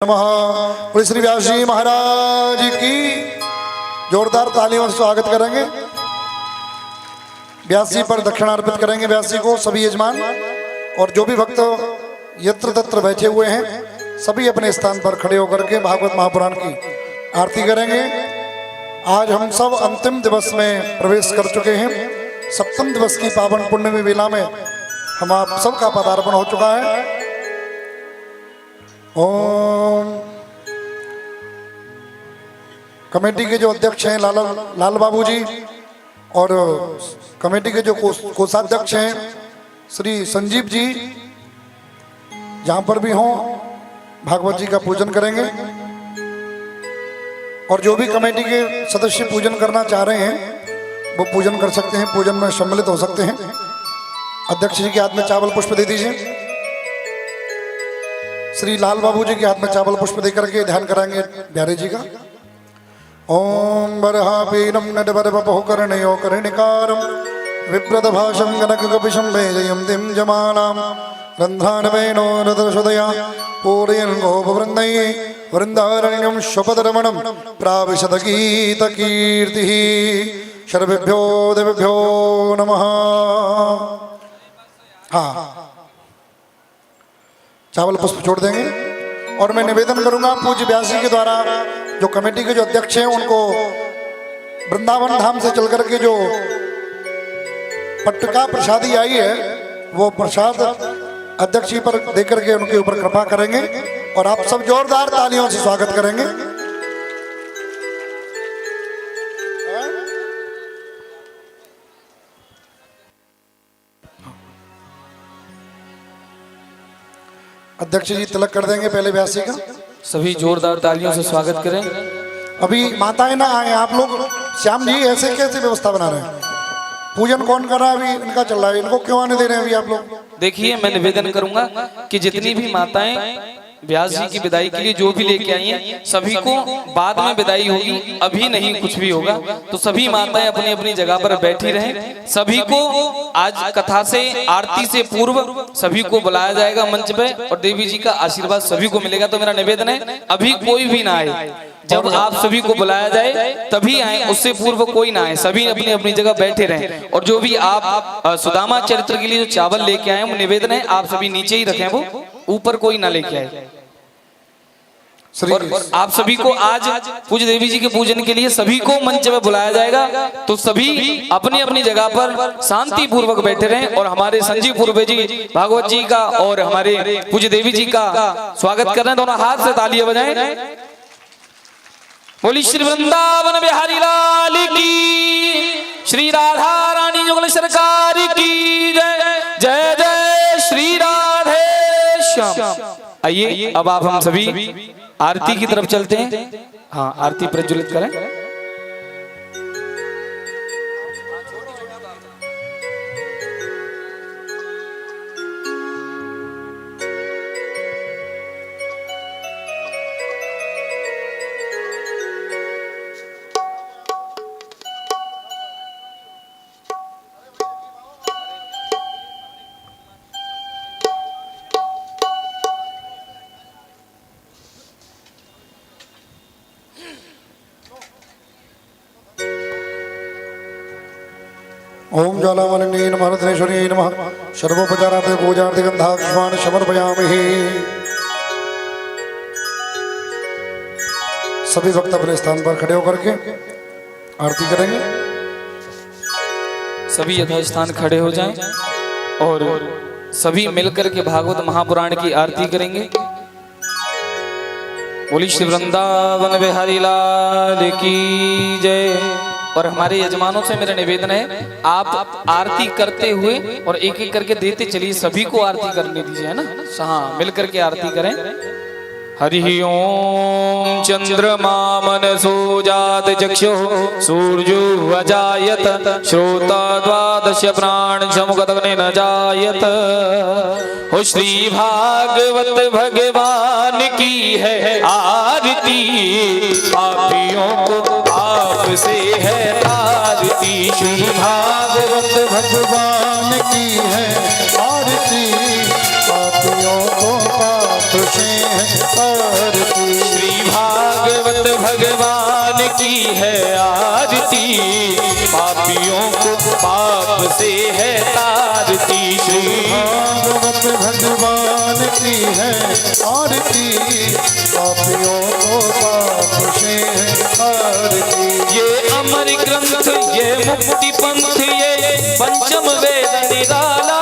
नमः। श्री व्यास जी महाराज की जोरदार तालियों से स्वागत करेंगे। व्यास जी पर दक्षिणा अर्पित करेंगे। व्यास जी को सभी यजमान और जो भी भक्त यत्र तत्र बैठे हुए हैं सभी अपने स्थान पर खड़े होकर के भागवत महापुराण की आरती करेंगे। आज हम सब अंतिम दिवस में प्रवेश कर चुके हैं। सप्तम दिवस की पावन पुण्यमी वेला में हम आप सबका पदार्पण हो चुका है। ओम। कमेटी के जो अध्यक्ष हैं लाल बाबू जी और कमेटी के जो कोषाध्यक्ष हैं श्री संजीव जी जहां पर भी हों भागवत जी का पूजन करेंगे। और जो भी कमेटी के सदस्य पूजन करना चाह रहे हैं वो पूजन कर सकते हैं, पूजन में सम्मिलित हो सकते हैं। अध्यक्ष जी के हाथ में चावल पुष्प दे दीजिए। श्री लाल बाबू जी के हाथ में चावल पुष्प देकर के ध्यान कराएंगे प्यारे जी का। ओम बरहापीनम नटवर बपहु कर्णयो कर्णिकारम विप्रत भाषम गणक कपिशम वेजयम दिम जमानाम रंध्रानवेनो रतशुदया पूरयन् गोपवृन्दैः वृन्दारण्यं स्वपदरमणं प्राविशद गीतकीर्तिः। सर्वेभ्यो देवेभ्यो नमः। हाँ, चावल पुष्प छोड़ देंगे। और मैं निवेदन करूंगा पूज्य व्यास जी के द्वारा जो कमेटी के जो अध्यक्ष हैं उनको वृंदावन धाम से चल करके जो पट्टका प्रसादी आई है वो प्रसाद अध्यक्ष जी पर देकर के उनके ऊपर कृपा करेंगे और आप सब जोरदार तालियों से स्वागत करेंगे। अध्यक्ष जी तिलक कर देंगे पहले व्यास जी का। सभी जोरदार तालियों से स्वागत करें। अभी माताएं ना आए आप लोग। श्याम जी ऐसे कैसे व्यवस्था बना रहे हैं? पूजन कौन कर रहा है? अभी इनका चल रहा है, इनको क्यों आने दे रहे हैं अभी आप लोग? देखिए मैं निवेदन करूंगा कि जितनी भी माताएं व्यास जी की विदाई के लिए जो भी लेके आई हैं सभी को बाद में विदाई होगी, अभी नहीं कुछ भी होगा। तो सभी माताएं अपनी अपनी जगह पर बैठी रहें। सभी को आज कथा से आरती से पूर्व सभी को बुलाया जाएगा मंच पे और देवी जी का आशीर्वाद सभी को मिलेगा। तो मेरा निवेदन है अभी कोई भी ना आए, जब आप सभी को बुलाया जाए तभी आए, उससे पूर्व कोई ना आए। सभी अपनी अपनी जगह बैठे रहें। और जो भी आप सुदामा चरित्र के लिए जो चावल लेके आए निवेदन है आप सभी नीचे ही रखें, वो ऊपर कोई ना लेके आए। और आप सभी को आज पूज्य देवी जी के पूजन के लिए सभी को मंच में बुलाया जाएगा। तो सभी अपनी अपनी जगह पर शांति पूर्वक बैठे रहें और हमारे संजीव पूर्व जी भागवत जी का और हमारे पूज्य देवी जी का स्वागत कर रहे हैं। दोनों हाथ से तालियां बजाएं। बोली श्री वृंदावन बिहारी लाल की, श्री राधा रानी जुगल सरकार की जय। जय जय श्री राधे श्याम। आइए अब आप हम सभी आरती की तरफ चलते हैं। हाँ, आरती प्रज्वलित करें। ओम ज्वालामालिनी नमः रत्नेश्वरी नमः। सर्वोपचारार्थे पूजार्थे गंधाक्षमान् समर्पयामि। सभी भक्त अपने स्थान पर खड़े होकर के आरती करेंगे। सभी यथास्थान खड़े हो जाएं और सभी मिलकर के भागवत महापुराण की आरती करेंगे। बोली श्री वृंदावन बिहारी लाल की जय। और हमारे यजमानों से मेरा निवेदन है आप आरती करते हुए और एक एक करके देते चलिए, सभी को आरती करने दीजिए, है ना। हाँ, मिलकर के आरती करें। हरि ओम चंद्रमा मनसो जात चक्षु सूर्यो अजायत श्रोता द्वादश प्राण समुगतग्नि न जायत। हो श्री भागवत भगवान की है आरती, पापियों को आप से है आरती। श्री भागवत भगवान की है आरती, पापियों को पाप से है आरती। की है आरती, पापियों को पाप से है तारती। श्री भागवत भगवान की है आरती, पापियों को पाप से है तारती। ये अमर ग्रंथ, ये मुक्ति पंथ, ये पंचम वेद निराला,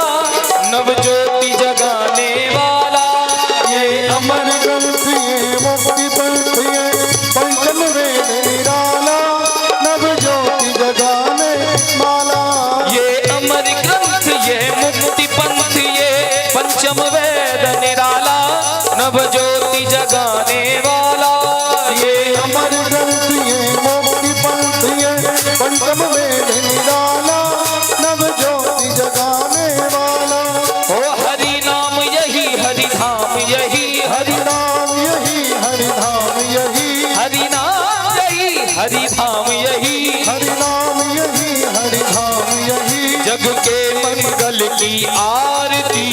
नव ज्योति जगाने वाला। ये अमर ग्रंथ ये मुक्ति पंथ ये पंचम वेद निराला, नव ज्योति जगाने वाला। ये अमर ग्रंथ, ये मुक्ति पंथ, ये पंचम वेद निराला, नव ज्योति जगाने वाला। ये अमर ग्रंथ ये मुक्ति पंथ ये पंचम वेद निराला, नव ज्योति जगाने वाला। हो हरि नाम यही, हरि धाम यही, हरि नाम यही, हरि धाम यही, हरि नाम यही, हरि धाम यही, हरि नाम यही, हरि धाम यही। जग के मंगल की आरती,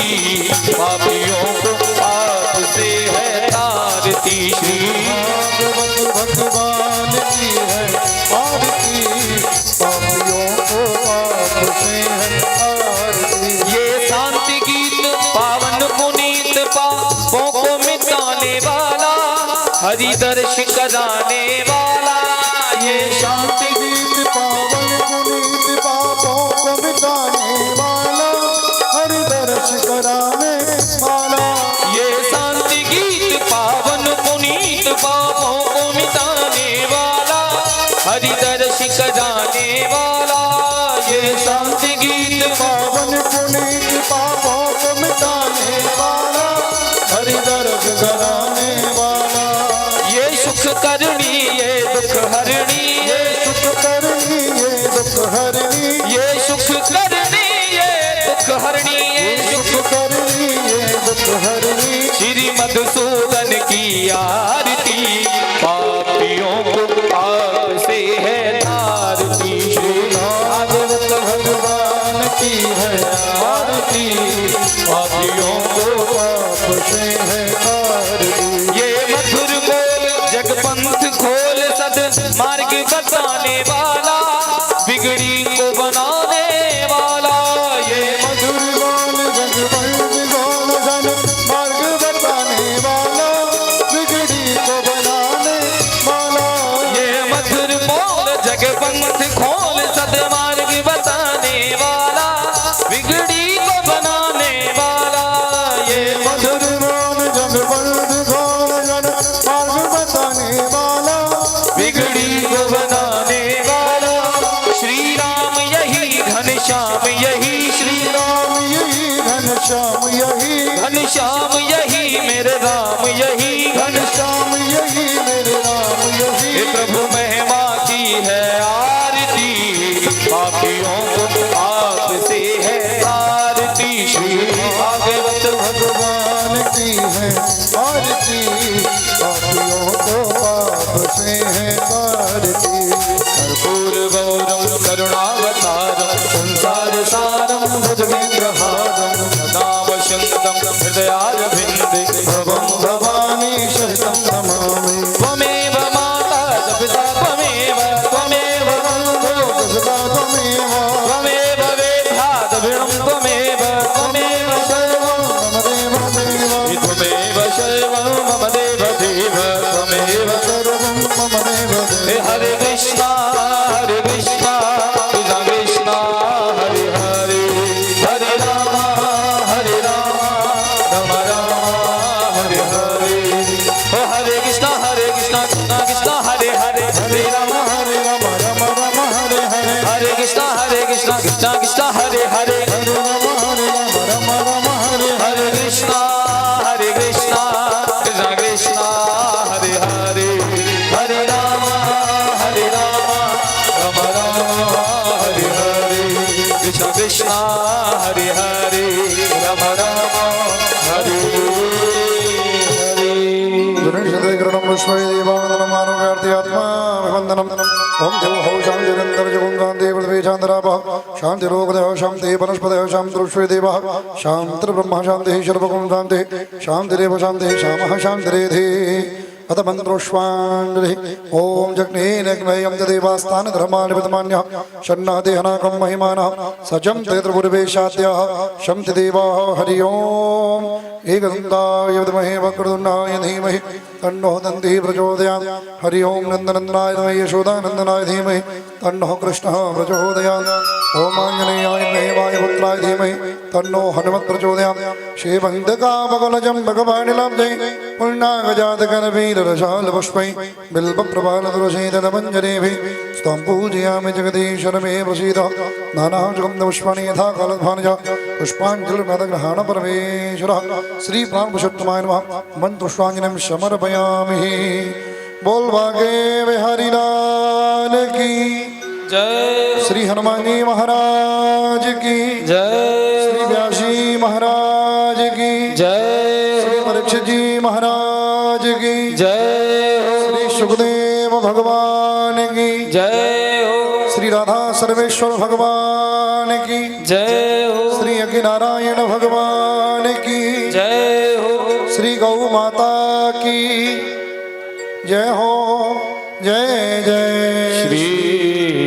पापियों को पाप से है तारती। श्री भागवत भगवान की है आरती, पापियों को पाप से है तारती। ये शांति गीत पावन पुनीत, पापों को मिटाने वाला, हरि दर्श कराने वाला। ये शांति गीत पावन पुनीत, पापों को मिटाने वाला, हरि दर्श कराने वाला। ये शांति गीत पावन पुनीत, पापों को मिटाने वाला, हरि दर्श कराने वाला। ये शांति गीत पावन पुनीत, पापों को मिटाने वाला, हरि दर्श कराने वाला। ये सुख करनी, ये दुख हरणी, ये सुख करनी, ये दुख हरनी, ये सुख करनी, ये दुख हरणी, ये सुख करनी, ये दुख हरनी। श्री मधुसूदन की आरती, पापियों को पाप से है तारती। श्री भागवत भगवान की है आरती, पापियों को पाप से है तारती। ये मधुर बोल जगपंथ खोल, सद मार्ग बताने वाला, बिगड़ी को बनाने वाला। ये मधुर बोल जगबंद गोल जन मार्ग बताने वाला, बिगड़ी को बनाने वाला। ये मधुर बोल जगपंथ खोल, सद मार्ग बताने वाला, बिगड़ी को बनाने वाला। ये मधुर बोल जगबंद गोल जन मार्ग बताने वाला, बिगड़ी को बनाने वाला। श्री राम यही, घनश्याम यही, श्री राम यही, घनश्याम यही, घनश्याम यही, मेरे राम यही, घनश्याम यही, मेरे राम यही। हे प्रभु महिमा की है आरती, पापियों को पाप से है तारती। श्री भागवत भगवान की है आरती, पापियों को पाप से है तारती। कर्पूर गौरम करुणावतारम, संसार सारम भुजगेन्द्रहारम, सदा वसंतम हृदयारविंदे, भवं भवानी शरणं नमामि। त्वमेव माता च पिता, त्वमेव त्वमेव बन्धो सदा त्वमेव, त्वमेव वेद्धा द्रविणं, त्वमेव त्वमेव शैवं मम देव देव, त्वमेव शैवं मम देव देव, त्वमेव सर्वं मम देव हे देव। हरे कृष्णा कृष्णा कृष्णा, हरे हरे, हरे राम राम राम, हरे हरे। ओ हरे कृष्णा कृष्णा कृष्णा, हरे हरे, हरे राम, राम राम हरे हरे, हरे कृष्णा कृष्णा कृष्णा, हरे हरे, हरे राम हरे हरे कृष्णा कृष्णा कृष्णा, हरे हरे, हरे राम राम राम, हरे हरे, कृष्णा कृष्णा, हरे हरे, राम राम, हरे हरे। गृणं पुष्पै देवावन्दनं मानवकार्त्यात्मा विवन्दनम्। ओम देव हौ शान्तिरन्तर जगुङ्गान्ते पृथ्वी शान्तरापः, शान्तिरोगदयः शान्तिः वनस्पतयः शान्तिरुष्वे देवः, शान्तिर्ब्रह्म शान्तिः सर्वगुण शान्तिः, शान्तिरेव शान्तिः शामः शान्तिरेधि। अथ मंत्रोष्वाङ्गि ओम जग्नेनग्नयं देवास्तान धर्मान् विद्मान्यः शन्नादेहनाकं महिमानः सजं ते त्रिपुरवेशाद्यः शं ते देवाः हरि ओम एकदन्ताय विद्महे वक्रतुण्डाय धीमहि तन्नो दन्तिः प्रचोदयात् हरि ओम नन्दनन्दनाय विद्महे यशोदानन्दनाय धीमहि तन्नो कृष्णः प्रचोदयात् ओम आञ्जनेयाय विद्महे पुत्राय धीमहि तन्नो हनुमत् प्रचोदयात् श्रीवन्दकामकलजं भगवानिलब्धे पुण्णागजातकरवीररशालपुष्पै बिल्वप्रभालदुरशीतलमञ्जनेभिः स्त्वं पूजयामि जगदीश्वर मे प्रसीद नानाजुगन्धपुष्पाणि यथा कालध्वानज पुष्पाञ्जलिर्मदग्रहणपरमेश्वरः श्रीप्राणपुरुषोत्तमाय नमः मन्त्रपुष्पाञ्जलिं समर्पयामि। बोल भागे बिहारी लाल की जय, श्री हनुमान जी महाराज की जय, श्री व्यासी महाराज की जय, श्री परीक्षित जी महाराज की जय हो, श्री सुखदेव भगवान की जय हो, श्री राधा सर्वेश्वर भगवान की जय हो, श्री अखि नारायण भगवान की जय हो, श्री गौ माता की जय हो। जय जय श्री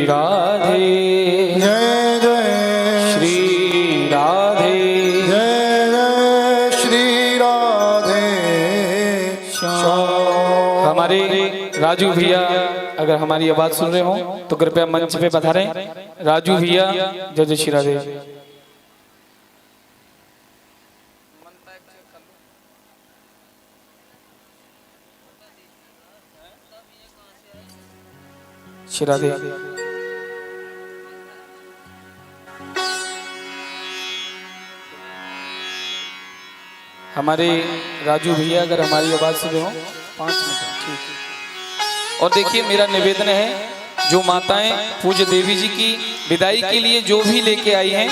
राधे, जय जय श्री राधे, जय जय श्री राधे श्याम। हमारे राजू भैया अगर हमारी आवाज सुन रहे हो तो कृपया मंच पे पधारें। राजू भैया जय जय श्री राधे। श्री राधे। हमारे राजू भैया अगर हमारी आवाज सुन रहे हो 5 मिनट, ठीक है। और देखिए मेरा निवेदन है, जो माताएं पूज्य देवी जी की विदाई के लिए जो भी लेके आई हैं,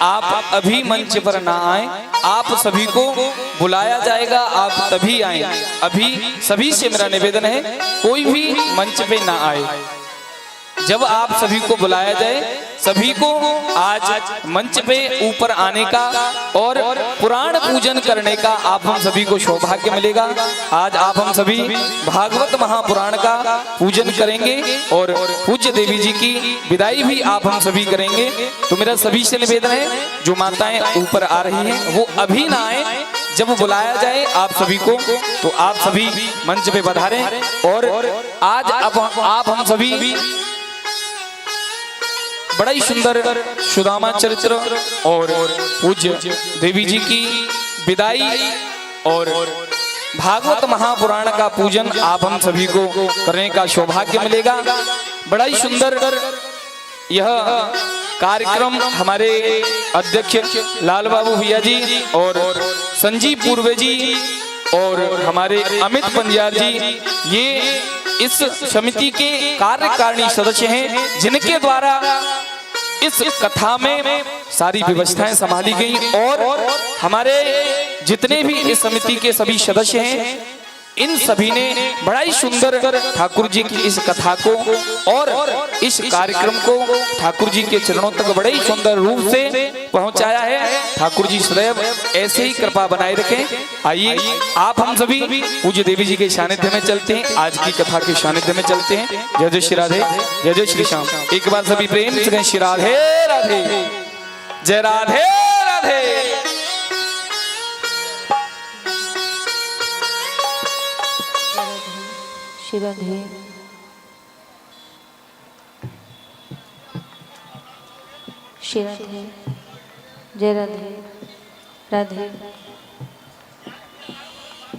आप अभी मंच पर ना आए, आप सभी को बुलाया जाएगा, आप तभी आए। अभी सभी से मेरा निवेदन है कोई भी मंच पे ना आए। जब आप सभी को बुलाया जाए, सभी को आज मंच पे ऊपर आने का और पुराण पूजन करने का आप हम सभी को सौभाग्य मिलेगा। आज आप हम सभी भागवत महापुराण का पूजन करेंगे और पूज्य देवी जी की विदाई भी आप हम सभी करेंगे। तो मेरा सभी से निवेदन है, जो माताएं ऊपर आ रही हैं वो अभी ना आए, जब बुलाया जाए आप सभी को तो आप सभी मंच पे पधारें। और आज आप हम सभी बड़ा ही सुंदर सुदामा चरित्र और पूज्य देवी जी की विदाई और भागवत महापुराण का पूजन आप हम सभी को करने का सौभाग्य मिलेगा। बड़ा ही सुंदर यह कार्यक्रम हमारे अध्यक्ष लाल बाबू भैया जी और संजीव पूर्वे जी और हमारे अमित पंजाब जी, ये इस समिति के कार्यकारिणी सदस्य हैं, जिनके द्वारा इस कथा में सारी व्यवस्थाएं संभाली गई। और हमारे जितने भी इस समिति के सभी सदस्य हैं, इन सभी ने बड़ा ही सुंदर ठाकुर जी की इस कथा को और इस कार्यक्रम को ठाकुर जी के चरणों तक बड़े ही सुंदर रूप से पहुंचाया है। ठाकुर जी सदैव ऐसे ही कृपा बनाए रखें। आइए आप हम सभी पूज्य देवी जी के सानिध्य में चलते हैं, आज की कथा के सानिध्य में चलते हैं। जय जय श्री राधे, जय जय श्री श्याम। एक बार सभी प्रेम से कहें श्री राधे राधे, जय राधे राधे। श्री राधे, श्री राधे, जय राधे राधे,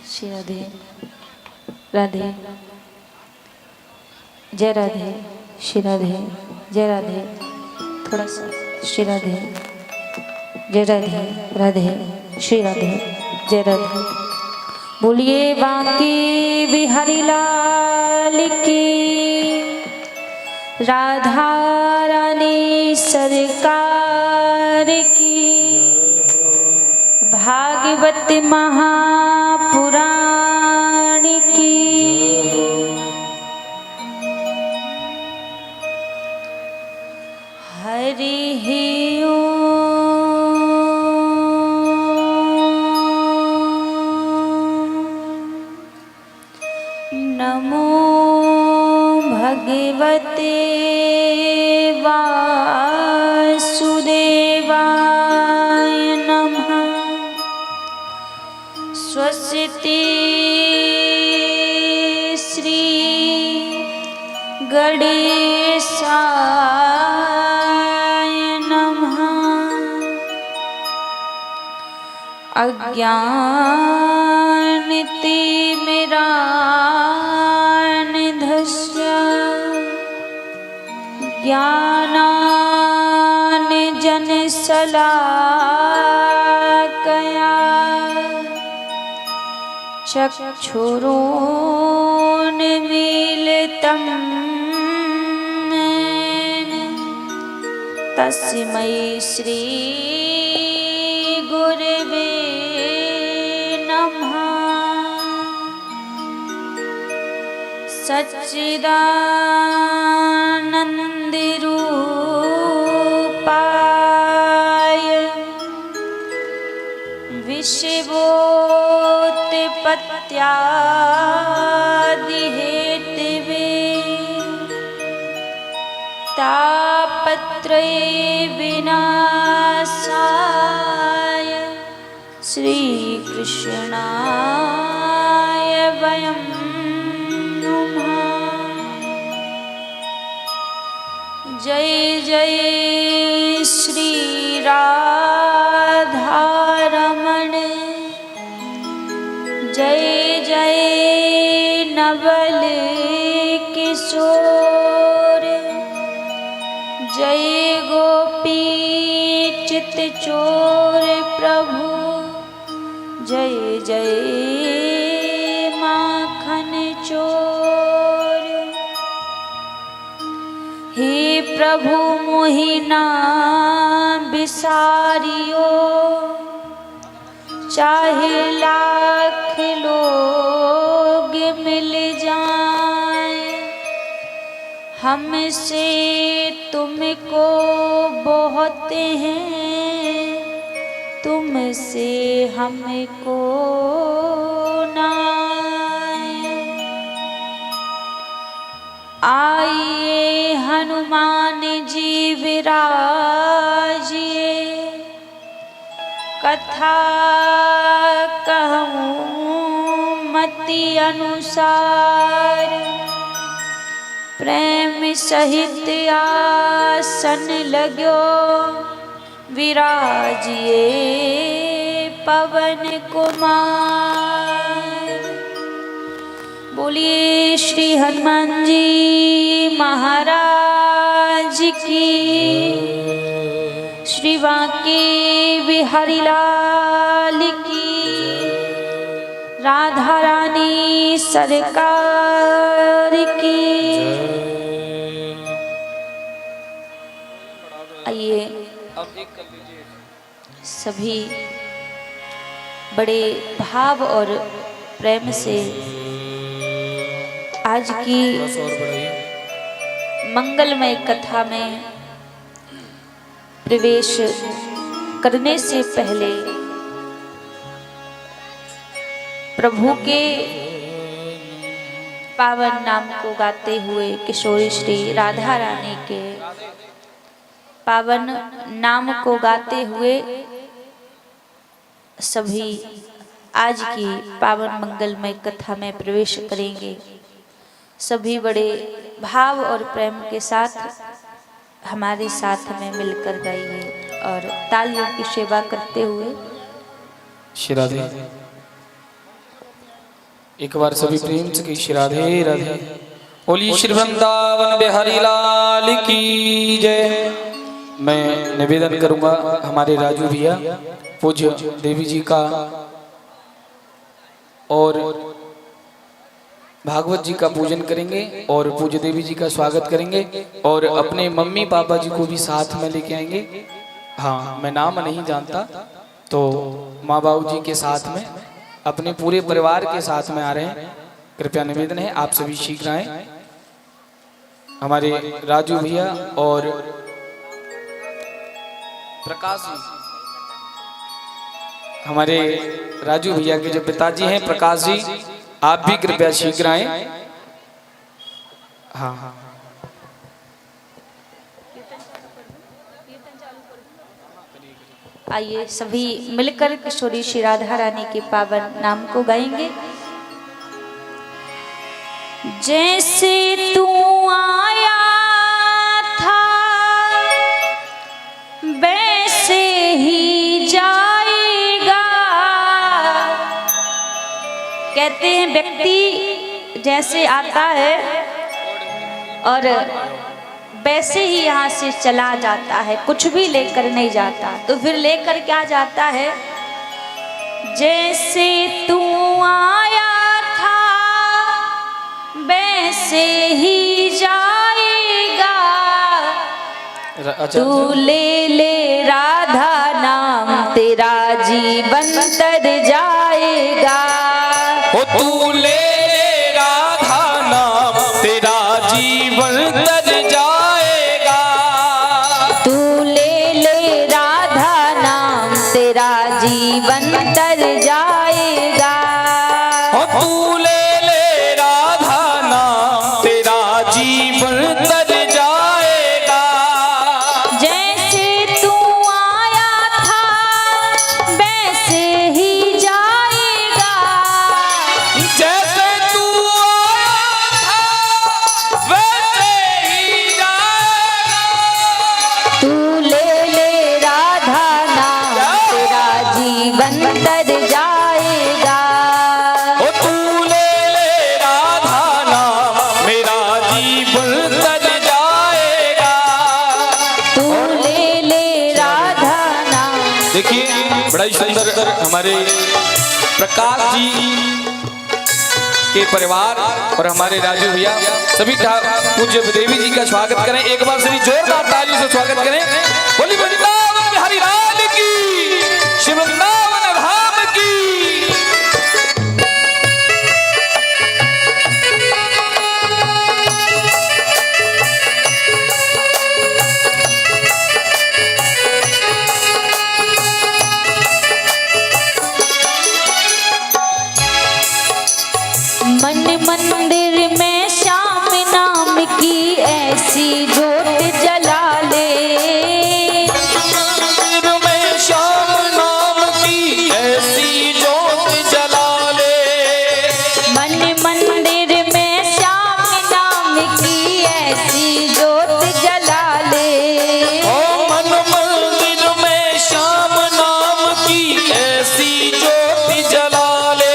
श्री राधे राधे, जय राधे, श्री राधे, जय राधे, थोड़ा सा श्री राधे, जय राधे राधे, श्री राधे, जय राधे। बोलिए बांके बिहारी लाल की, राधा रानी सरकार की, भागवत महापुराण की। हरि नमो भगवते वासुदेवाय नमः। स्वस्ति श्री गणेशाय नमः। अज्ञानतिमिरान्धस्य ज्ञानाञ्जनशलाकया चक्षुरोन्मीलितं येन तस्मै श्री गुरवे नमः। सच्चिदानन्दरूपाय विश्वोत्पत्त्यादिहेतवे तापत्रय विनाशाय श्रीकृष्णाय वयं नमः। जय जय श्री राधारमण, जय जय नवल किशोर, जय गोपी चित चोर प्रभु, जय जय माखन चोर। हे प्रभु मोहि नाम बिसारियो, चाहे लाख लोग मिल जाएं, हमसे तुमको बहुत हैं, तुमसे हमको नाएं। आइए हनुमान जी विराजिए, कथा कहूँ मति अनुसार, प्रेम सहित आसन लगो विराजिए पवन कुमार। बोलिए श्री हनुमान जी महाराज की, श्री बांके बिहारी लाल की, राधा रानी सरकार की। आइए सभी बड़े भाव और प्रेम से आज की मंगलमय कथा में प्रवेश करने से पहले प्रभु के पावन नाम को गाते हुए किशोरी श्री राधा रानी के पावन नाम को गाते हुए सभी आज की पावन मंगलमय कथा में प्रवेश करेंगे। सभी बड़े भाव और प्रेम के साथ हमारे साथ में मिलकर गाइए और तालियों की सेवा करते हुए श्री राधे। एक बार सभी प्रेम से की श्री राधे राधे। बोलिए श्री वृंदावन बिहारी लाल की जय। मैं निवेदन करूंगा हमारे राजू भैया पूज्य देवी जी का और भागवत जी का पूजन करेंगे और पूज्य देवी जी का स्वागत करेंगे और अपने मम्मी पापा जी को भी साथ में लेके आएंगे। हाँ, मैं नाम नहीं जानता तो माँ बाबू जी के साथ में अपने पूरे परिवार के साथ में आ रहे हैं। कृपया निवेदन है आप सभी शीघ्र आए। हमारे राजू भैया और प्रकाश जी, हमारे राजू भैया के जो पिताजी हैं प्रकाश जी, आप भी कृपया शीघ्र आए। हाँ हाँ आइए सभी मिलकर किशोरी श्री राधा रानी के पावन नाम को गाएंगे। जैसे तू आया था वैसे ही जाएगा। कहते हैं व्यक्ति जैसे आता है और वैसे ही यहाँ से चला जाता है, कुछ भी लेकर नहीं जाता। तो फिर लेकर क्या जाता है? जैसे तू आया था वैसे ही जाएगा। तू ले ले राधा नाम तेरा जीवन तर जाएगा। तू ले राधा नाम तेरा जीवन तर जाएगा। तू ले ले राधा नाम तेरा जीवन तर जाएगा। तू ले ले राधा नाम तेरा जीवन तर जाएगा। जैसे तू आया था वैसे ही जाएगा। जैसे तू आया था वैसे ही जाएगा। तू ले ले राधा नाम तेरा जीवन तर जाएगा। तू ले ले राधा नाम मेरा जीवन तर जाएगा। तू ले ले राधा नाम। देखिए बड़ा ही सुंदर हमारे प्रकाश जी के परिवार और हमारे राजू भैया सभी पूज्य देवी जी का स्वागत करें। एक बार सभी जोरदार ताली से स्वागत करें। बोली वृंदावन बिहारी लाल की, श्री वृंदावन धाम की। मन मंदिर में श्याम नाम की ऐसी ज्योत जला ले। मंदिर में श्याम नाम की ऐसी ज्योत जला ले। मन मंदिर में श्याम नाम की ऐसी ज्योत जला ले। ओ मन मंदिर में श्याम नाम की ऐसी ज्योत जला ले।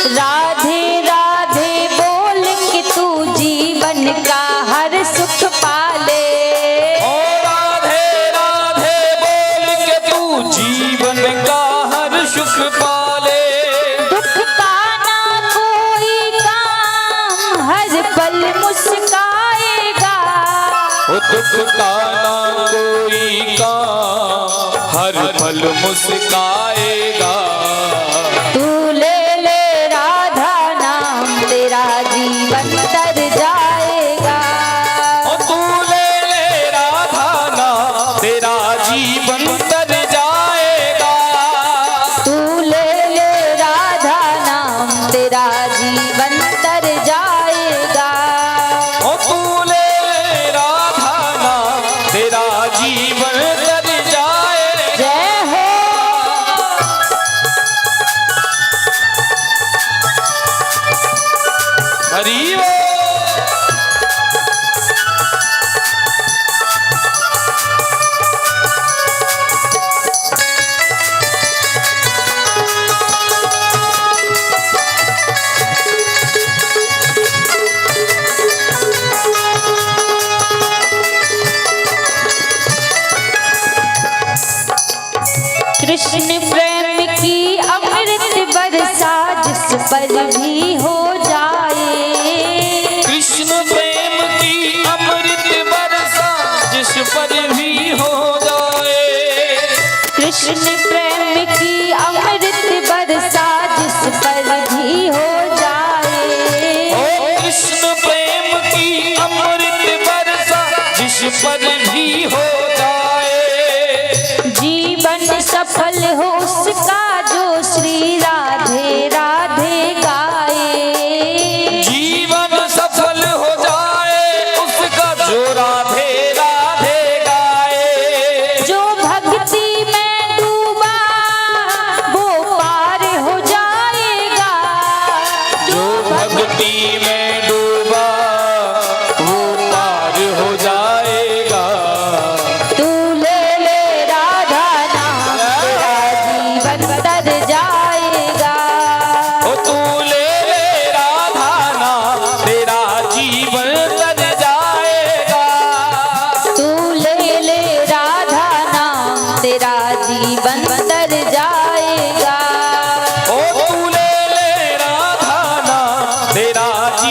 राधे राधे बोल के तू जीवन का हर सुख पाले। ओ राधे राधे बोल के तू जीवन का हर सुख पाले। दुख का ना कोई काम हर पल मुस्काएगा। ओ दुख का ना कोई काम हर पल मुस्काएगा। तू ले ले राधा नाम तेरा जीवन तर जाएगा। ओ तू ले ले राधा नाम तेरा जीवन तर जाएगा। तू ले ले राधा नाम तेरा जीवन तर जाएगा। ओ तू ले ले राधा नाम तेरा जीवन तर जाएगा। जय हो। हरि बोल। कृष्ण प्रेम की अमृत बरसा जिस पर भी हो जाए। कृष्ण प्रेम की अमृत बरसा जिस पर भी हो जाए। कृष्ण प्रेम की अमृत बरसा जिस पर भी हो जाए। ओ कृष्ण प्रेम की अमृत बरसा जिस पर भी हो जाए। जीवन सफल हो उसका जो श्री राधे राधे गाए। जीवन सफल हो जाए।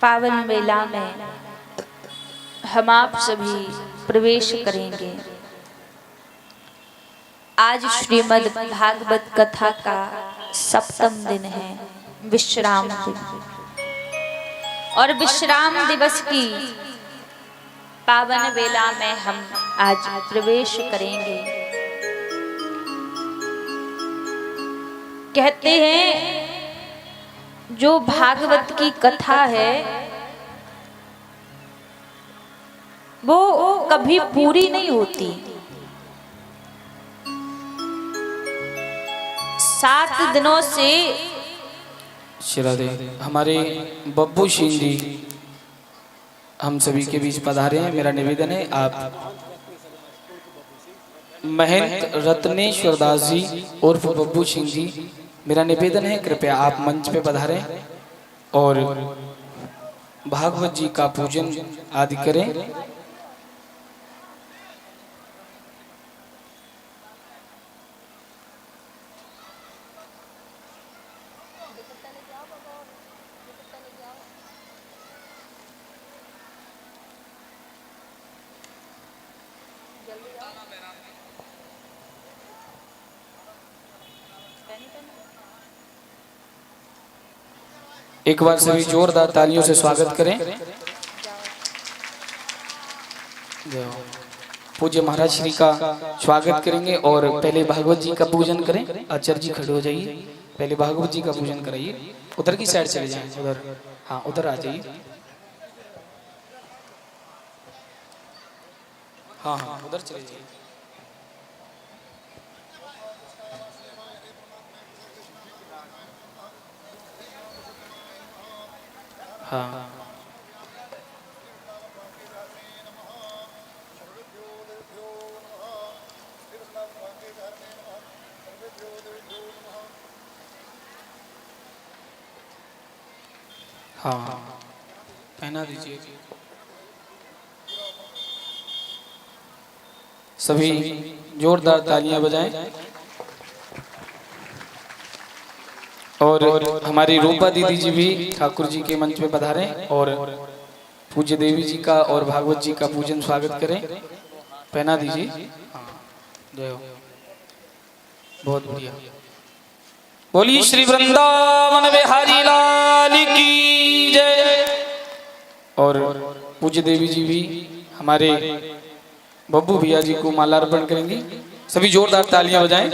पावन मेला में हम आप सभी प्रवेश करेंगे। आज श्रीमद् भागवत कथा का सप्तम दिन है, विश्राम दिन। और विश्राम दिवस की पावन वेला में हम आज प्रवेश करेंगे। कहते हैं जो भागवत की कथा है वो कभी पूरी नहीं होती। 7 दिनों से श्रीराधे हमारे बब्बू सिंह जी हम सभी के बीच पधारे हैं। मेरा निवेदन है आप महंत रत्नेश्वर दास जी उर्फ बब्बू सिंह जी, मेरा निवेदन है कृपया आप मंच पे पधारें और भागवत जी का पूजन आदि करें। एक बार सभी जोरदार तालियों से स्वागत करें। पूज्य महाराज श्री का स्वागत करेंगे और पहले भागवत जी का पूजन करें। आचार्य जी खड़े हो जाइए, पहले भागवत जी का पूजन कराइए। उधर की साइड चले जाएं, उधर, हाँ उधर आ जाइए। हाँ हाँ उधर चले जाइए। हाँ हाँ पहना दीजिए। सभी जोरदार तालियां बजाएं और हमारी रूपा दीदी जी भी ठाकुर जी के मंच पे पधारें और पूज्य देवी जी का और भागवत जी का पूजन स्वागत करें। पहना दीजिए। जय हो, बहुत बढ़िया। बोलिए श्री वृंदावन बिहारी लाल की जय। और पूज्य देवी जी भी हमारे बब्बू भैया जी को मालार्पण करेंगे। सभी जोरदार तालियां बजाएं।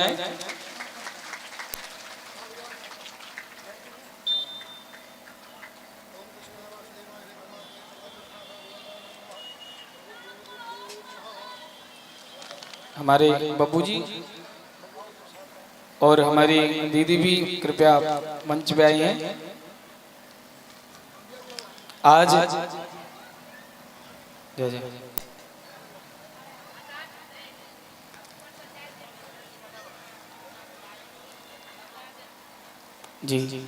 हमारे बब्बू जी और हमारी दीदी भी कृपया मंच पे आई हैं। आज जय जय जी।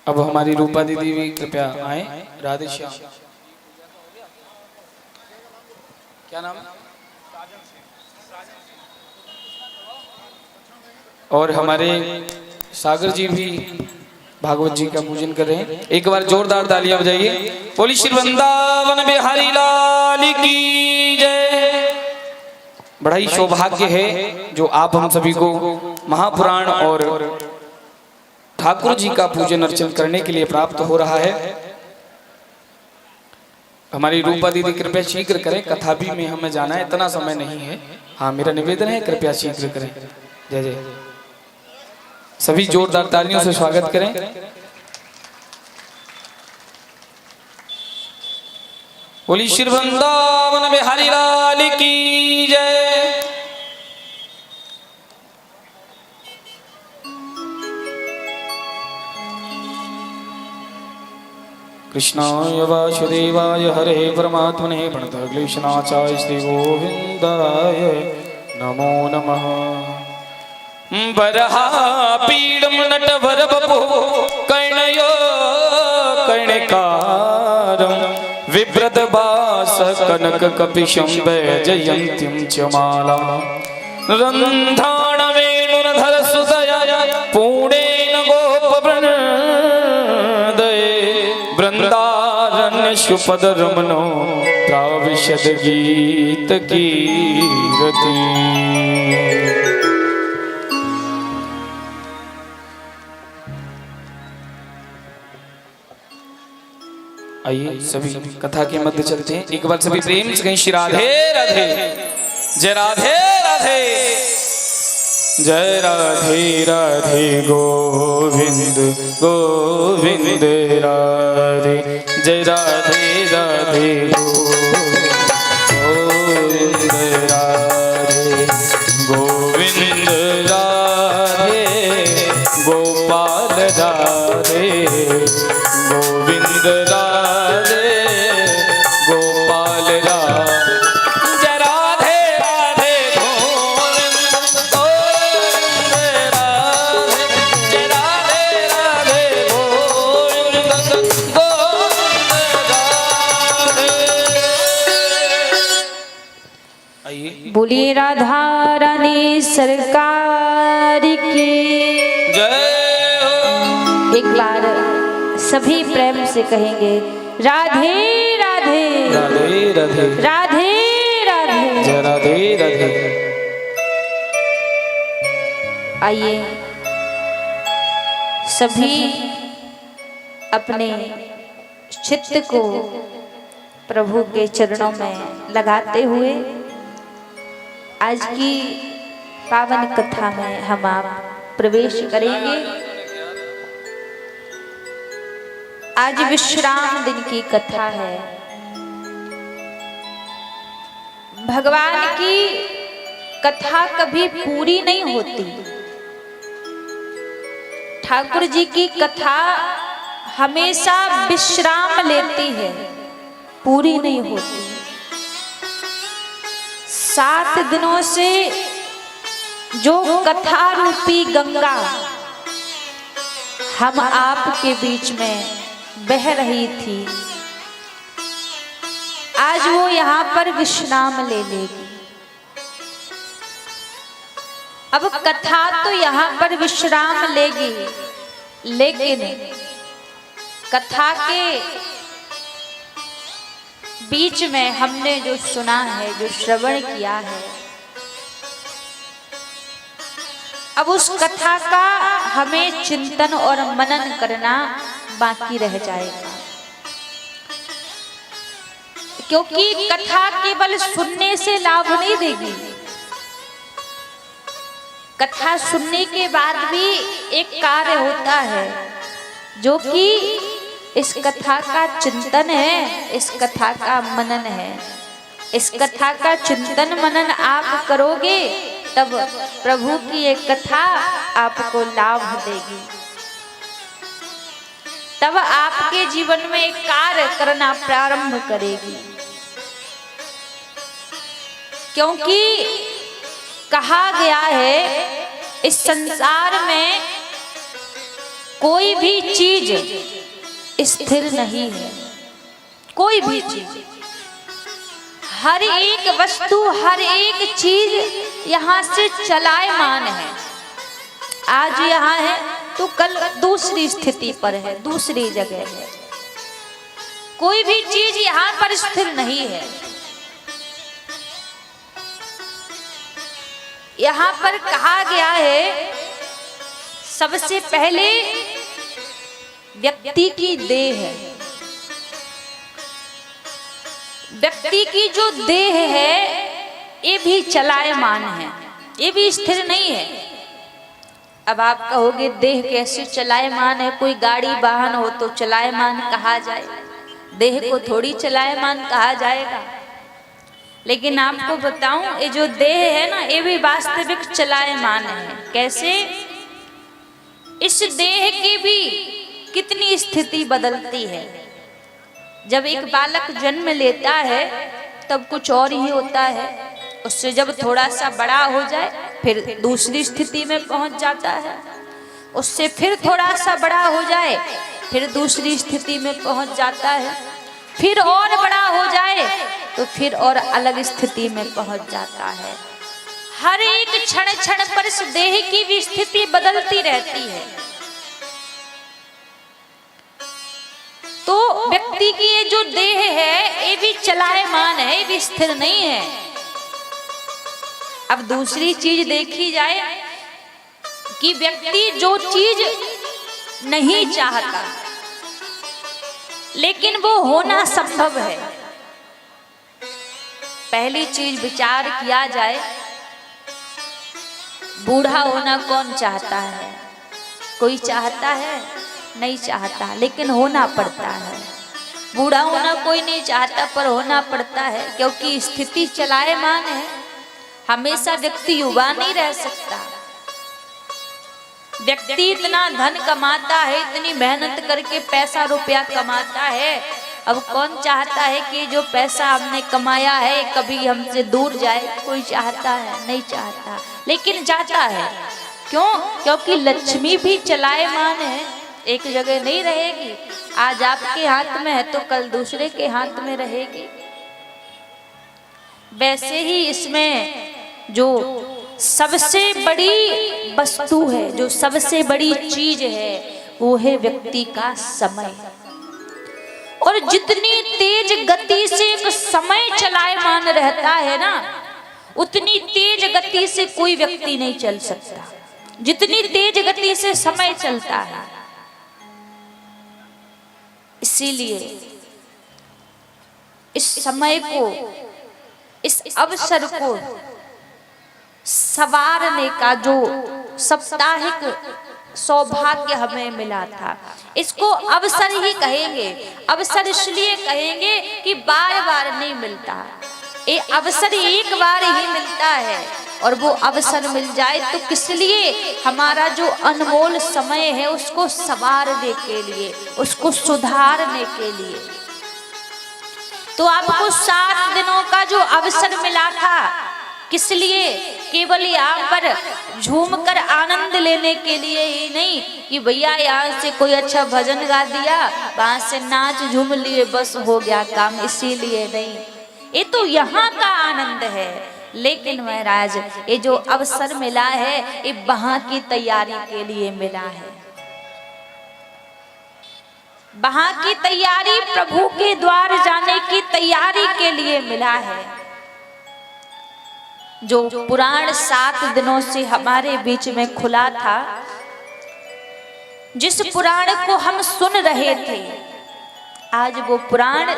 अब हमारी रूपा दीदी भी कृपया आए। राधे श्याम, क्या नाम है? और हमारे सागर जी भी भागवत जी का पूजन कर रहे हैं। एक बार जोरदार तालियां बजाइए। बोली श्री वृंदावन बिहारी लाल की जय। बड़ा ही सौभाग्य है जो आप हम सभी को महापुराण और ठाकुर जी का पूजन अर्चन करने के लिए प्राप्त हो रहा है। हमारी रूपा दीदी कृपया शीघ्र करें, कथा भी में हमें जाना है, इतना समय नहीं है। हाँ मेरा निवेदन है कृपया शीघ्र करें। जय जय। सभी जोरदार तालियों से स्वागत करें। बोली श्री वृंदावन बिहारी लाल की जय। कृष्णाय वासुदेवाय हरे परमात्मने प्रणतक्लेशनाचाय श्री गोविंदाय नमो नमः। बरहा पीडम नटवर बपु कर्णयो कर्णिकारं विव्रत बास कनक कपिशं वैजयन्तीं च माला रन्ध्राण वेणुर्धर सुतया पूर्णेन गोपवृन्दये आरण्य सुपद रमनो प्राविशद गीत कीरति। आइए सभी कथा के मध्य चलते हैं। एक बार सभी प्रेम से कहीं श्री राधे राधे, जय राधे राधे, जय राधे राधे गोविंद गोविंद राधे, जय राधे राधे गोविंद राधे, गोविंद राधे गोपाल राधे, गोविंद राधे गोपाल राधे, जय राधे राधे गोविंद गोविंद राधे, जय राधे राधे गोविंद गोविंद राधे। आइए बोलिए राधा रानी सरकार की जय हो। एक बार सभी प्रेम से कहेंगे राधे राधे, राधे राधे, राधे राधे, जय राधे राधे। आइए सभी अपने चित्त को प्रभु के चरणों में लगाते हुए आज की पावन कथा में हम आप प्रवेश करेंगे। आज विश्राम दिन की कथा है। भगवान की कथा कभी पूरी नहीं होती। ठाकुर जी की कथा हमेशा विश्राम लेती है, पूरी नहीं होती। 7 दिनों से जो कथा रूपी गंगा हम आपके बीच में बह रही थी, आज वो यहाँ पर विश्राम ले लेगी। अब कथा तो यहाँ पर विश्राम लेगी, लेकिन कथा के बीच में हमने जो सुना है, जो श्रवण किया है, अब उस कथा का हमें चिंतन और मनन करना बाकी रह जाएगा। क्योंकि कथा केवल सुनने से लाभ नहीं देगी। कथा सुनने के बाद भी एक कार्य होता है, जो कि इस कथा का चिंतन है, इस कथा का मनन है। इस कथा का चिंतन मनन आप करोगे तब प्रभु की एक कथा आपको लाभ देगी, तब आपके जीवन में एक कार्य करना प्रारंभ करेगी। क्योंकि कहा गया है इस संसार में कोई भी चीज स्थिर नहीं है। कोई भी चीज, हर एक वस्तु, हर एक चीज यहाँ से चलायमान है। आज यहाँ है तो कल दूसरी स्थिति पर है, दूसरी जगह है। कोई भी चीज यहाँ पर स्थिर नहीं है। यहाँ पर कहा गया है सबसे पहले व्यक्ति की देह है। व्यक्ति की जो देह है ये भी चलायमान है, ये भी स्थिर नहीं है। अब आप कहोगे देह कैसे चलायमान है? कोई गाड़ी वाहन हो तो चलायमान कहा जाए, देह को थोड़ी चलायमान कहा जाएगा। लेकिन आपको बताऊं, ये जो देह है ना, ये भी वास्तविक चलायमान है। कैसे? इस देह की भी कितनी स्थिति बदलती है। जब एक बालक जन्म लेता है तब कुछ और ही होता है, उससे जब थोड़ा सा बड़ा हो जाए फिर दूसरी स्थिति में पहुंच जाता है, उससे फिर थोड़ा सा बड़ा हो जाए फिर दूसरी स्थिति में पहुंच जाता है, फिर और बड़ा हो जाए तो फिर और अलग स्थिति में पहुंच जाता है। हर एक क्षण क्षण पर इस देह की भी स्थिति बदलती रहती है। तो व्यक्ति की ये जो देह है ये भी चलायमान है, ये भी स्थिर नहीं है। अब दूसरी चीज देखी जाए कि व्यक्ति जो चीज नहीं चाहता लेकिन वो होना संभव है। पहली चीज विचार किया जाए, बूढ़ा होना कौन चाहता है? कोई चाहता है? नहीं चाहता, लेकिन होना पड़ता है। बूढ़ा होना कोई नहीं चाहता पर होना पड़ता है, क्योंकि स्थिति चलायमान है। हमेशा व्यक्ति युवा नहीं रह सकता। व्यक्ति इतना धन कमाता है, इतनी मेहनत करके पैसा रुपया कमाता है, अब कौन चाहता है कि जो पैसा हमने कमाया है कभी हमसे दूर जाए? कोई चाहता है? नहीं चाहता, लेकिन जाता है। क्यों? क्योंकि लक्ष्मी भी चलायमान है, एक जगह नहीं रहेगी। आज आपके हाथ में है तो कल दूसरे के हाथ में रहेगी। वैसे ही इसमें जो सबसे बड़ी वस्तु है, जो सबसे बड़ी चीज है, वो है व्यक्ति का समय। और जितनी तेज गति से एक समय चलायमान रहता है ना, उतनी तेज गति से कोई व्यक्ति नहीं चल सकता, जितनी तेज गति से समय चलता है। इसीलिए इस समय को, इस अवसर को सवारने का जो साप्ताहिक सौभाग्य हमें मिला था, इसको अवसर ही कहेंगे। अवसर इसलिए कहेंगे कि बार बार नहीं मिलता, ये अवसर एक बार ही मिलता है। और वो अवसर मिल जाए तो किस लिए? हमारा जो अनमोल समय है उसको संवारने के लिए, उसको सुधारने के लिए। तो आपको 7 दिनों का जो अवसर मिला था, किस लिए? केवल यहाँ पर झूमकर आनंद लेने के लिए ही नहीं कि भैया यहाँ से कोई अच्छा भजन गा दिया, वहां से नाच झूम लिए, बस हो गया काम, इसीलिए नहीं। ये तो यहाँ का आनंद है। लेकिन महाराज ये जो अवसर मिला है ये वहां की तैयारी के लिए मिला है। वहां की तैयारी, प्रभु के द्वार जाने की तैयारी के लिए मिला है। जो पुराण 7 दिनों से हमारे बीच में खुला था, जिस पुराण को हम सुन रहे थे, आज वो पुराण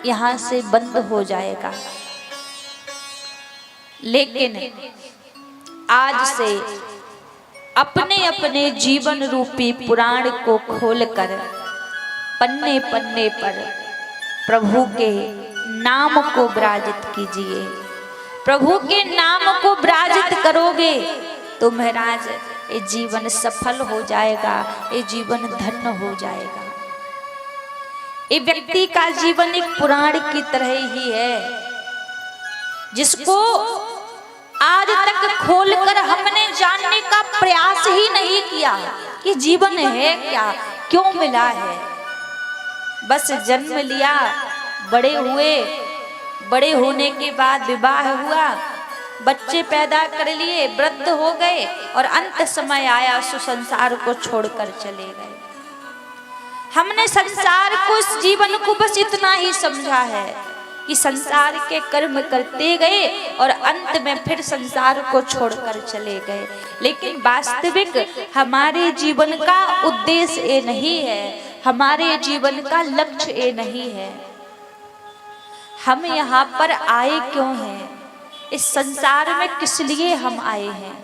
यहां से बंद हो जाएगा। लेकिन आज से अपने अपने जीवन रूपी पुराण को खोलकर पन्ने पन्ने पर प्रभु के नाम को विराजित कीजिए। प्रभु के नाम को विराजित करोगे तो महाराज ये जीवन सफल हो जाएगा, ये जीवन धन्य हो जाएगा। ये व्यक्ति का जीवन एक पुराण की तरह ही है, जिसको आज तक खोलकर हमने जानने का प्रयास ही नहीं किया कि जीवन है क्या, क्यों मिला है। बस जन्म लिया, बड़े हुए, बड़े होने के बाद विवाह हुआ, बच्चे पैदा कर लिए, वृद्ध हो गए और अंत समय आया सो संसार को छोड़कर चले गए। हमने संसार को, इस जीवन को बस इतना ही समझा है कि संसार के कर्म करते गए और अंत में फिर संसार को छोड़कर चले गए। लेकिन वास्तविक हमारे जीवन का उद्देश्य ये नहीं है, हमारे जीवन का लक्ष्य ये नहीं है। हम यहाँ पर आए क्यों हैं? इस संसार में किस लिए हम आए हैं?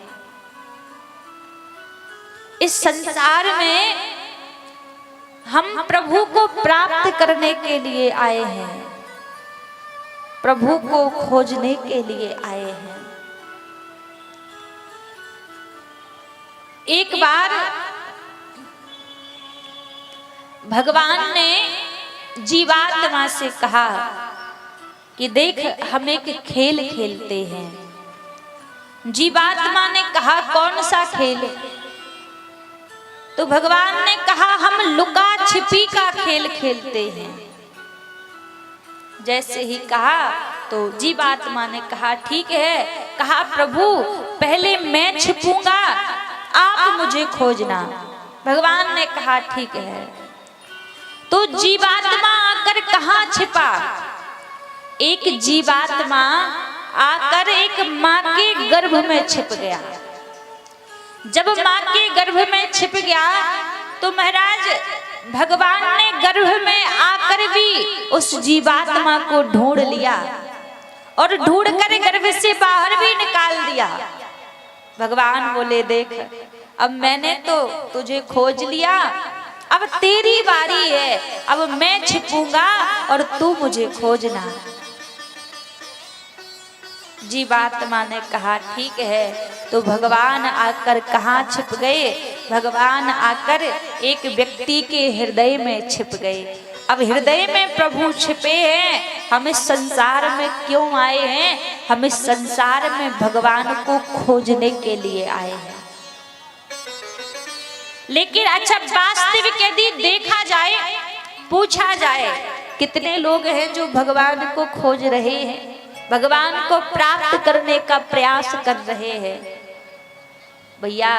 इस संसार में हम प्रभु को प्राप्त करने के लिए आए हैं, प्रभु को खोजने के लिए आए हैं। एक बार भगवान ने जीवात्मा से कहा कि देख हम एक खेल खेलते हैं। जीवात्मा ने कहा कौन सा खेल? तो भगवान ने कहा हम लुका छिपी का खेल खेलते हैं। जैसे ही कहा तो जीवात्मा ने कहा ठीक है। कहा प्रभु पहले मैं छिपूंगा, आप मुझे खोजना। भगवान ने कहा ठीक है। तो जीवात्मा आकर कहाँ छिपा? एक जीवात्मा आकर एक माँ के गर्भ में छिप गया। जब माँ के गर्भ में छिप गया तो महाराज भगवान ने गर्भ में आकर भी उस जीवात्मा को ढूंढ लिया और ढूंढ कर गर्भ से बाहर भी निकाल दिया। भगवान बोले देख, अब मैंने तो तुझे खोज लिया, अब तेरी बारी है, अब मैं छिपूंगा और तू मुझे खोजना। जीवात्मा ने कहा ठीक है। तो भगवान आकर कहाँ छिप गए? भगवान आकर एक व्यक्ति के हृदय में छिप गए। अब हृदय में प्रभु छिपे हैं। हम इस संसार में क्यों आए हैं? हम इस संसार में भगवान को खोजने के लिए आए हैं। लेकिन अच्छा, वास्तविक यदि देखा जाए, पूछा जाए, कितने लोग हैं जो भगवान को खोज रहे हैं, भगवान को प्राप्त करने का प्रयास कर रहे हैं? भैया,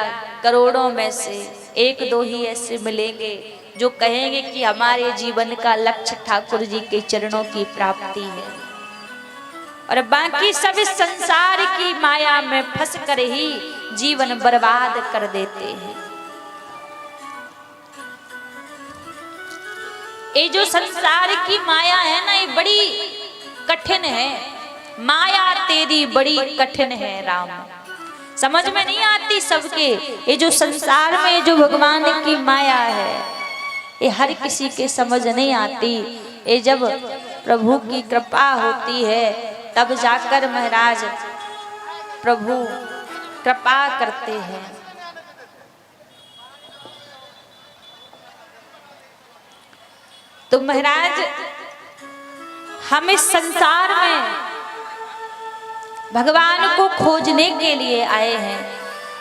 करोड़ों में से एक दो ही ऐसे मिलेंगे जो कहेंगे कि हमारे जीवन का लक्ष्य ठाकुर जी के चरणों की प्राप्ति है, और बाकी सब इस संसार की माया में फंस कर ही जीवन बर्बाद कर देते हैं। ये जो संसार की माया है ना, ये बड़ी कठिन है। माया तेरी बड़ी कठिन है राम, समझ में नहीं आती सबके। ये जो संसार में जो भगवान की माया है, ये हर किसी के समझ नहीं आती। ये जब प्रभु की कृपा होती है तब जाकर महाराज प्रभु कृपा करते हैं। तो महाराज, हम इस संसार में भगवान को खोजने के लिए आए हैं।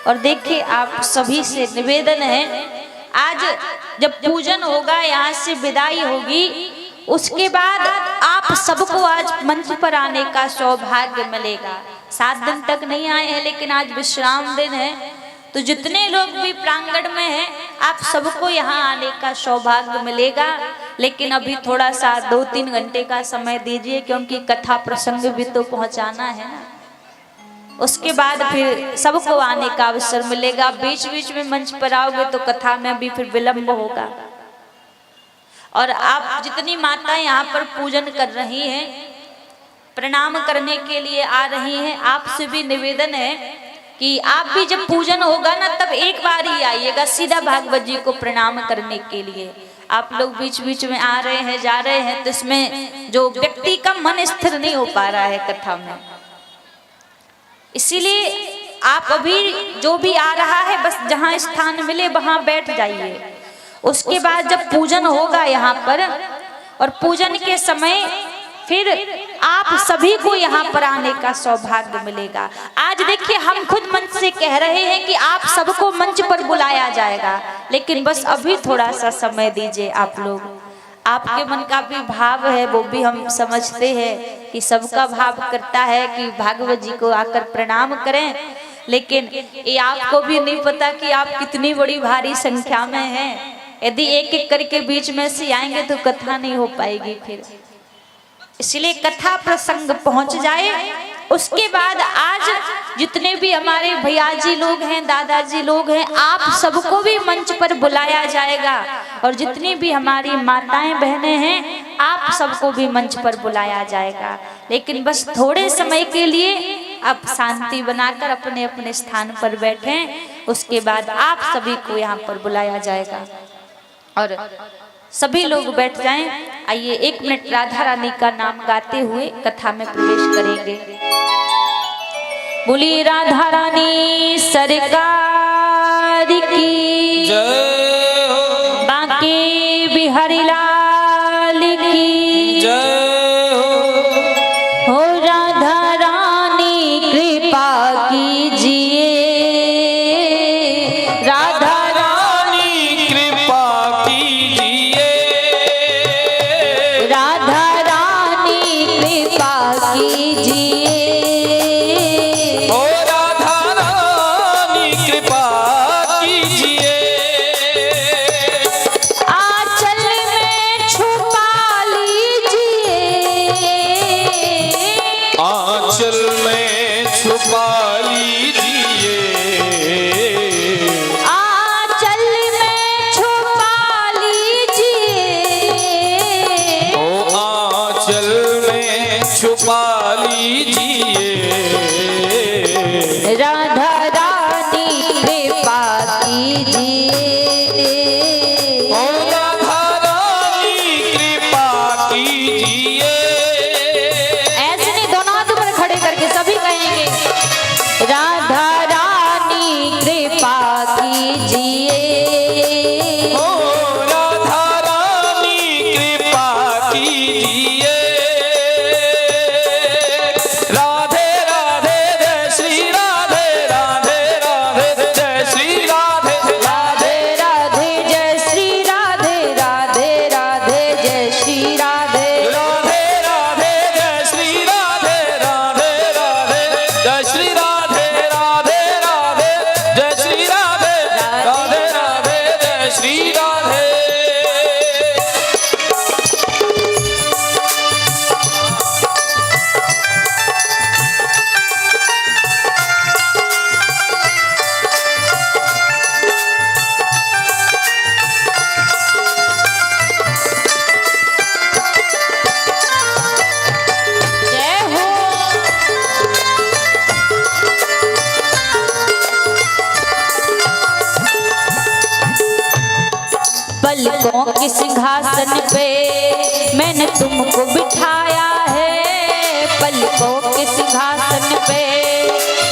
और देखिए, आप सभी से निवेदन है, आज जब पूजन होगा, यहाँ से विदाई होगी, उसके बाद आप सबको आज मंच पर आने का सौभाग्य मिलेगा। 7 दिन तक नहीं आए हैं, लेकिन आज विश्राम दिन है, तो जितने लोग भी प्रांगण में हैं, आप सबको यहाँ आने का सौभाग्य मिलेगा। लेकिन अभी थोड़ा सा 2-3 घंटे का समय दीजिए, क्योंकि कथा प्रसंग भी तो पहुँचाना है ना। उसके बाद फिर सबको आने का अवसर मिलेगा। बीच बीच में मंच पर आओगे तो कथा में भी फिर विलंब होगा। और आप जितनी माताएं यहाँ पर पूजन कर रही हैं, प्रणाम करने के लिए आ रही हैं, आपसे भी निवेदन है कि आप भी जब पूजन होगा ना, तब एक बार ही आइएगा सीधा भागवत जी को प्रणाम करने के लिए। आप लोग बीच बीच में आ रहे हैं, जा रहे हैं, तो इसमें जो व्यक्ति का मन स्थिर नहीं हो पा रहा है कथा में, इसीलिए आप अभी जो भी आ रहा है, बस जहाँ स्थान मिले वहाँ बैठ जाइए। उसके बाद जब पूजन होगा यहाँ पर, और पूजन के समय फिर आप सभी को यहाँ पर आने का सौभाग्य मिलेगा। आज देखिए, हम खुद मंच से कह रहे हैं कि आप सबको मंच पर बुलाया जाएगा, लेकिन बस अभी थोड़ा सा समय दीजिए। आप लोग, आपके मन का भी भाव है, वो भी हम समझते हैं कि सबका भाव करता है कि भागवत जी को आकर प्रणाम करें, लेकिन ये आपको भी नहीं पता कि आप कितनी बड़ी भारी संख्या में हैं। यदि एक एक करके बीच में से आएंगे तो कथा नहीं हो पाएगी फिर। इसलिए कथा प्रसंग पहुंच जाए, उसके बाद आज जितने भी हमारे भैया जी लोग हैं, दादाजी लोग हैं, आप सबको भी मंच पर बुलाया जाएगा। और जितनी भी हमारी माताएं बहनें हैं, आप सबको भी मंच पर बुलाया जाएगा। लेकिन बस थोड़े समय के लिए आप शांति बनाकर अपने अपने स्थान पर बैठें, उसके बाद आप सभी को यहाँ पर बुलाया जाएगा। और सभी लोग बैठ जाएं। आइए 1 मिनट राधा रानी का नाम गाते हुए कथा में प्रवेश करेंगे। बोली राधा रानी सरकार की जय हो, बांके बिहारी लाल की जय हो। राधा रानी कृपा कीजिए, राधा रानी कृपा कीजिए, राधा रानी कृपा कीजिए। ओ राधा रानी कृपा कीजिए। आंचल में पलकों के सिंहासन पे मैंने तुमको बिठाया है, पलकों के सिंहासन पे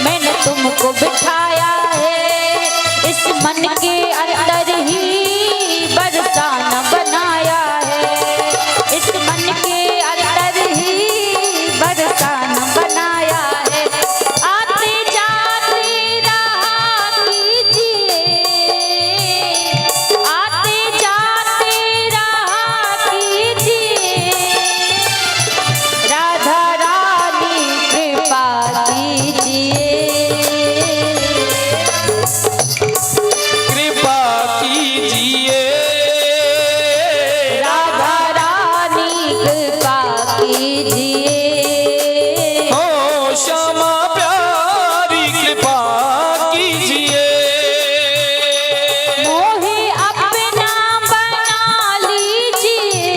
मैंने तुमको बिठाया है, इस मन के अंदर ही बरसाना बनाया है, इस मन के अंदर ही बरसाना बनाया है। आते जाते रहा कीजिए, आते जाते रहा कीजिए, राधा रानी कृपा कीजिए, कृपा कीजिए, राधा रानी कृपा कीजिए, हो श्यामा प्यारी कृपा कीजिए, मोहे अपना बना लीजिए,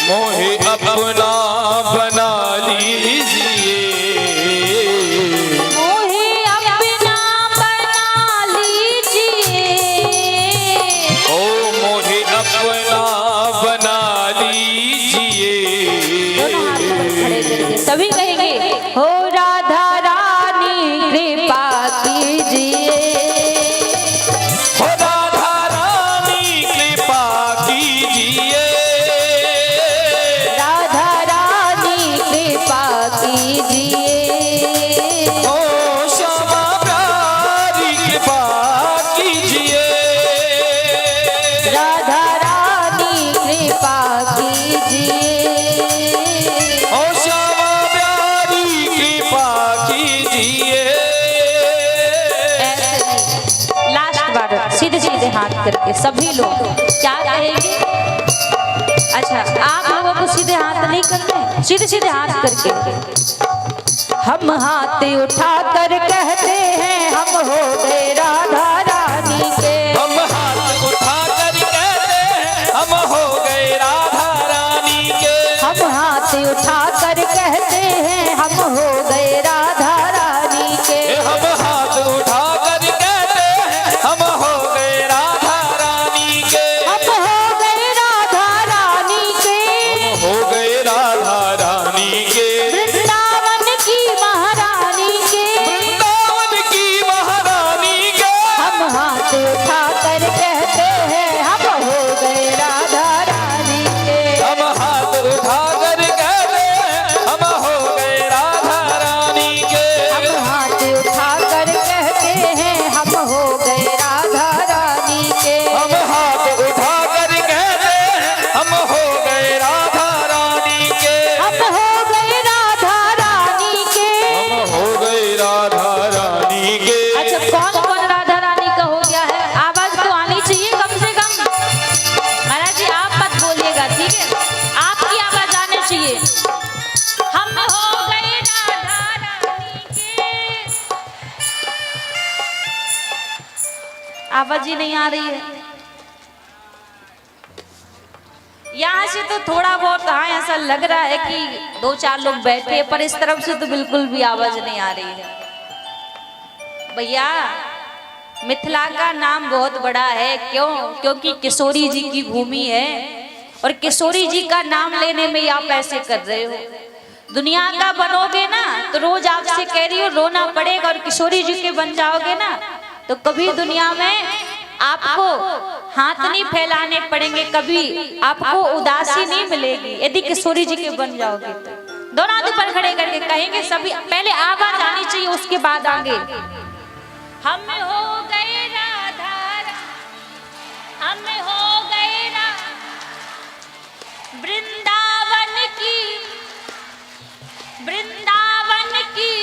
मोहे अपना बना लीजिए, मोहे अपना बना लीजिए, ओ मोहे अपना बना लीजिए। दोनों हाथ ऊपर खड़े करके सभी कहेंगे, हो राधा रानी कृपा कीजिए, हो राधा रानी कृपा कीजिए, राधा रानी कृपा कीजिए, हो श्यामा प्यारी कृपा कीजिए, राधा रानी कृपा कीजिए। हो श्यामा प्यारी कृपा कीजिए। लास्ट बार सीधे सीधे हाथ करके सभी लोग क्या कहेंगे? अच्छा, आप लोगों को सीधे हाथ नहीं करते, सीधे सीधे हाथ करके हम हाथ उठा कर कहते हैं हम हो गए राधा रानी के, हम हाथ उठा कर कहते हैं हम हो गए राधा रानी के, हम हाथ उठा कर कहते हैं हम हो गए राधा रानी के, हम हाथ उठा कर कहते हैं हम हो गए राधा रानी के, हम हो गए राधा रानी के, हो गए राधा रानी के, वृंदावन की महारानी के, वृंदावन की महारानी के, हम हाथ उठा कर कहते हैं हम हो गए राधा रानी के, हम हाथ उठा कर कहते हैं हम हो गए राधा रानी के, हम हाथ उठा कर कहते हैं हम हो गए राधा रानी के, हम हाथ उठा कर कहते हैं हम हो गए राधा रानी के, हम हो गए राधा रानी के। हम हो गए राधा रानी के। अच्छा, कौन कौन राधा रानी का हो गया है? आवाज तो आनी चाहिए कम से कम। महाराज जी आप मत बोलिएगा, ठीक है? आपकी आवाज आनी चाहिए। हम हो गए राधा रानी के। आवाज ही नहीं आ रही है। यहाँ से तो थोड़ा बहुत हाँ ऐसा लग रहा है कि दो चार लोग बैठे हैं, पर इस तरफ से तो बिल्कुल भी आवाज नहीं आ रही है। भैया मिथिला का नाम बहुत बड़ा है, क्यों? क्योंकि किशोरी जी की भूमि है, और किशोरी जी का नाम लेने में आप ऐसे कर रहे हो। दुनिया का बनोगे ना तो रोज आपसे कह रही हो रोना पड़ेगा, और किशोरी जी के बन जाओगे ना तो कभी दुनिया में आपको हाथ नहीं फैलाने पड़ेंगे, कभी आपको उदासी नहीं मिलेगी यदि किशोरी जी के बन जाओगे तो। दोनों हाथ ऊपर खड़े करके कहेंगे सभी, पहले आवाज आनी चाहिए उसके बाद आगे। हम हो गए राधा, हम हो गए वृंदावन की, वृंदावन की,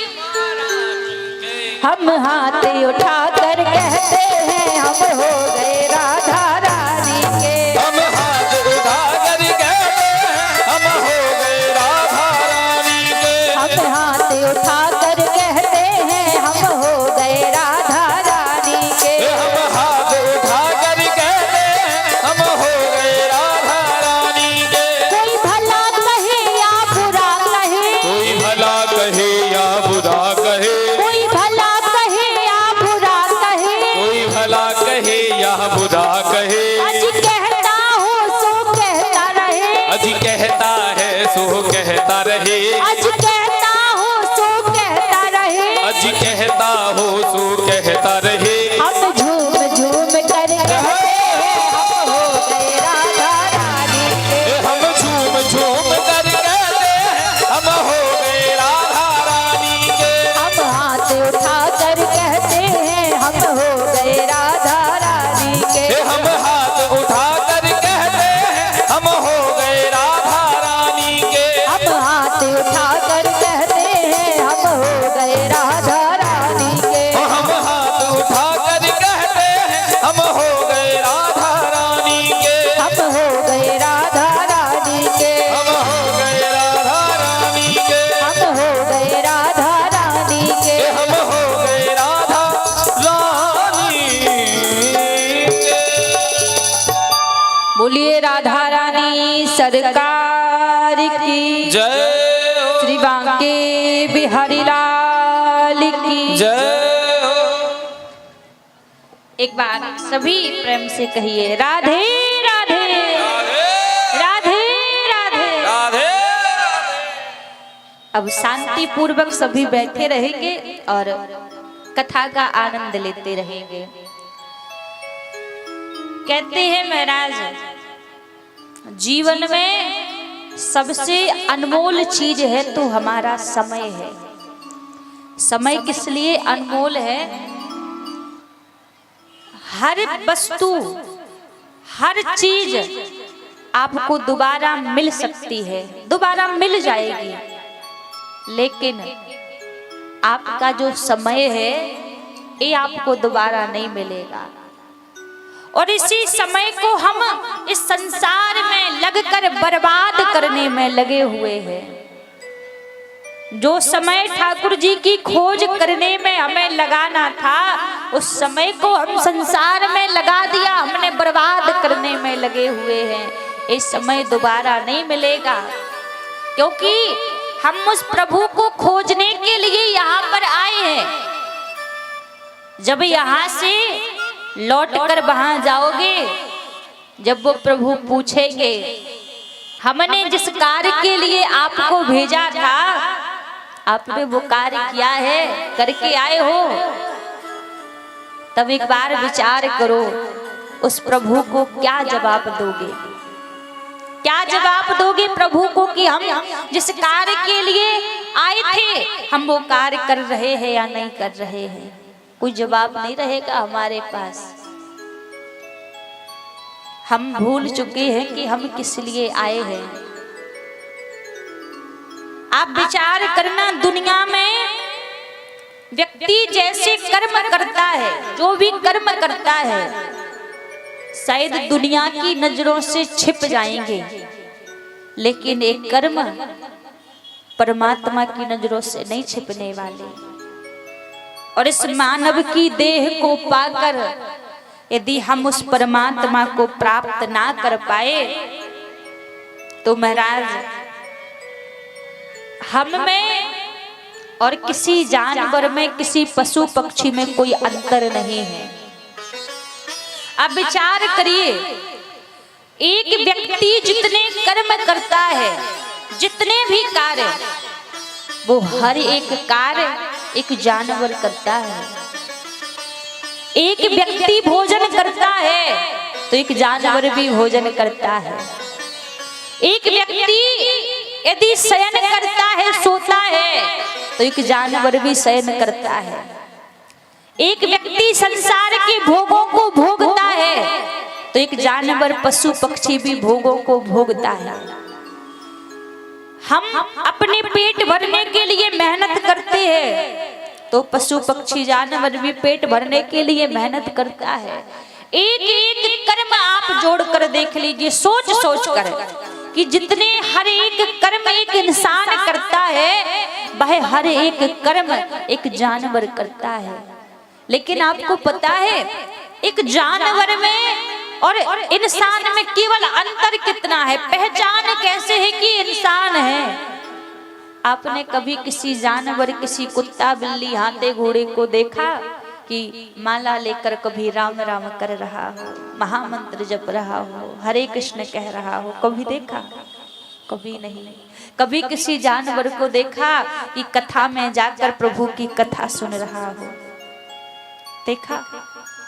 हम हाथ उठा कर कहते हैं हम हो गए राधा रानी के, हम हाथ उठा कर कहते हैं हम हो गए राधा रानी के, हम हाथ उठा कर कहते हैं हम हो गए राधा रानी के, हम हाथ उठा कर कहते हैं हम हो गए राधा रानी के। कोई भला कहे या बुरा कहे, कोई भला कहे या बुरा कहे, कोई भला कहे या बुरा कहे, कोई भला कहे या बुरा कहे, सो कहता रहे, अज कहता हो सो कहता रहे, अज कहता हो सो कहता रहे। हम झूम झूम कर कहते हैं हम हो गए राधा रानी के। हम झूम झूम कर कहते हैं हम हो गए राधा रानी के। हम हाथ उठा कर कहते हैं हम हो गए राधा रानी के। हम हाथ उठा कर कहते हैं हम हो गए राधा रानी के। हम हाथ उठा कर कहते हैं हम हो गए राधा रानी के। हम हाथ उठा कर कहते हैं हम हो गए राधा रानी के। हम हो गए राधा रानी के। हम हो गए राधा रानी के। हम हो गए राधा रानी के। हम हो गए राधा रानी के। बोलिए राधा रानी सरकार की जय हो, श्री बांके बिहारी लाल की जय हो। एक बार सभी प्रेम से कहिए राधे राधे राधे राधे। राधे अब शांति पूर्वक सभी बैठे रहेंगे और कथा का आनंद लेते रहेंगे। कहते हैं महाराज जीवन में सबसे अनमोल चीज है तो हमारा समय है। समय किस लिए अनमोल है? हर वस्तु हर चीज आपको दोबारा मिल सकती है, दोबारा मिल जाएगी, लेकिन आपका जो समय है ये आपको दोबारा नहीं मिलेगा। और इसी समय को हम इस संसार में लगकर बर्बाद करने में लगे हुए हैं। जो समय ठाकुर जी की खोज करने में हमें लगाना था उस समय को हम संसार में लगा दिया, हमने बर्बाद करने में लगे हुए हैं। इस समय दोबारा नहीं मिलेगा, क्योंकि हम उस प्रभु को खोजने के लिए यहाँ पर आए हैं। जब यहाँ से लौट कर वहां जाओगे, जब वो प्रभु पूछेंगे हमने जिस कार्य के लिए आपको भेजा था आपने वो कार्य किया है, करके आए हो, तब एक बार विचार करो उस प्रभु को क्या जवाब दोगे? क्या जवाब दोगे प्रभु को कि हम जिस कार्य के लिए आए थे हम वो कार्य कर रहे हैं या नहीं कर रहे हैं? कोई जवाब नहीं रहेगा हमारे पास। हम भूल चुके हैं कि हम किस लिए आए हैं। आप विचार करना, दुनिया में व्यक्ति जैसे कर्म करता है, जो भी कर्म करता है, शायद दुनिया की नजरों से छिप जाएंगे, लेकिन एक कर्म परमात्मा की नजरों से नहीं छिपने वाले। और इस मानव की देह को पाकर यदि हम उस परमात्मा को प्राप्त ना कर पाए तो महाराज हम में और किसी जानवर में, किसी पशु पक्षी में कोई अंतर नहीं है। अब विचार करिए, एक व्यक्ति जितने कर्म करता है, जितने भी कार्य, वो हर एक कार्य एक जानवर करता है। एक व्यक्ति भोजन करता है तो एक जानवर भी भोजन करता है। एक व्यक्ति यदि शयन करता है, सोता है, तो एक जानवर भी शयन करता है। एक व्यक्ति संसार के भोगों को भोगता है तो एक जानवर, पशु पक्षी भी भोगों को भोगता है। हम अपने पेट भरने के लिए मेहनत करते हैं तो पशु पक्षी जानवर भी पेट भरने के लिए मेहनत करता है। एक एक कर्म आप जोड़ कर देख लीजिए, सोच सोच कर, कि जितने हर एक कर्म एक इंसान करता है वह हर एक कर्म एक जानवर करता है। लेकिन आपको पता है एक जानवर में और इंसान में केवल अंतर कितना है? पहचान कैसे है कि इंसान है? आपने कभी किसी जानवर, किसी कुत्ता, बिल्ली, हाथी, घोड़े को देखा कि माला लेकर कभी राम राम कर रहा हो, महामंत्र जप रहा हो, हरे कृष्ण कह रहा हो? कभी देखा? कभी नहीं। कभी किसी जानवर को देखा कि कथा में जाकर प्रभु की कथा सुन रहा हो? देखा?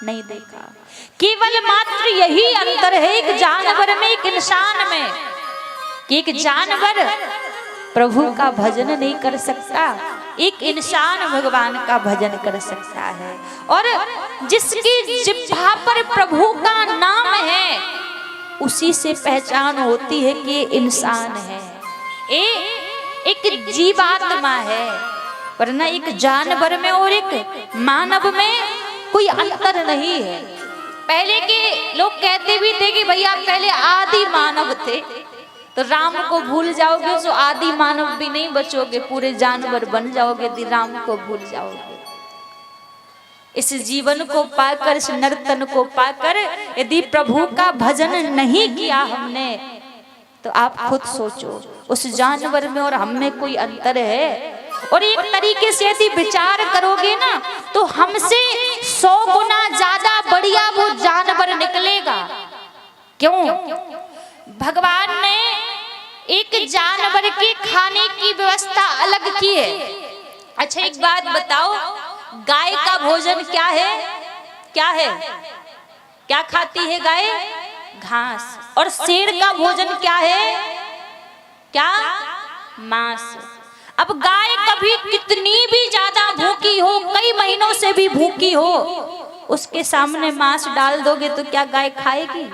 नहीं देखा। केवल मात्र यही अंतर है एक जानवर में एक इंसान में, कि एक जानवर प्रभु का भजन नहीं कर सकता, एक इंसान भगवान का भजन कर सकता है। और जिसकी जिह्वा पर प्रभु का नाम है उसी से पहचान होती है कि ये इंसान है, एक जीवात्मा है। वरना एक जानवर में और एक मानव में कोई अंतर नहीं है। पहले के लोग कहते भी थे कि भैया पहले आदि मानव थे, तो राम को भूल जाओगे तो आदि मानव भी नहीं बचोगे, पूरे जानवर बन जाओगे यदि राम को भूल जाओगे। इस जीवन को पाकर, इस नर्तन को पाकर यदि प्रभु का भजन नहीं किया हमने, तो आप खुद सोचो उस जानवर में और हम में कोई अंतर है? और एक तरीके से यदि विचार करोगे ना, तो हमसे 100 गुना ज्यादा बढ़िया वो जानवर निकलेगा। क्यों? भगवान ने एक जानवर के खाने की व्यवस्था अलग की है। अच्छा एक बात बताओ, गाय का भोजन क्या है? क्या है? क्या खाती है गाय? घास। और शेर का भोजन क्या है? क्या? मांस। अब गाय कभी कितनी भी ज्यादा भूखी हो, कई महीनों से भी भूखी हो, उसके सामने मांस डाल दोगे तो क्या गाय खाएगी?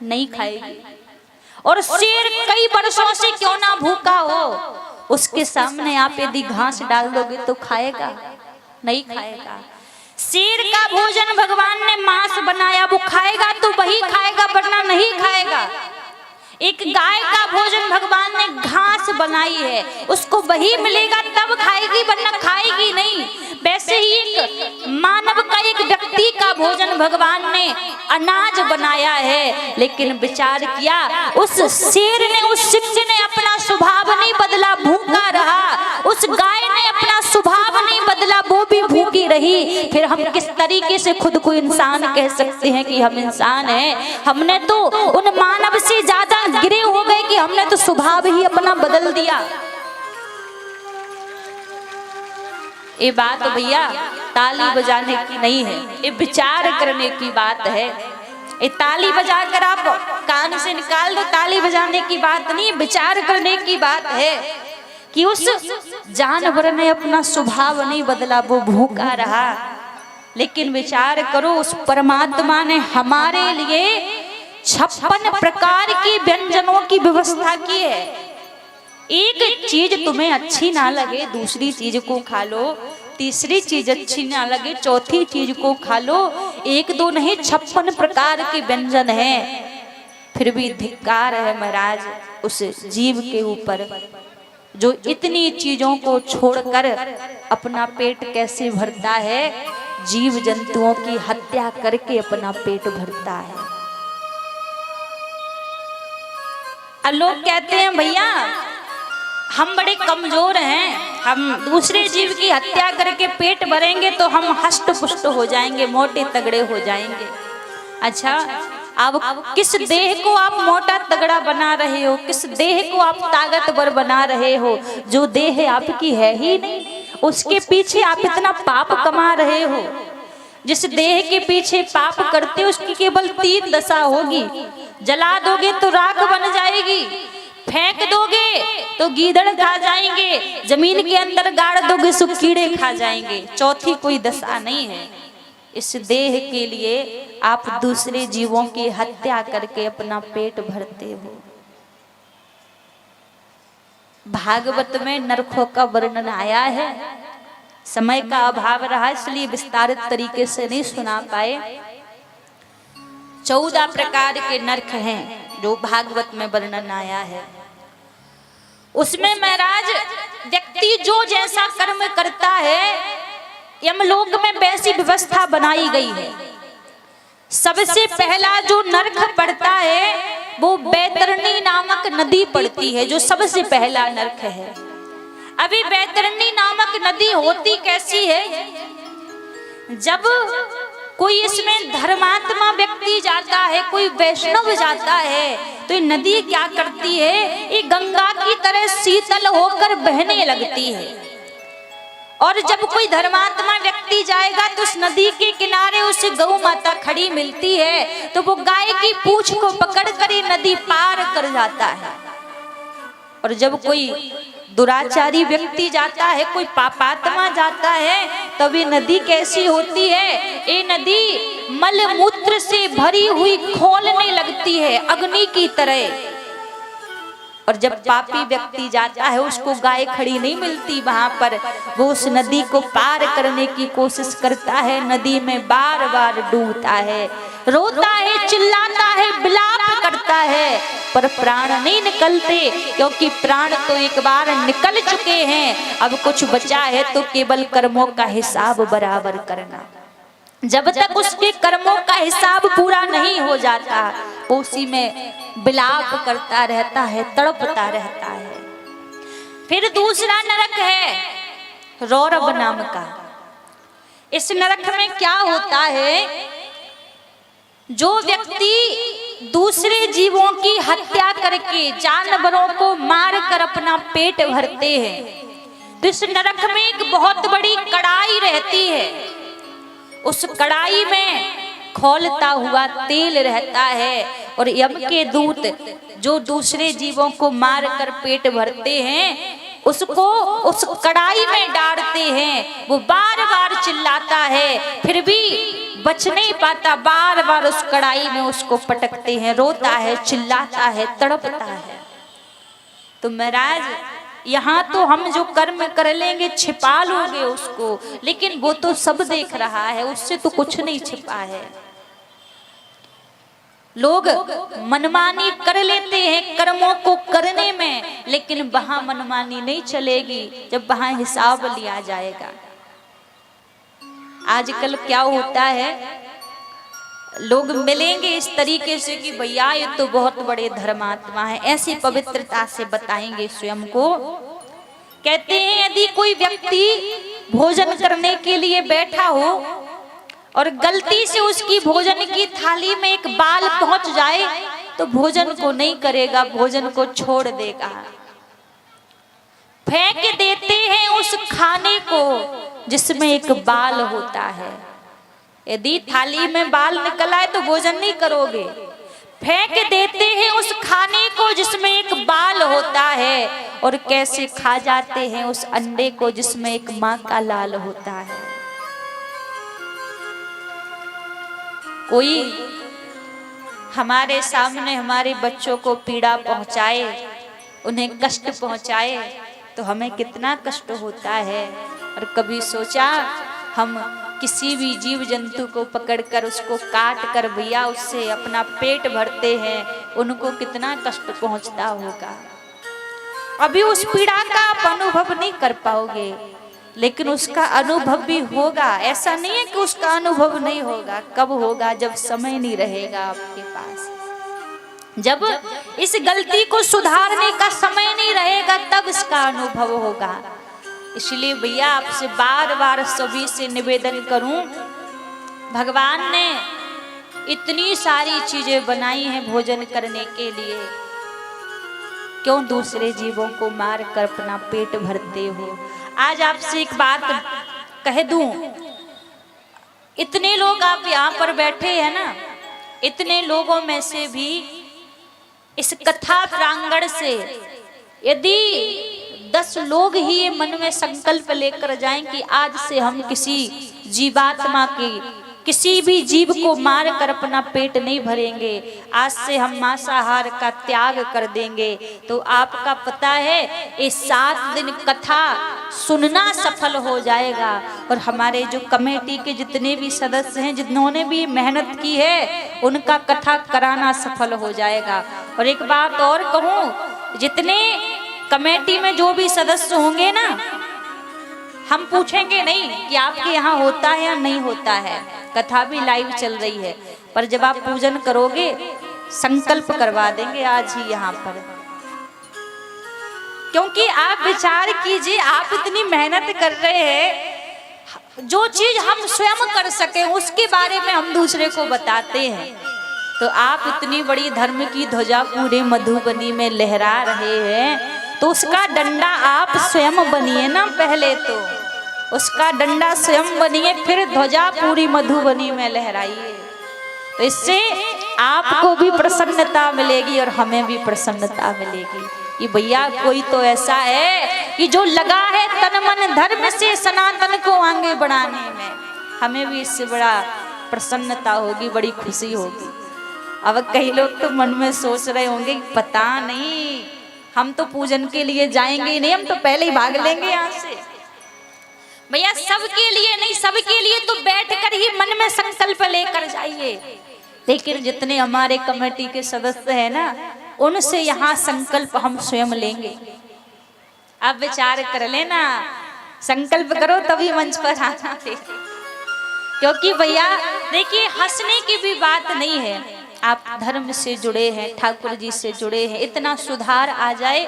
नहीं खाएगी। और शेर कई वर्षों से क्यों ना भूखा हो, उसके सामने आप यदि घास डाल दोगे तो खाएगा? नहीं खाएगा। शेर का भोजन भगवान ने मांस बनाया, वो खाएगा तो वही खाएगा वरना नहीं खाएगा। एक गाय का भोजन भगवान ने घास बनाई है, उसको वही मिलेगा तब खाएगी वरना खाएगी नहीं। वैसे ही एक मानव का, एक व्यक्ति का भोजन भगवान ने अनाज बनाया है, लेकिन विचार किया उस शेर ने, उस सिंह ने अपना स्वभाव नहीं बदला, भूखा रहा। उस गाय ने अपना स्वभाव नहीं बदला, वो भी भूखी रही। फिर हम किस तरीके से खुद को इंसान कह सकते हैं कि हम इंसान हैं? हमने तो उन मानव से ज्यादा गिरे हो गए कि हमने तो स्वभाव ही अपना बदल दिया। ये बात भैया ताली बजाने की नहीं है, ये विचार करने की बात है। ये ताली बजाकर आप कान से निकाल दो, ताली बजाने की बात नहीं, विचार करने की बात है कि उस जानवर ने अपना स्वभाव नहीं बदला, वो भूखा रहा। लेकिन विचार करो, उस परमात्मा ने हमारे लिए 56 प्रकार की व्यंजनों की व्यवस्था की है। एक चीज तुम्हें अच्छी ना लगे दूसरी चीज को खा लो, तीसरी चीज अच्छी ना लगे चौथी चीज को खा लो। 1 2 नहीं 56 प्रकार के व्यंजन हैं। फिर भी धिक्कार है महाराज उस जीव के ऊपर जो इतनी चीजों को छोड़कर अपना पेट कैसे भरता है, जीव जंतुओं की हत्या करके अपना पेट भरता है। लोग कहते हैं भैया हम बड़े कमजोर हैं, हम दूसरे जीव की हत्या करके पेट भरेंगे तो हम हष्ट पुष्ट हो जाएंगे, मोटे तगड़े हो जाएंगे। अच्छा, अब किस देह को आप मोटा तगड़ा बना रहे हो, किस देह को आप ताकतवर बना रहे हो? जो देह आपकी है ही नहीं, उसके पीछे आप इतना पाप कमा रहे हो। जिस देह के पीछे पाप करते हो उसकी केवल 3 दशा होगी। जला दोगे तो राख बन जाएगी, फेंक दोगे तो गीदड़ खा जाएंगे, जमीन के अंदर गाड़ दोगे तो कीड़े खा जाएंगे। चौथी कोई दशा नहीं है। इस देह के लिए आप दूसरे जीवों की हत्या करके अपना पेट भरते हो। भागवत में नरकों का वर्णन आया है, समय का अभाव रहा इसलिए विस्तारित तरीके से नहीं सुना पाए। 14 प्रकार के नरक हैं जो भागवत में वर्णन आया है। उसमें महाराज व्यक्ति जो जैसा कर्म करता है यमलोक में वैसी व्यवस्था बनाई गई है। सबसे पहला जो नरक पड़ता है वो बैतरणी नामक नदी पड़ती है, जो सबसे पहला नरक है। अभी बैतरणी नामक नदी होती कैसी है? जब कोई इसमें धर्मात्मा व्यक्ति जाता है, कोई वैष्णव जाता है, तो ये नदी क्या करती है, ये गंगा की तरह शीतल होकर बहने लगती है। और जब कोई धर्मात्मा व्यक्ति जाएगा तो उस नदी के किनारे उसे गौ माता खड़ी मिलती है, तो वो गाय की पूंछ को पकड़कर ये नदी पार कर जाता है। और जब कोई दुराचारी व्यक्ति जाता है, कोई पापात्मा जाता है, तब ये नदी कैसी होती है, ये नदी मल मूत्र से भरी हुई खौलने लगती है अग्नि की तरह। और जब पापी व्यक्ति जाता है, उसको गाय खड़ी नहीं मिलती वहां पर, वो उस नदी को पार करने की कोशिश करता है, नदी में बार बार डूबता है, रोता है, चिल्लाता है, विलाप करता है, पर प्राण नहीं निकलते, क्योंकि प्राण तो एक बार निकल चुके हैं। अब कुछ बचा है तो केवल कर्मों का हिसाब बराबर करना। जब तक उसके कर्मों का हिसाब पूरा नहीं हो जाता, उसी में विलाप करता रहता है, तड़पता रहता है। फिर दूसरा नरक है रौरव नाम का। इस नरक में क्या होता है, जो व्यक्ति दूसरे जीवों की हत्या करके, जानवरों को मार कर अपना पेट भरते हैं, तो इस नरक में एक बहुत बड़ी कड़ाई रहती है। उस कड़ाई में खौलता हुआ तेल रहता है, और यम के दूत जो दूसरे जीवों को मार कर पेट भरते हैं, उसको उस कड़ाई में डालते हैं। वो बार बार चिल्लाता है, फिर भी बच नहीं पाता, बार बार उस कड़ाई में उसको पटकते हैं, रोता है, चिल्लाता है, तड़पता है। तो महाराज, यहाँ तो हम जो कर्म कर लेंगे छिपा लोगे उसको, लेकिन वो तो सब देख रहा है, उससे तो कुछ नहीं छिपा है। लोग मनमानी कर लेते हैं कर्मों को करने में, लेकिन वहां मनमानी नहीं चलेगी जब वहां हिसाब लिया जाएगा। आजकल क्या होता है, लोग मिलेंगे इस तरीके से कि भैया ये तो बहुत बड़े धर्मात्मा है, ऐसी पवित्रता से बताएंगे स्वयं को। कहते हैं यदि कोई व्यक्ति भोजन करने के लिए बैठा हो और गलती से उसकी भोजन की थाली में एक बाल पहुंच जाए, तो भोजन को नहीं करेगा, भोजन को छोड़ देगा, फेंक देते हैं उस खाने को जिसमें एक बाल होता है। यदि थाली में बाल निकल आए तो भोजन नहीं करोगे, फेंक देते हैं उस खाने को जिसमें एक बाल होता है। और कैसे खा जाते हैं उस अंडे को जिसमें एक माँ का लाल होता है। कोई हमारे सामने हमारे बच्चों को पीड़ा पहुंचाए, उन्हें कष्ट पहुंचाए, तो हमें कितना कष्ट होता है। और कभी सोचा हम किसी भी जीव जंतु को पकड़कर उसको काट कर भैया उससे अपना पेट भरते हैं, उनको कितना कष्ट पहुंचता होगा। अभी उस पीड़ा का आप अनुभव नहीं कर पाओगे, लेकिन उसका अनुभव भी होगा। ऐसा नहीं है कि उसका अनुभव नहीं होगा। कब होगा? जब समय नहीं रहेगा आपके पास, जब इस गलती को सुधारने का समय नहीं रहेगा, तब इसका अनुभव होगा। इसलिए भैया आपसे बार बार सभी से निवेदन करूं, भगवान ने इतनी सारी चीजें बनाई हैं भोजन करने के लिए, क्यों दूसरे जीवों को मार कर अपना पेट भरते हो? आज आपसे एक बात कह दूं, इतने लोग आप यहाँ पर बैठे हैं ना, इतने लोगों में से भी इस कथा प्रांगण से यदि 10 लोग ही ये मन में संकल्प लेकर जाएं कि आज से हम किसी जीवात्मा की, किसी भी जीव को मार कर अपना पेट नहीं भरेंगे, आज से हम मांसाहार का त्याग कर देंगे, तो आपका पता है ये 7 दिन कथा सुनना सफल हो जाएगा। और हमारे जो कमेटी के जितने भी सदस्य हैं, जिन्होंने भी मेहनत की है, उनका कथा कराना सफल हो जाएगा। और एक बात और कहूँ, जितने कमेटी में जो भी सदस्य होंगे ना, हम पूछेंगे नहीं कि आपके यहाँ होता है या नहीं होता है, कथा भी लाइव चल रही है, पर जब आप पूजन करोगे संकल्प करवा देंगे आज ही यहाँ पर। क्योंकि आप विचार कीजिए, आप इतनी मेहनत कर रहे हैं, जो चीज हम स्वयं कर सके उसके बारे में हम दूसरे को बताते हैं। तो आप इतनी बड़ी धर्म की ध्वजा पूरे मधुबनी में लहरा रहे हैं, तो उसका डंडा आप स्वयं बनिए ना। पहले तो उसका डंडा स्वयं बनिए, फिर ध्वजा पूरी मधुबनी में लहराइए। तो इससे आपको भी प्रसन्नता मिलेगी और हमें भी प्रसन्नता मिलेगी कि भैया कोई तो ऐसा है कि जो लगा है तन मन धर्म से सनातन को आगे बढ़ाने में। हमें भी इससे बड़ा प्रसन्नता होगी, बड़ी खुशी होगी। अब कई लोग तो मन में सोच रहे होंगे पता नहीं हम तो पूजन के लिए जाएंगे ही नहीं, हम तो पहले ही भाग लेंगे यहाँ से। भैया सबके लिए नहीं, सबके लिए तो बैठकर ही मन में संकल्प लेकर जाइए। लेकिन जितने हमारे कमेटी के सदस्य हैं ना, उनसे यहाँ संकल्प हम स्वयं लेंगे। आप विचार कर लेना, संकल्प करो तभी मंच पर आना। क्योंकि भैया देखिए हंसने की भी बात नहीं है, आप धर्म से जुड़े हैं, ठाकुर जी से जुड़े हैं, इतना सुधार आ जाए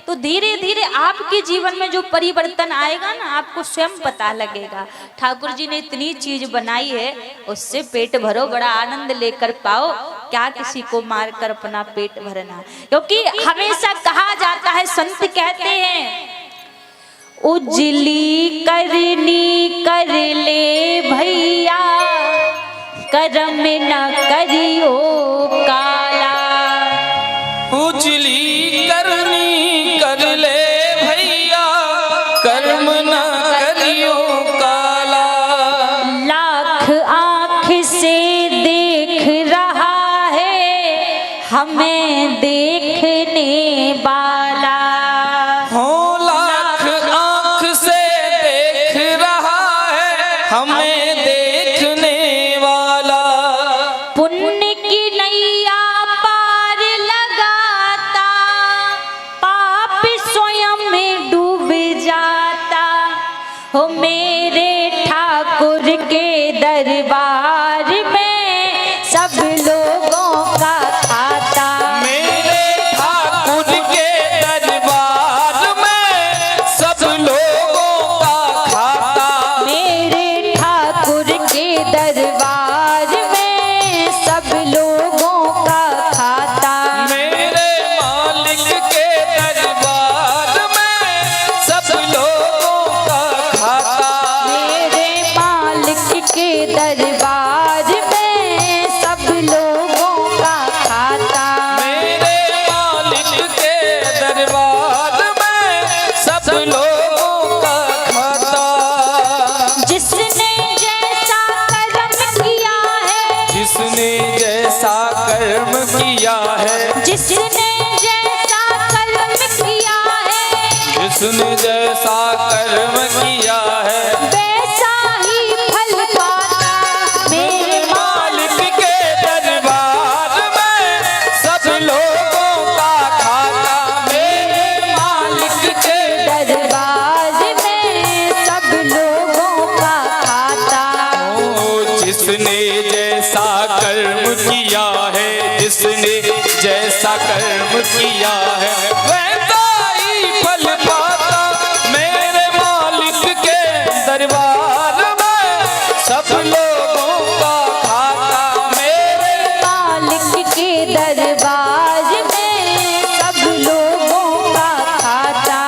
तो धीरे धीरे आपके जीवन में जो परिवर्तन आएगा ना, आपको स्वयं पता लगेगा। ठाकुर जी ने इतनी चीज बनाई है, उससे पेट भरो, बड़ा आनंद लेकर पाओ, क्या किसी को मारकर अपना पेट भरना। क्योंकि हमेशा कहा जाता है, संत कहते हैं उजली करनी कर ले भैया, करम न करियो काला। उजली करनी कर ले भैया, कर्म न करियो काला। लाख आँख से देख रहा है हमें देखने वाला। हो लाख आँख से देख रहा है हमें देखने वाला। पुण्य की नैया पार लगाता, पाप स्वयं में डूब जाता। हो मेरे ठाकुर के दरबार में सब लोगों का खाता। मेरे ठाकुर के दरबार में सब लोगों का खाता। मेरे ठाकुर के दरबार में सब लोगों का खाता। मेरे मालिक के दरबार में सब लोगों का खाता। मेरे मालिक के दरबार में सब लोगों का खाता। मेरे मालिक के दरबार में सब लोगों का खाता। जिसने जैसा कर्म किया है, जिसने जैसा कर्म किया है, जिसने जैसा कर्म किया है, जिसने जैसा कर्म किया है, वैसा ही फल पाता। मेरे मालिक के दरबार में सब लोगों का खाता। मेरे मालिक के दरबार में सब लोगों का खाता। जिसने जैसा कर्म किया है, जिसने जैसा कर्म किया है, वैसा ही फल पाता। मेरे मालिक के दरबार में सब लोगों का खाता। मेरे मालिक के दरबार में सब लोगों का खाता।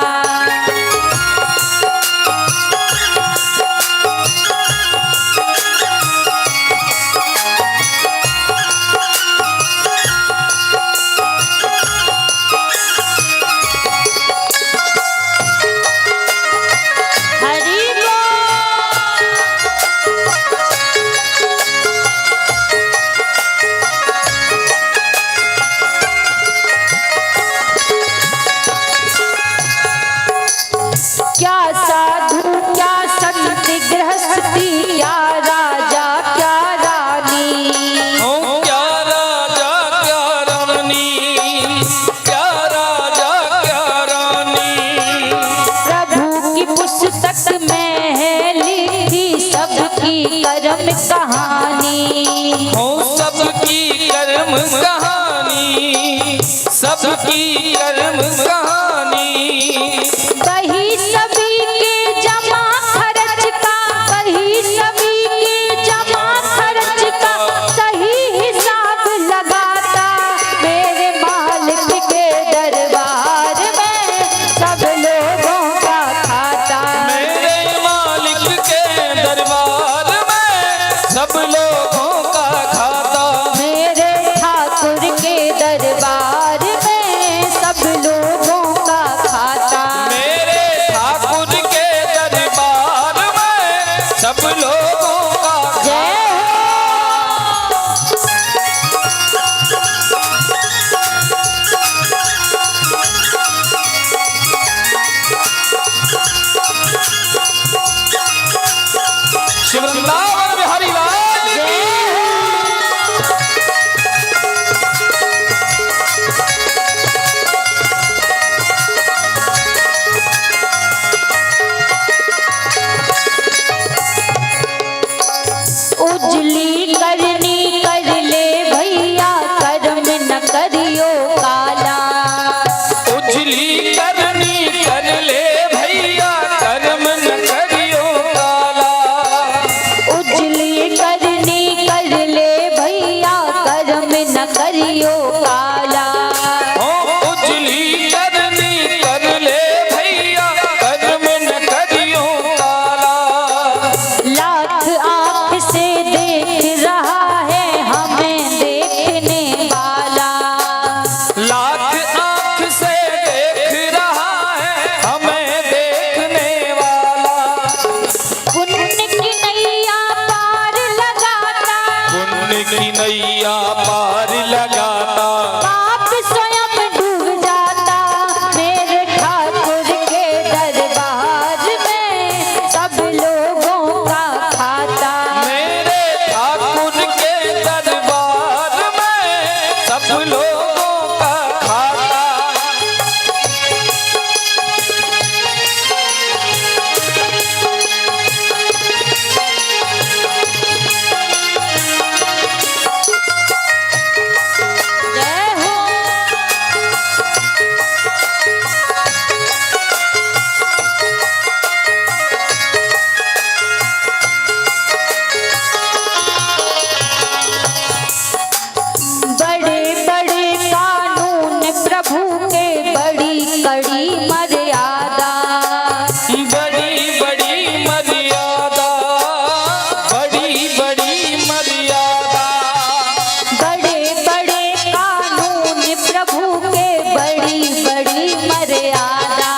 मर्यादा।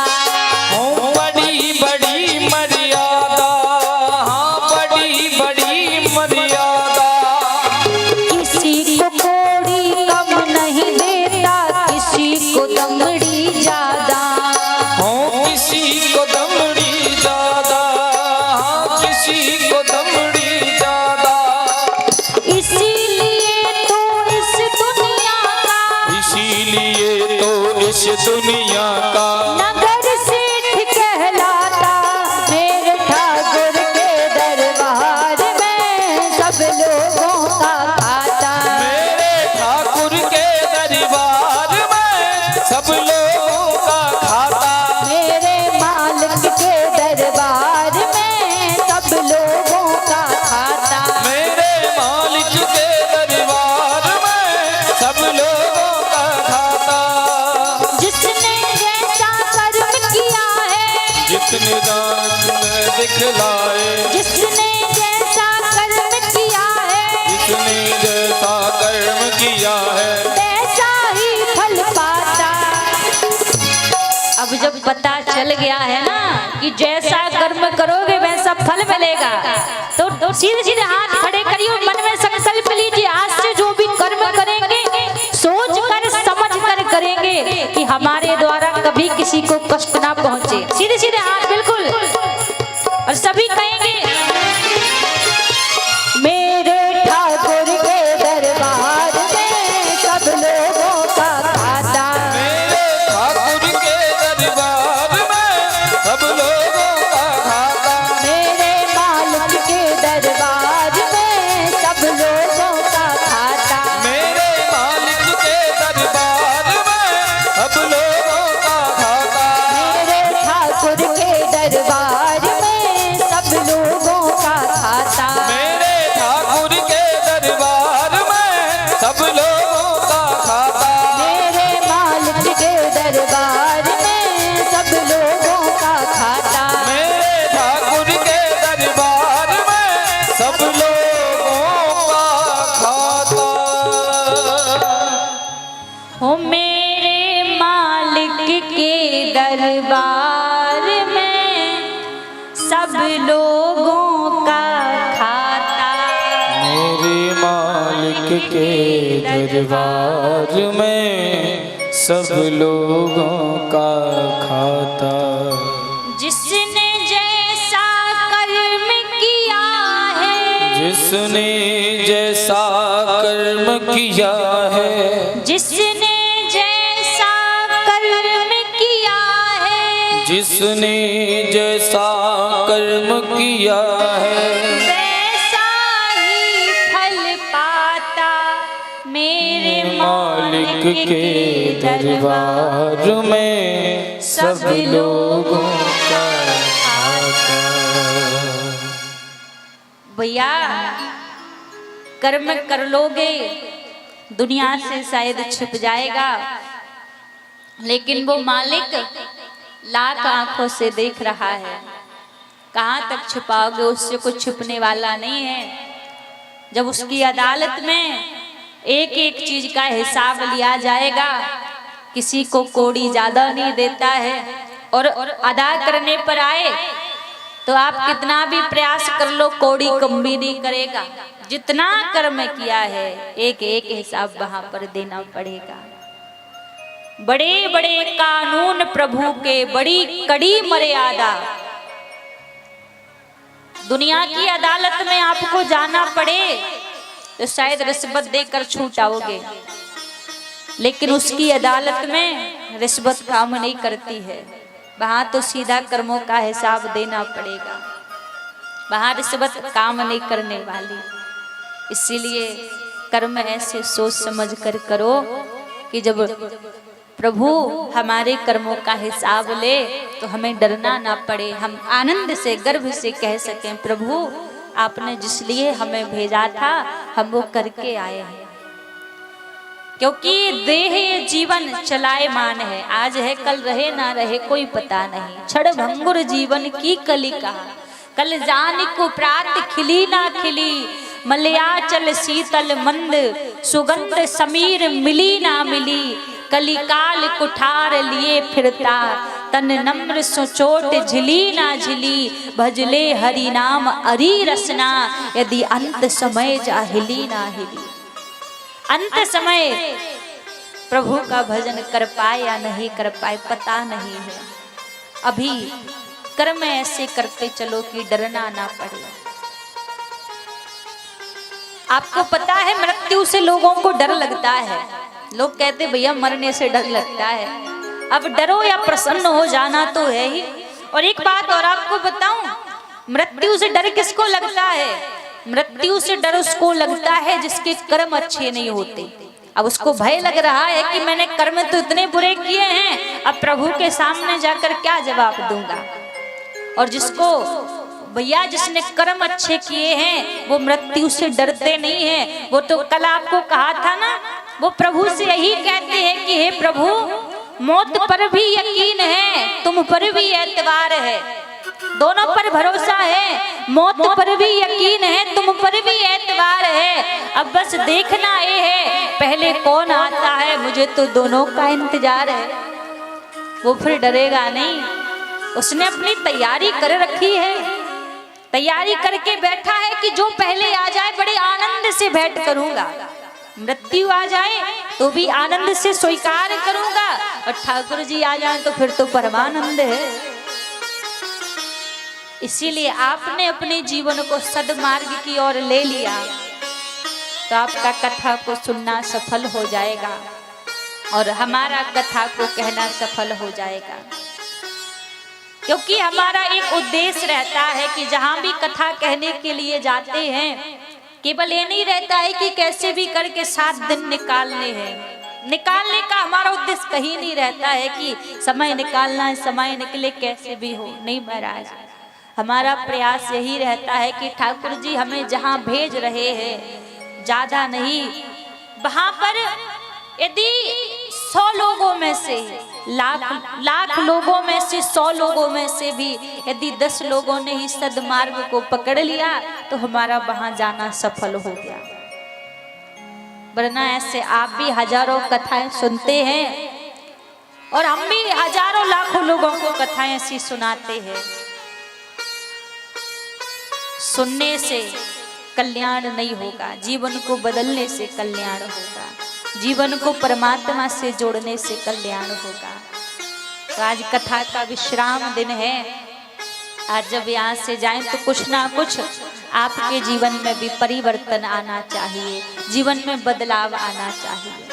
बड़ी बड़ी मर्यादा, हाँ बड़ी बड़ी मर्यादा। किसी को कोड़ी कम नहीं देता, किसी को दमड़ी ज्यादा। किसी को दमड़ी ज्यादा, हाँ किसी को दमड़ी ज्यादा। इसीलिए तो इस दुनिया का, इसीलिए तो इस दुनिया का नगर सेठ कहलाता। मेरे ठाकुर के दरबार में सब लोगों का खाता। मेरे ठाकुर के दरबार में सब लोगों का खाता। मेरे मालिक के दरबार में सब लोगों का खाता। मेरे मालिक के दरबार में सब लोगों का खाता। जिसने जैसा कर्म किया है, जितने दान दिखलाए, जिसने जैसा कर्म किया है, जितने जैसा कर्म किया है, वैसा ही फल पाता। अब जब पता चल गया है ना कि जैसा कर्म करोगे वैसा फल मिलेगा, तो सीधे सीधे हाथ खड़े करिए, मन में संकल्प लीजिए, आज से जो भी कर्म करेंगे सोच कर समझ कर करेंगे कि हमारे द्वारा कभी किसी को कष्ट ना पहुंचे। सीधे सीधे हाथ बिल्कुल, और सभी कहेंगे मेरे ठाकुर के दरबार में सब लोगों का खाता। मेरे ठाकुर के दरबार में सब लोगों का खाता। मेरे मालिक के दरबार में सब लोगों का खाता। मेरे मालिक के दरबार में सब लोगों का खाता। मेरे ठाकुर के दरबार में सब लोगों का खाता। मेरे ठाकुर के दरबार में सब लोगों का खाता। मेरे मालिक के दरबार में सब लोगों का खाता। मेरे ठाकुर के दरबार में सब लोगों का खाता। हो मेरे मालिक के दरबार में सब लोगों का खाता। मेरे मालिक के दरबार में सब लोगों का खाता। जिसने जैसा कर्म किया है, जिसने जैसा कर्म किया है, जिसने जैसा कर्म किया है, जिसने जैसा कर्म किया है, वैसा ही फल पाता। मेरे मालिक के दरबार में सब लोगों का खाता। भैया कर्म कर लोगे दुनिया से शायद छिप जाएगा, लेकिन वो मालिक लाख आंखों से देख रहा है। कहाँ तक छुपाओगे, उससे कुछ छुपने वाला नहीं है। जब उसकी अदालत में एक एक चीज का हिसाब लिया जाएगा, किसी को कोड़ी ज्यादा नहीं देता है, और अदा करने पर आए तो आप कितना भी प्रयास कर लो कोड़ी कम भी नहीं करेगा। जितना कर्म किया है एक एक हिसाब वहां पर देना पड़ेगा। बड़े बड़े कानून प्रभु के, बड़ी कड़ी मर्यादा। दुनिया की अदालत में आपको जाना पड़े तो शायद रिश्वत देकर छूट आओगे, लेकिन उसकी अदालत में रिश्वत काम नहीं करती है। वहां तो सीधा कर्मों का हिसाब देना पड़ेगा, वहां रिश्वत काम नहीं करने वाली। इसीलिए कर्म ऐसे सोच समझ कर करो कि जब प्रभु हमारे कर्मों का हिसाब ले तो हमें डरना ना पड़े, हम आनंद से गर्व से कह सकें प्रभु आपने जिस लिए हमें भेजा था हम वो करके आए हैं। क्योंकि देह ये जीवन चलायमान है, आज है कल रहे ना रहे कोई पता नहीं। क्षण भंगुर जीवन की कलिका, कल जान को प्रात खिली ना खिली, मलयाचल शीतल मंद सुगंध समीर मिली ना मिली। कलिकाल कुठार लिए फिरता, तन नम्र सो चोट झिली ना झिली, भजले हरि नाम अरी रसना, यदि अंत समय जा हिली ना हिली। अंत समय प्रभु का भजन कर पाए या नहीं कर पाए पता नहीं है। अभी कर्म ऐसे करते चलो कि डरना ना पड़े। आपको पता है मृत्यु से लोगों को डर लगता है। लोग कहते भैया मरने से डर लगता है। अब डरो या प्रसन्न हो जाना तो है ही। और एक बात और आपको बताऊं, मृत्यु से डर किसको लगता है? मृत्यु से डर उसको लगता है जिसके कर्म अच्छे नहीं होते। अब उसको भय लग रहा है कि मैंने कर्म तो इतने बुरे किए हैं, अब प्रभु के सामने जाकर क्या जवाब दूंगा। और जिसको भैया जिसने कर्म अच्छे किए हैं वो मृत्यु से डरते नहीं है। वो तो कल आपको कहा था ना, वो प्रभु से यही कहते हैं कि हे प्रभु, मौत पर भी यकीन है, तुम पर भी एतबार है। दोनों पर भरोसा है, मौत पर भी यकीन है, तुम पर भी एतबार है। अब बस देखना ये है पहले कौन आता है, मुझे तो दोनों का इंतजार है। वो फिर डरेगा नहीं, उसने अपनी तैयारी कर रखी है। तैयारी करके बैठा है कि जो पहले आ जाए बड़े आनंद से भेंट करूंगा, मृत्यु आ जाए तो भी आनंद से स्वीकार करूंगा, और ठाकुर जी आ जाए तो फिर तो परमानंद है। इसीलिए आपने अपने जीवन को सद्मार्ग की ओर ले लिया तो आपका कथा को सुनना सफल हो जाएगा और हमारा कथा को कहना सफल हो जाएगा। क्योंकि हमारा एक उद्देश्य रहता है कि जहां भी कथा कहने के लिए जाते हैं, केवल ये नहीं रहता है कि कैसे भी करके 7 दिन निकालने हैं। निकालने का हमारा उद्देश्य कहीं नहीं रहता है कि समय निकालना है, समय निकले कैसे भी हो। नहीं महाराज, हमारा प्रयास यही रहता है कि ठाकुर जी हमें जहां भेज रहे हैं, ज्यादा नहीं, वहां पर यदि 100 लोगों में से लाख लोगों में से 100 लोगों में से भी यदि 10 लोगों ने ही सद्मार्ग को पकड़ लिया तो हमारा वहां जाना सफल हो गया। वरना ऐसे आप भी हजारों कथाएं सुनते हैं और हम भी हजारों लाखों लोगों को कथाएं ऐसी सुनाते हैं। सुनने से कल्याण नहीं होगा, जीवन को बदलने से कल्याण होगा, जीवन को परमात्मा से जोड़ने से कल्याण होगा। तो आज कथा का विश्राम दिन है। आज जब यहाँ से जाएं तो कुछ ना कुछ आपके जीवन में भी परिवर्तन आना चाहिए, जीवन में बदलाव आना चाहिए।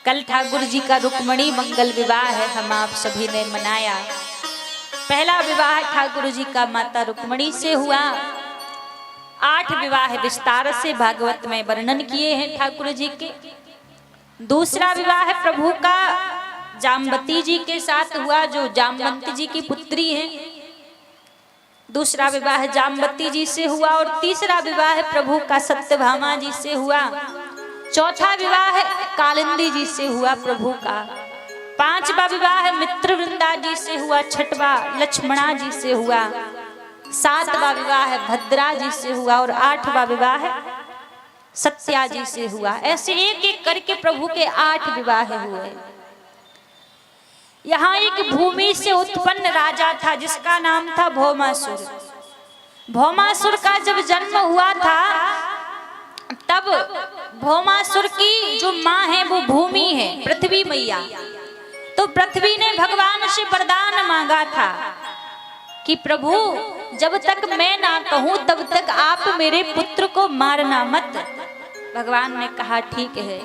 कल ठाकुर जी का रुक्मणी मंगल विवाह है, हम आप सभी ने मनाया। पहला विवाह ठाकुर जी का माता रुक्मणी से हुआ। 8 विवाह विस्तार से भागवत में वर्णन किए हैं ठाकुर जी के। दूसरा विवाह प्रभु का जाम्बती जी के साथ हुआ, जो जामवंत जी की पुत्री है। दूसरा विवाह जाम्बती जी से हुआ और तीसरा विवाह प्रभु का सत्यभामा जी से हुआ। चौथा विवाह कालिंदी जी से हुआ प्रभु का। 5वां विवाह मित्रवृंदा जी से हुआ। 6वां लक्ष्मणा जी से हुआ। 7वां विवाह भद्रा जी से हुआ और 8वां विवाह सत्या जी से हुआ। ऐसे एक एक करके प्रभु के 8 विवाह हुए। यहाँ एक भूमि से उत्पन्न राजा था जिसका नाम था भौमासुर। भौमासुर का जब जन्म हुआ था तब भौमासुर की जो माँ है वो भूमि है, पृथ्वी मैया। तो पृथ्वी ने भगवान से वरदान मांगा था कि प्रभु जब तक मैं ना कहूं तब तक आप मेरे पुत्र को मारना मत। भगवान ने कहा ठीक है।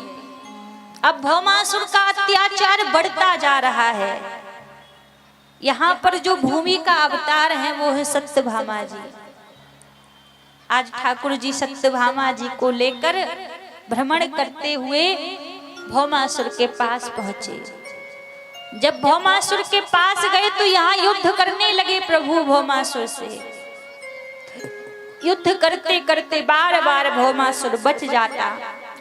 अब भौमासुर का अत्याचार बढ़ता जा रहा है। यहाँ पर जो भूमि का अवतार है वो है सत्यभामा जी। आज ठाकुर जी सत्यभामा जी को लेकर भ्रमण करते हुए भौमासुर के पास पहुंचे। जब भौमासुर के पास गए तो यहाँ युद्ध करने लगे प्रभु भौमासुर से। युद्ध करते करते बार बार भौमासुर बच जाता,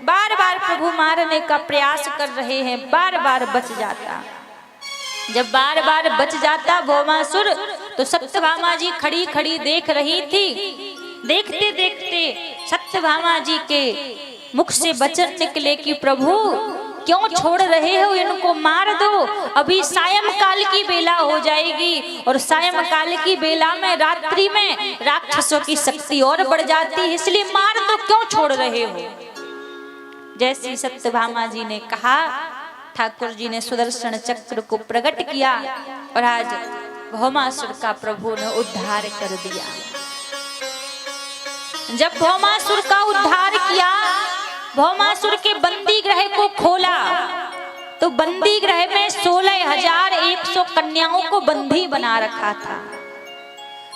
बार बार प्रभु मारने का प्रयास कर रहे हैं, बार बार बच जाता। जब बार बार बच जाता भौमासुर तो सत्यभामा जी खड़ी खड़ी देख रही थी। देखते देखते सत्यभामा जी के मुख से वचन निकले कि प्रभु क्यों छोड़ रहे हो, इनको मार दो, अभी सायंकाल की बेला हो जाएगी और सायंकाल की बेला में रात्रि में राक्षसों की शक्ति और बढ़ जाती है, इसलिए मार दो, क्यों छोड़ रहे हो। जैसे सत्यभामा जी ने कहा, ठाकुर जी ने सुदर्शन चक्र को प्रकट किया और आज भौमासुर का प्रभु ने उद्धार कर दिया। जब भौमासुर का उद्धार किया, भौमासुर के बंदी गृह को खोला तो बंदी गृह में 16,100 कन्याओं को बंदी बना रखा था।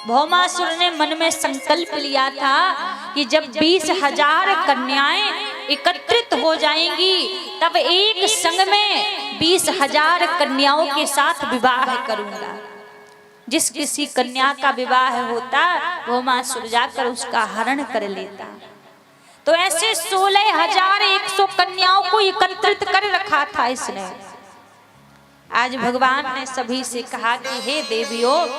भौमासुर ने मन में संकल्प लिया था कि जब 20,000 कन्याएं एकत्रित हो जाएंगी तब एक संग में 20,000 कन्याओं के साथ विवाह करूंगा। जिस किसी कन्या का विवाह होता भौमासुर जाकर उसका हरण कर लेता। तो ऐसे 16,100 कन्याओं को एकत्रित कर रखा था इसने। आज भगवान ने सभी से कहा कि हे देवियों,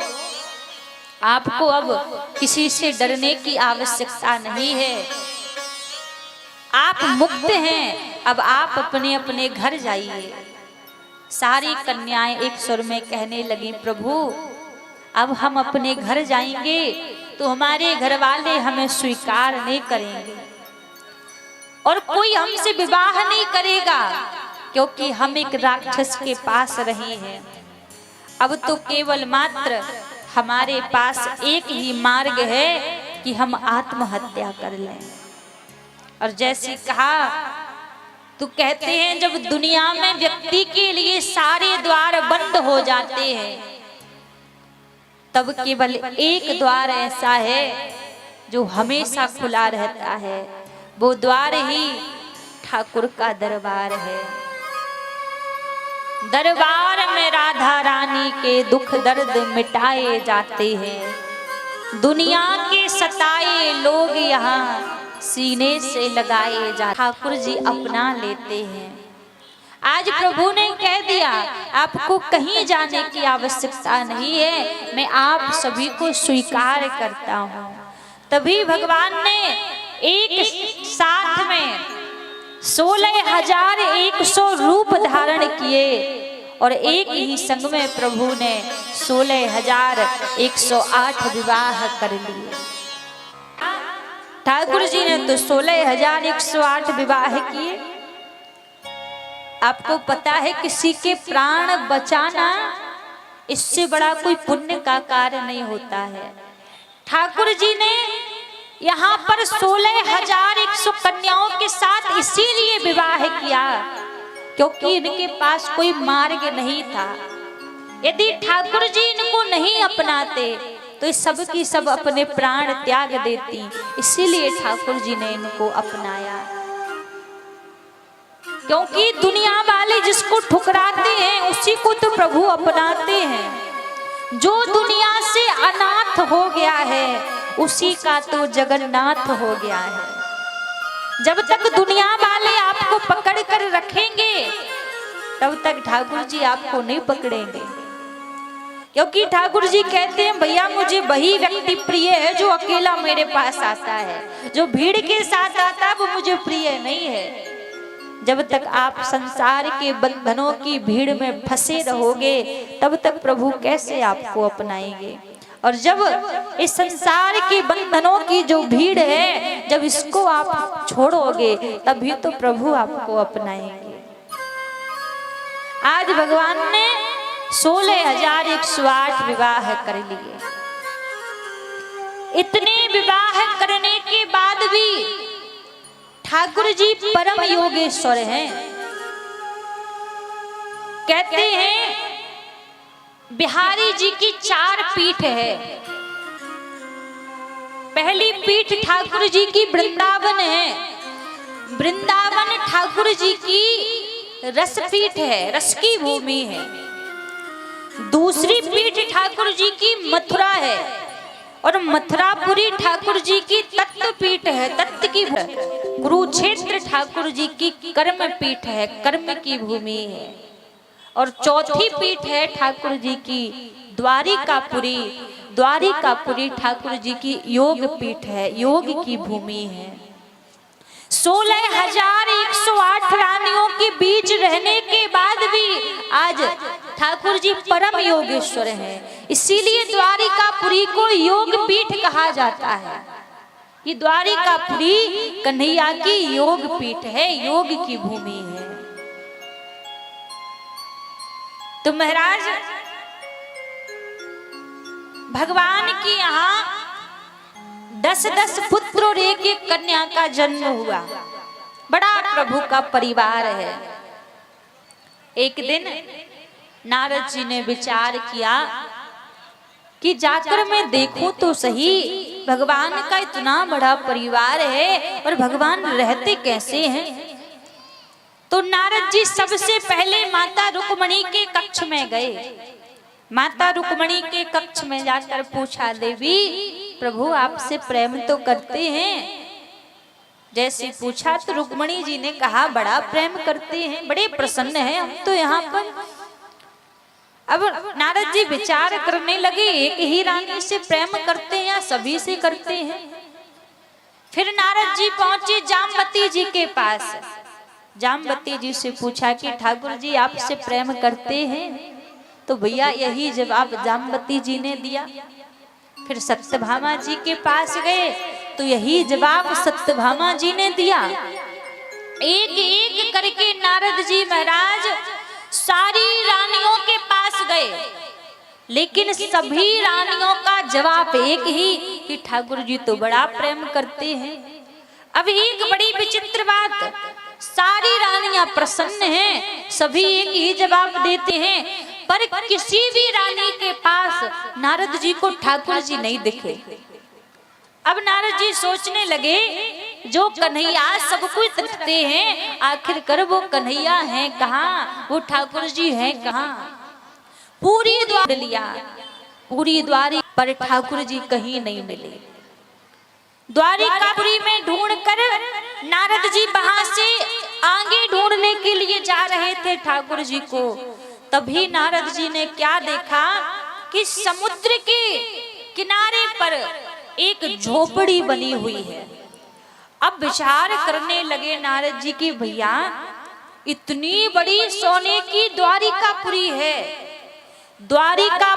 आपको अब किसी से डरने की आवश्यकता नहीं है, आप मुक्त हैं, अब आप अपने अपने घर जाइए। सारी कन्याएं एक स्वर में कहने लगी, प्रभु अब हम अपने घर जाएंगे तो हमारे घर वाले हमें स्वीकार नहीं करेंगे और कोई हमसे विवाह नहीं करेगा, क्योंकि हम एक राक्षस के पास रहे हैं। अब तो केवल मात्र हमारे पास एक ही मार्ग है कि हम आत्महत्या कर लें। और जैसे कहा तो कहते हैं, जब दुनिया में व्यक्ति के लिए सारे द्वार बंद हो जाते हैं तब केवल एक द्वार ऐसा है जो हमेशा खुला रहता है, वो द्वार ही ठाकुर का दरबार है। दरबार में राधा रानी के दुख दर्द मिटाए जाते हैं, दुनिया के सताए लोग यहाँ सीने से लगाए जा, ठाकुर जी अपना लेते हैं। आज प्रभु ने कह दिया आपको कहीं जाने की आवश्यकता नहीं है, मैं आप सभी को स्वीकार करता हूँ। तभी भगवान ने एक साथ में 16,100 रूप धारण किए और एक ही संग में प्रभु ने 16,108 विवाह कर लिए। ठाकुर जी ने तो 16,108 विवाह किए। आपको पता है किसी के प्राण बचाना इससे बड़ा कोई पुण्य का कार्य नहीं होता है। ठाकुर जी ने यहाँ पर 16,100 कन्याओं के साथ इसीलिए विवाह किया क्योंकि इनके पास कोई मार्ग नहीं था। यदि ठाकुर जी इनको नहीं अपनाते तो सब की सब अपने प्राण त्याग देती, इसीलिए ठाकुर जी ने इनको अपनाया। क्योंकि दुनिया वाले जिसको ठुकराते हैं उसी को तो प्रभु अपनाते हैं। जो दुनिया से अनाथ हो गया है उसी का तो जगन्नाथ हो गया है। जब तक दुनिया वाले आपको पकड़ कर रखेंगे तब तक ठाकुर जी आपको नहीं पकड़ेंगे, क्योंकि ठाकुर जी कहते हैं भैया मुझे वही व्यक्ति प्रिय है जो अकेला मेरे पास आता है, जो भीड़ के साथ आता है वो मुझे प्रिय नहीं है। जब तक आप संसार के बंधनों की भीड़ में फंसे रहोगे तब तक प्रभु कैसे आपको अपनाएंगे। और जब इस संसार के बंधनों की जो भीड़ है जब इसको आप छोड़ोगे तभी तो प्रभु आपको अपनाएंगे। आज भगवान ने 16,108 विवाह कर लिए। इतने विवाह करने के बाद भी ठाकुर जी परम योगेश्वर हैं। कहते हैं बिहारी जी की 4 पीठ है। पहली पीठ ठाकुर जी की वृंदावन है। वृंदावन ठाकुर जी की रस पीठ है, रस की भूमि है। दूसरी पीठ ठाकुर जी की मथुरा है और मथुरापुरी ठाकुर जी की तत्व पीठ है, तत्व की। कुरुक्षेत्र ठाकुर जी की कर्म पीठ है, कर्म की भूमि है। और चौथी पीठ है ठाकुर जी की द्वारिकापुरी। द्वारिकापुरी ठाकुर जी की योग पीठ है, योग की भूमि है। 16,108 रानियों के बीच रहने के बाद भी आज ठाकुर जी परम योगेश्वर हैं। इसीलिए द्वारिकापुरी को योग पीठ कहा जाता है। ये द्वारिकापुरी कन्हैया की योग पीठ है, योग की भूमि है। तो महाराज भगवान के यहाँ 10-10 पुत्र और एक कन्या का जन्म हुआ। बड़ा प्रभु का परिवार है। एक दिन नारद जी ने विचार किया कि जाकर मैं देखूं तो सही, भगवान का इतना बड़ा परिवार है और भगवान रहते कैसे हैं। तो नारद जी सबसे पहले माता रुक्मणी के कक्ष में गए। माता रुक्मणी के कक्ष में जाकर पूछा, देवी प्रभु आपसे प्रेम तो करते हैं? जैसे पूछा तो रुक्मणी जी ने कहा, बड़ा प्रेम करते हैं, बड़े प्रसन्न हैं हम तो यहाँ पर। अब नारद जी विचार करने लगे, एक ही रानी से प्रेम करते हैं या सभी से करते हैं। फिर नारद जी पहुंचे जामवती जी के पास। जामवती जी से पूछा कि ठाकुर जी आपसे प्रेम करते हैं? तो भैया यही जवाब जामवती जी ने दिया। फिर सत्यभामा जी के पास गए तो यही जवाब सत्यभामा जी ने दिया। एक एक करके नारद जी महाराज सारी रानियों के पास गए, लेकिन सभी रानियों का जवाब एक ही कि ठाकुर जी तो बड़ा प्रेम करते हैं। अब एक बड़ी विचित्र बात, सारी रानियां प्रसन्न हैं, सभी एक ही जवाब देते हैं, पर किसी भी रानी के पास नारद जी को ठाकुर जी नहीं दिखे। अब नारद जी सोचने लगे, जो कन्हैया सब कुछ दिखते हैं, आखिर कर वो कन्हैया हैं कहाँ, वो ठाकुर जी हैं कहाँ। पूरी द्वार लिया, पूरी द्वारी पर ठाकुर जी कहीं नहीं मिले। द्वारिकापुरी में ढूंढकर नारद जी वहां से आगे ढूंढने के लिए जा रहे थे ठाकुर जी को। तभी नारद जी ने क्या देखा कि समुद्र के किनारे पर एक झोपड़ी बनी हुई है। अब विचार करने लगे नारद जी की, भैया इतनी बड़ी सोने की द्वारिकापुरी है, द्वारिका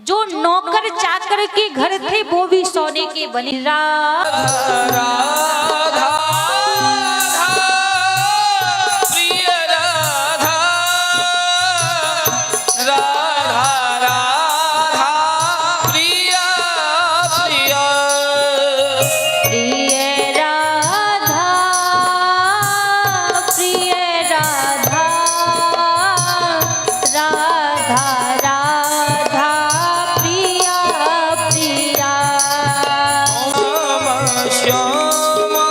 जो नौकर चाकर के घर थे वो भी सोने के बने। राधा श्याम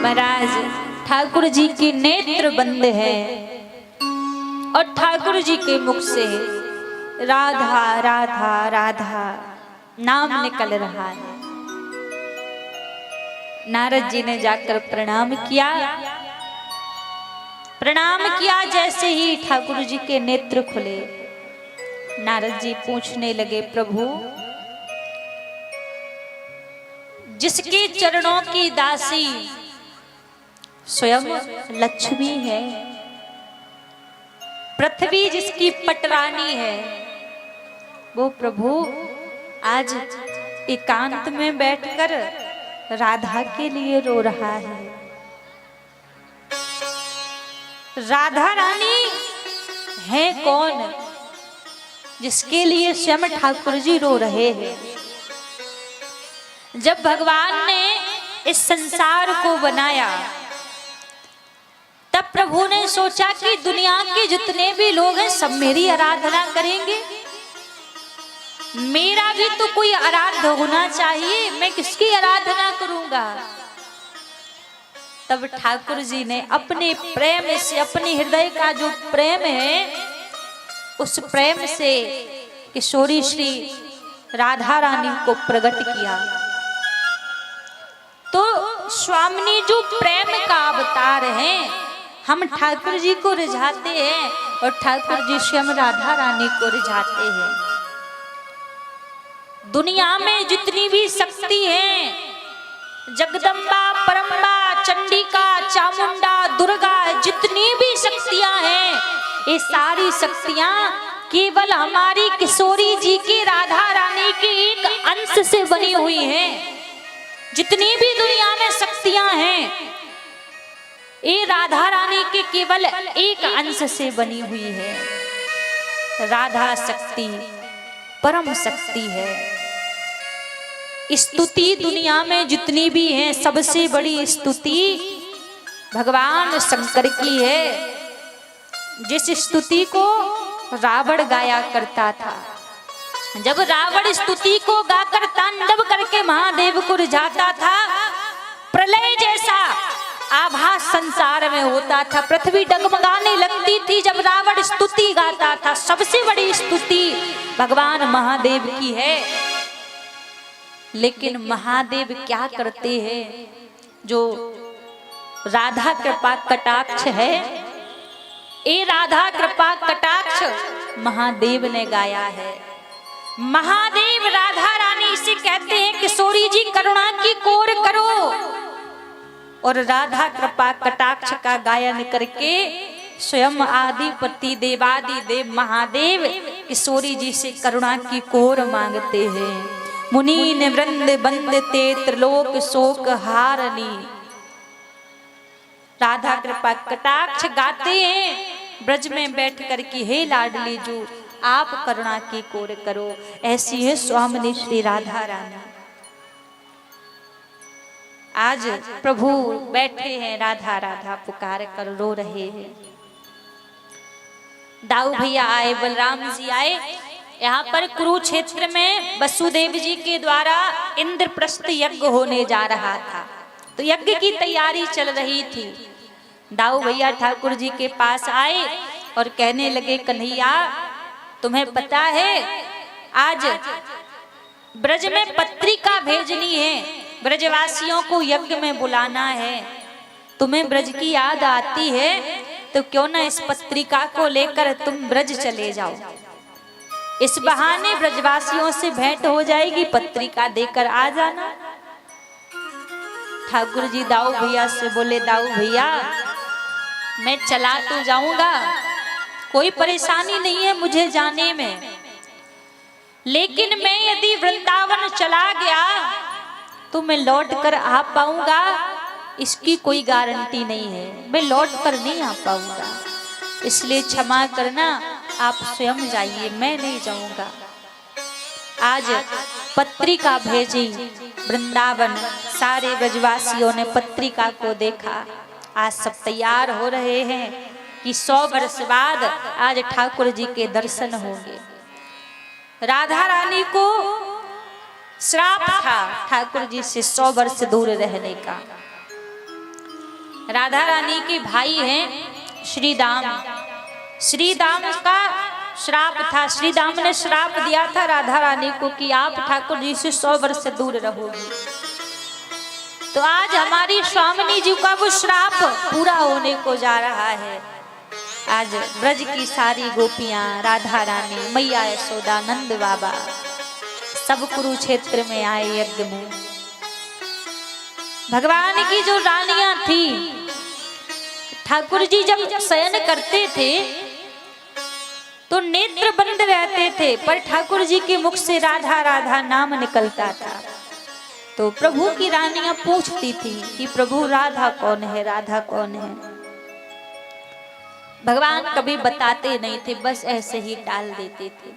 महाराज ठाकुर जी की नेत्र बंद है और ठाकुर जी के मुख से राधा राधा राधा नाम निकल रहा है। नारद जी ने जाकर प्रणाम किया। प्रणाम किया जैसे ही ठाकुर जी के नेत्र खुले, नारद जी पूछने लगे, प्रभु जिसके चरणों की दासी स्वयं लक्ष्मी है, पृथ्वी जिसकी पटरानी है, वो प्रभु आज एकांत में बैठकर राधा के लिए रो रहा है। राधा रानी है कौन जिसके लिए स्वयं ठाकुर जी रो रहे हैं? जब भगवान ने इस संसार को बनाया तब प्रभु ने सोचा कि दुनिया के जितने भी लोग हैं सब मेरी आराधना करेंगे, मेरा भी तो कोई आराध्य होना चाहिए, मैं किसकी आराधना करूंगा? तब ठाकुर जी ने अपने प्रेम से, अपने हृदय का जो प्रेम है उस प्रेम से किशोरी श्री राधा रानी को प्रकट किया। तो स्वामी जो प्रेम का अवतार हैं, हम ठाकुर जी को रिझाते हैं और ठाकुर जी स्वयं राधा रानी को रिझाते हैं। दुनिया में जितनी भी शक्ति है, जगदम्बा, परम्बा, चंडिका, चामुंडा, दुर्गा, जितनी भी शक्तियां हैं, ये सारी शक्तियां केवल हमारी किशोरी जी की राधा रानी के एक अंश से बनी हुई हैं। जितनी भी दुनिया में शक्तियां हैं, ये राधा रानी के केवल एक अंश से बनी हुई है। राधा शक्ति परम शक्ति है। स्तुति दुनिया में जितनी भी है, सबसे बड़ी स्तुति भगवान शंकर की है, जिस स्तुति को रावण गाया करता था। जब रावण स्तुति को गाकर तांडव करके महादेव को रिझाता था, प्रलय जैसा आभास संसार में होता था, पृथ्वी डगमगाने लगती थी जब रावण स्तुति गाता था। सबसे बड़ी स्तुति भगवान महादेव की है। लेकिन महादेव क्या करते हैं? जो राधा कृपा कटाक्ष है, ये राधा कृपा कटाक्ष महादेव ने गाया है। महादेव राधा रानी से कहते हैं किशोरी जी करुणा की कोर करो, और राधा कृपा कटाक्ष का गायन करके स्वयं आदिपति देवादि देव महादेव किशोरी जी से करुणा की कोर मांगते हैं। मुनि वृंद बंदते त्रिलोक शोक हारनी। राधा कृपा कटाक्ष गाते हैं ब्रज में बैठ कर के, हे लाडली जू आप करुणा की कोर करो। ऐसी है स्वामिनी श्री राधा रानी। आज प्रभु बैठे हैं, राधा राधा पुकार कर रो रहे हैं। दाऊ भैया आए, बलराम जी आए। यहाँ पर कुरुक्षेत्र में वसुदेव जी के द्वारा इंद्रप्रस्थ यज्ञ होने जा रहा था, तो यज्ञ की तैयारी चल रही थी। दाऊ भैया ठाकुर जी के पास आए और कहने लगे, कन्हैया तुम्हें पता है आज ब्रज में पत्रिका भेजनी है, ब्रजवासियों को यज्ञ में बुलाना है। तुम्हें ब्रज की याद आती है तो क्यों ना इस पत्रिका को लेकर तुम ब्रज चले जाओ। इस बहाने ब्रजवासियों से भेंट हो जाएगी, पत्रिका देकर आ जाना। ठाकुर जी दाऊ भैया से बोले, दाऊ भैया मैं चला तो जाऊंगा, कोई परेशानी नहीं है मुझे जाने में, लेकिन मैं यदि वृंदावन चला गया तो मैं लौट कर आ पाऊंगा, इसकी कोई गारंटी नहीं है। मैं लौट कर नहीं आ पाऊंगा, इसलिए क्षमा करना, आप स्वयं जाइए, मैं नहीं जाऊंगा। आज पत्रिका भेजी वृंदावन, सारे ब्रजवासियों ने पत्रिका को देखा। आज सब तैयार हो रहे हैं कि 100 वर्ष बाद आज ठाकुर जी के दर्शन होंगे। राधा रानी को श्राप था ठाकुर जी से 100 वर्ष दूर रहने का। राधा रानी के भाई हैं श्री दाम। श्री दाम का श्राप था, श्री दाम ने श्राप दिया था राधा रानी को कि आप ठाकुर जी से 100 वर्ष से दूर रहोगी। तो आज हमारी स्वामिनी जी का वो श्राप पूरा होने को जा रहा है। आज ब्रज की सारी गोपियां, राधा रानी, मैया यशोदा, नंद बाबा सब कुरुक्षेत्र में आए यज्ञ में। भगवान की जो रानियां थी, ठाकुर जी जब शयन करते थे तो नेत्र बंद रहते थे, पर ठाकुर जी के मुख से राधा राधा नाम निकलता था। तो प्रभु की रानियां पूछती थी कि प्रभु राधा कौन है, राधा कौन है। भगवान कभी बताते नहीं थे, बस ऐसे ही टाल देते थे।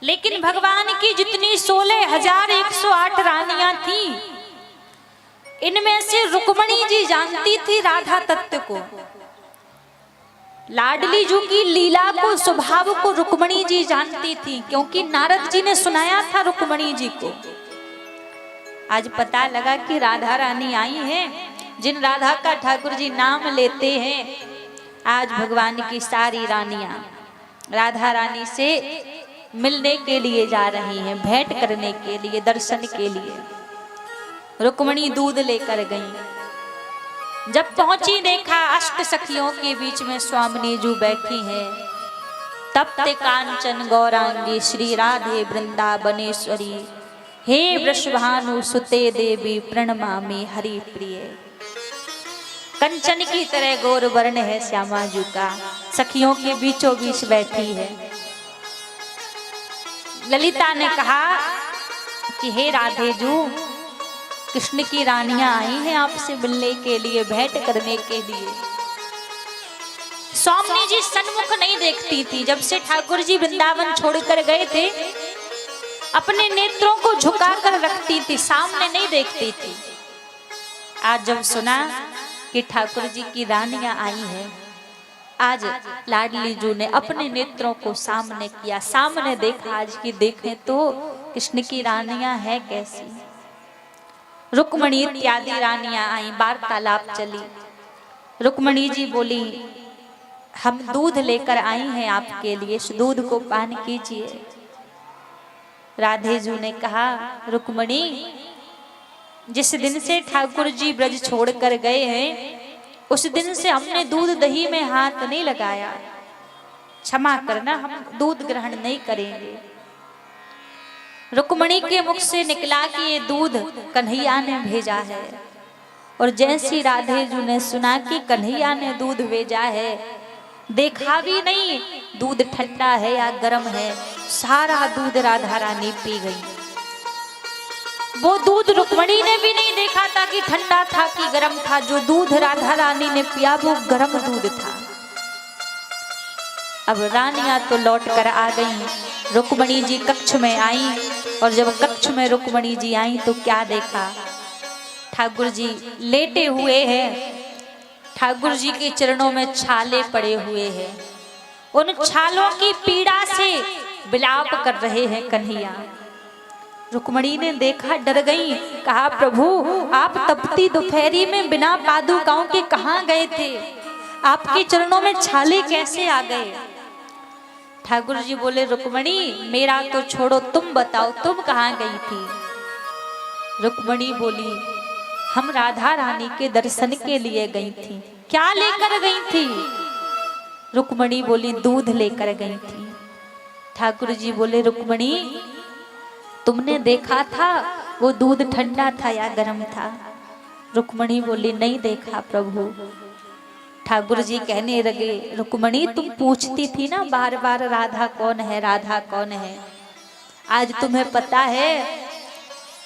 लेकिन भगवान की जितनी 16,108 रानियां थी, इनमें से रुक्मणी जी जानती थी राधा तत्व को। लाडली जी की लीला को, स्वभाव को रुक्मणी जी जानती थी, क्योंकि नारद जी ने सुनाया था रुक्मणी जी को। आज पता लगा कि राधा रानी आई हैं, जिन राधा का ठाकुर जी नाम लेते हैं। आज भगवान की सारी रानियां राधा रानी से मिलने के लिए जा रही हैं, भेंट करने के लिए, दर्शन के लिए। रुक्मणी दूध लेकर गई। जब पहुंची देखा अष्ट सखियों के बीच में स्वामिनी जी बैठी हैं। तप्त कांचन गौरांगी श्री राधे वृंदावनेश्वरी, हे वृषभानु सुते देवी प्रणमामि हरि प्रिय। कंचन की तरह गौर वर्ण है श्यामा जी का, सखियों के बीचों बीच बैठी है। ललिता ने कहा कि हे राधे जू, कृष्ण की रानियां आई हैं आपसे मिलने के लिए, भेंट करने के लिए। स्वामी जी सन्मुख नहीं देखती थी। जब से ठाकुर जी वृंदावन छोड़कर गए थे, अपने नेत्रों को झुकाकर रखती थी, सामने नहीं देखती थी। आज जब सुना कि ठाकुर जी की रानियां आई हैं, आज लाडली जू ने अपने नेत्रों को सामने किया, सामने देखा। आज की देखें तो कृष्ण की रानियां हैं कैसी। रुक्मणी इत्यादि रानियां आई, वार्तालाप चली। रुक्मणी जी बोली, हम दूध लेकर आई हैं आपके लिए, इस दूध को पान कीजिए। राधे जू ने कहा, रुक्मणी, जिस दिन से ठाकुर जी ब्रज छोड़कर गए हैं, उस दिन से हमने दूध दही में हाथ नहीं लगाया। क्षमा करना, हम दूध ग्रहण नहीं करेंगे। रुक्मणी के मुख से निकला कि ये दूध कन्हैया ने भेजा है। और जैसी राधे जू ने सुना कि कन्हैया ने दूध भेजा है, देखा भी नहीं दूध ठंडा है या गर्म है, सारा दूध राधा रानी पी गई। वो दूध रुक्मणी ने भी नहीं देखा था कि ठंडा था कि गर्म था। जो दूध राधा रानी ने पिया वो गर्म दूध था। अब रानियां तो लौट कर आ गई। रुक्मणी जी कक्ष में आई, और जब कक्ष में रुक्मणी जी आई तो क्या देखा, ठाकुर जी लेटे हुए हैं। ठाकुर जी के चरणों में छाले पड़े हुए हैं। उन छालों की पीड़ा से विलाप कर रहे हैं कन्हैया। रुक्मणी ने देखा, डर गई, कहा, प्रभु आप तपती दोपहरी में बिना पादुकाओं के कहाँ गए थे? आपके चरणों में छाले कैसे आ गए? ठाकुर जी बोले, रुक्मणी मेरा तो छोड़ो, तुम बताओ तुम कहाँ गई थी? रुक्मणी बोली, हम राधा रानी के दर्शन के लिए गई थी। क्या लेकर गई थी? रुक्मणी बोली, दूध लेकर गई थी। ठाकुर जी बोले, रुक्मणी तुमने देखा था वो दूध ठंडा था या गर्म था? रुक्मणी बोली, नहीं देखा प्रभु। ठाकुर जी कहने लगे, रुक्मणी तुम पूछती थी ना बार बार राधा कौन है, राधा कौन है। आज तुम्हें पता है,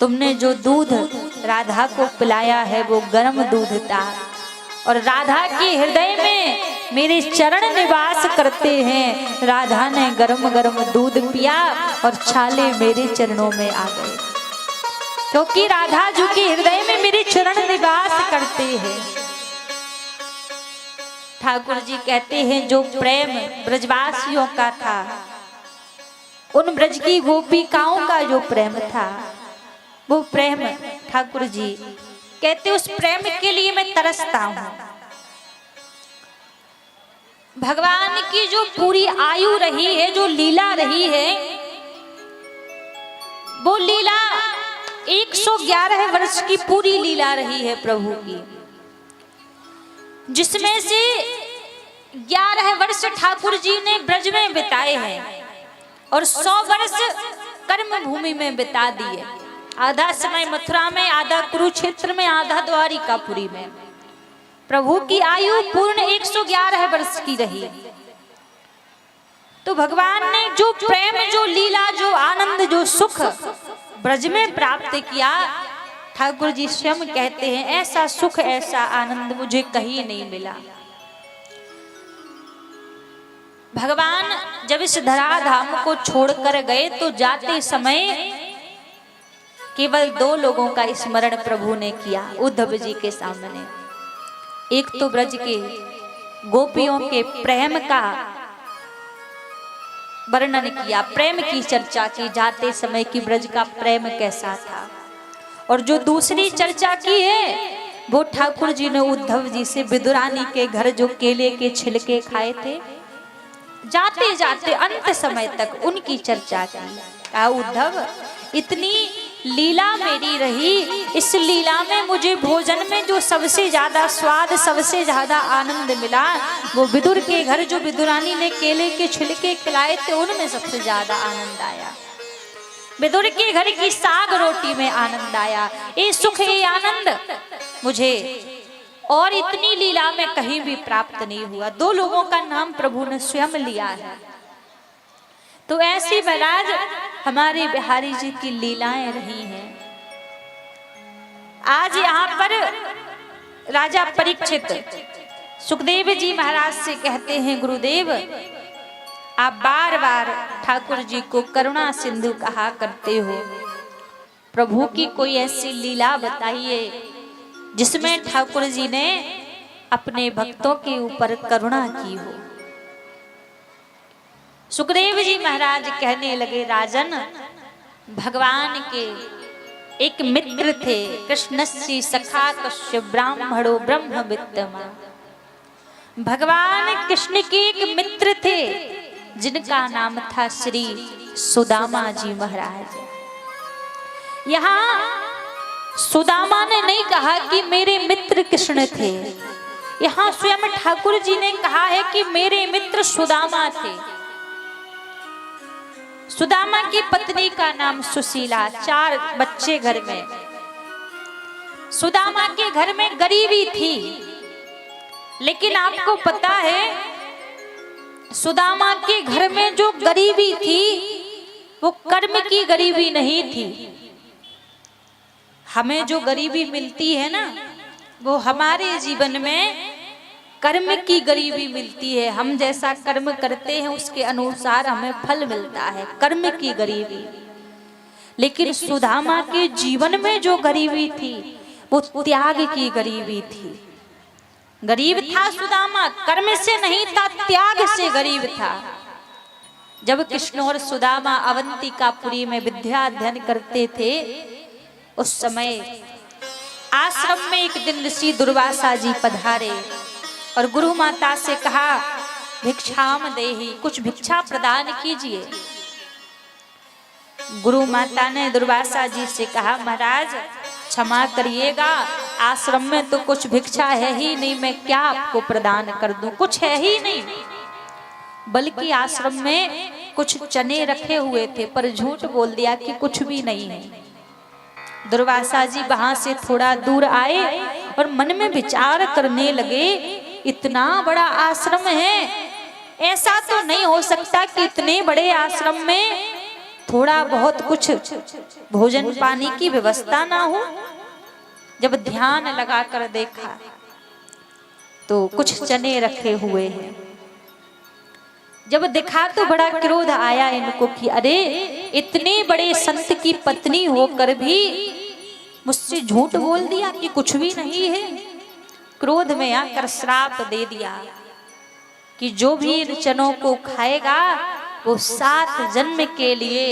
तुमने जो दूध राधा को पिलाया है वो गर्म दूध था। और राधा के हृदय में मेरे चरण निवास करते हैं। राधा ने गरम गरम दूध पिया और छाले मेरे चरणों में आ गए, क्योंकि राधा जी के हृदय में मेरे चरण निवास करते हैं। ठाकुर जी कहते हैं, जो प्रेम ब्रजवासियों का था, उन ब्रज की गोपिकाओं का जो प्रेम था, वो प्रेम ठाकुर जी कहते उस प्रेम के लिए मैं तरसता हूं। भगवान की जो पूरी आयु रही है, जो लीला रही है, वो लीला 111 वर्ष की पूरी लीला रही है प्रभु की, जिसमें से 11 वर्ष ठाकुर जी ने ब्रज में बिताए हैं और 100 वर्ष कर्म भूमि में बिता दिए। आधा समय मथुरा में, आधा कुरुक्षेत्र में, आधा द्वारिकापुरी में। प्रभु की आयु पूर्ण 111 वर्ष की रही। तो भगवान ने जो प्रेम, जो लीला, जो आनंद, जो सुख ब्रज में प्राप्त किया, ठाकुर जी स्वयं कहते हैं ऐसा सुख, ऐसा आनंद मुझे कहीं नहीं मिला। भगवान जब इस धराधाम को छोड़कर गए तो जाते समय केवल 2 लोगों का स्मरण प्रभु ने किया उद्धव जी के सामने। एक तो ब्रज के गोपियों के प्रेम का वर्णन किया, प्रेम की चर्चा की जाते समय कि ब्रज का प्रेम कैसा था, और जो दूसरी चर्चा की है वो ठाकुर जी ने उद्धव जी से विदुरानी के घर जो केले के छिलके खाए थे, जाते जाते अंत समय तक उनकी चर्चा की। कहा उद्धव, इतनी लीला मेरी रही, इस लीला में मुझे भोजन में जो सबसे ज्यादा स्वाद, सबसे ज्यादा आनंद मिला, वो विदुर के घर जो विदुरानी ने केले के छिलके खिलाए थे उनमें सबसे ज्यादा आनंद आया। विदुर के घर की साग रोटी में आनंद आया। ये सुख, ये आनंद मुझे और इतनी लीला में कहीं भी प्राप्त नहीं हुआ। 2 लोगों का नाम प्रभु ने स्वयं लिया है। तो ऐसी महाराज हमारे बिहारी जी की लीलाएं रही हैं। आज यहाँ पर राजा परीक्षित सुखदेव जी महाराज से कहते हैं, गुरुदेव आप बार बार ठाकुर जी को करुणा सिंधु कहा करते हो, प्रभु की कोई ऐसी लीला बताइए जिसमें ठाकुर जी ने अपने भक्तों के ऊपर करुणा की हो। सुखदेव जी महाराज कहने लगे, राजन, भगवान के एक मित्र थे, कृष्णस्य सखा कश्य ब्राह्मणो ब्रह्म विद्यमा। भगवान कृष्ण के एक मित्र थे जिनका नाम था श्री सुदामा जी महाराज। यहाँ सुदामा ने नहीं कहा कि मेरे मित्र कृष्ण थे, यहाँ स्वयं ठाकुर जी ने कहा है कि मेरे मित्र सुदामा थे। सुदामा की पत्नी का नाम सुशीला, 4 बच्चे घर में। सुदामा के घर में गरीबी थी, लेकिन आपको पता है सुदामा के घर में जो गरीबी थी वो कर्म की गरीबी नहीं थी। हमें जो गरीबी मिलती है ना, वो हमारे जीवन में कर्म की गरीबी मिलती है। हम जैसा कर्म करते हैं उसके अनुसार हमें फल मिलता है, कर्म की गरीबी। लेकिन सुदामा के जीवन में जो गरीबी थी वो त्याग की गरीबी थी। गरीब था सुदामा, कर्म से नहीं था, त्याग से गरीब था। जब कृष्ण और सुदामा अवंतिकापुरी में विद्या अध्ययन करते थे, उस समय आश्रम में एक दिन ऋषि दुर्वासा जी पधारे और गुरु माता से कहा, भिक्षाम देहि, कुछ भिक्षा प्रदान कीजिए। गुरु माता ने दुर्वासा जी से कहा, महाराज क्षमा करिएगा, आश्रम में तो कुछ भिक्षा है ही नहीं, मैं क्या आपको प्रदान कर दूं, कुछ है ही नहीं। बल्कि आश्रम में कुछ चने रखे हुए थे, पर झूठ बोल दिया कि कुछ भी नहीं है। दुर्वासा जी वहां से थोड़ा दूर आए और मन में विचार करने लगे, इतना बड़ा आश्रम है, ऐसा तो नहीं हो सकता कि इतने बड़े आश्रम में थोड़ा बहुत कुछ भोजन पानी की व्यवस्था ना हो। जब ध्यान लगाकर देखा तो कुछ चने रखे हुए हैं। जब देखा तो बड़ा क्रोध आया इनको कि अरे, इतने बड़े संत की पत्नी होकर भी मुझसे झूठ बोल दिया कि कुछ भी नहीं है। क्रोध में आकर श्राप दे दिया कि जो भी इन चनों को खाएगा वो 7 जन्म के लिए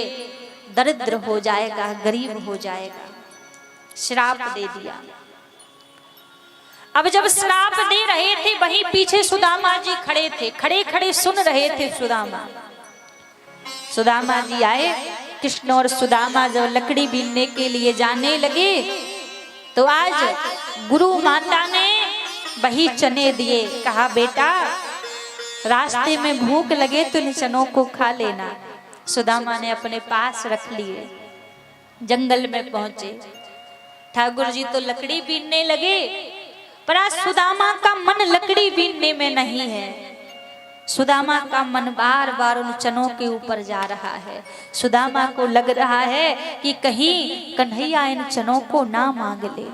दरिद्र हो जाएगा, गरीब हो जाएगा। श्राप दे दिया। अब जब श्राप दे रहे थे वहीं पीछे सुदामा जी खड़े थे, खड़े खड़े सुन रहे थे सुदामा। सुदामा जी आए, कृष्ण और सुदामा जब लकड़ी बीनने के लिए जाने लगे तो आज गुरु माता ने वही चने दिए, कहा बेटा रास्ते में भूख लगे तो इन चनों को खा लेना। सुदामा ने अपने पास रख लिए। जंगल में पहुंचे, ठाकुर जी तो लकड़ी बीनने लगे, पर आज सुदामा का मन लकड़ी बीनने में नहीं है। सुदामा का मन बार बार उन चनों के ऊपर जा रहा है। सुदामा को लग रहा है कि कहीं कन्हैया इन चनों को ना मांग ले।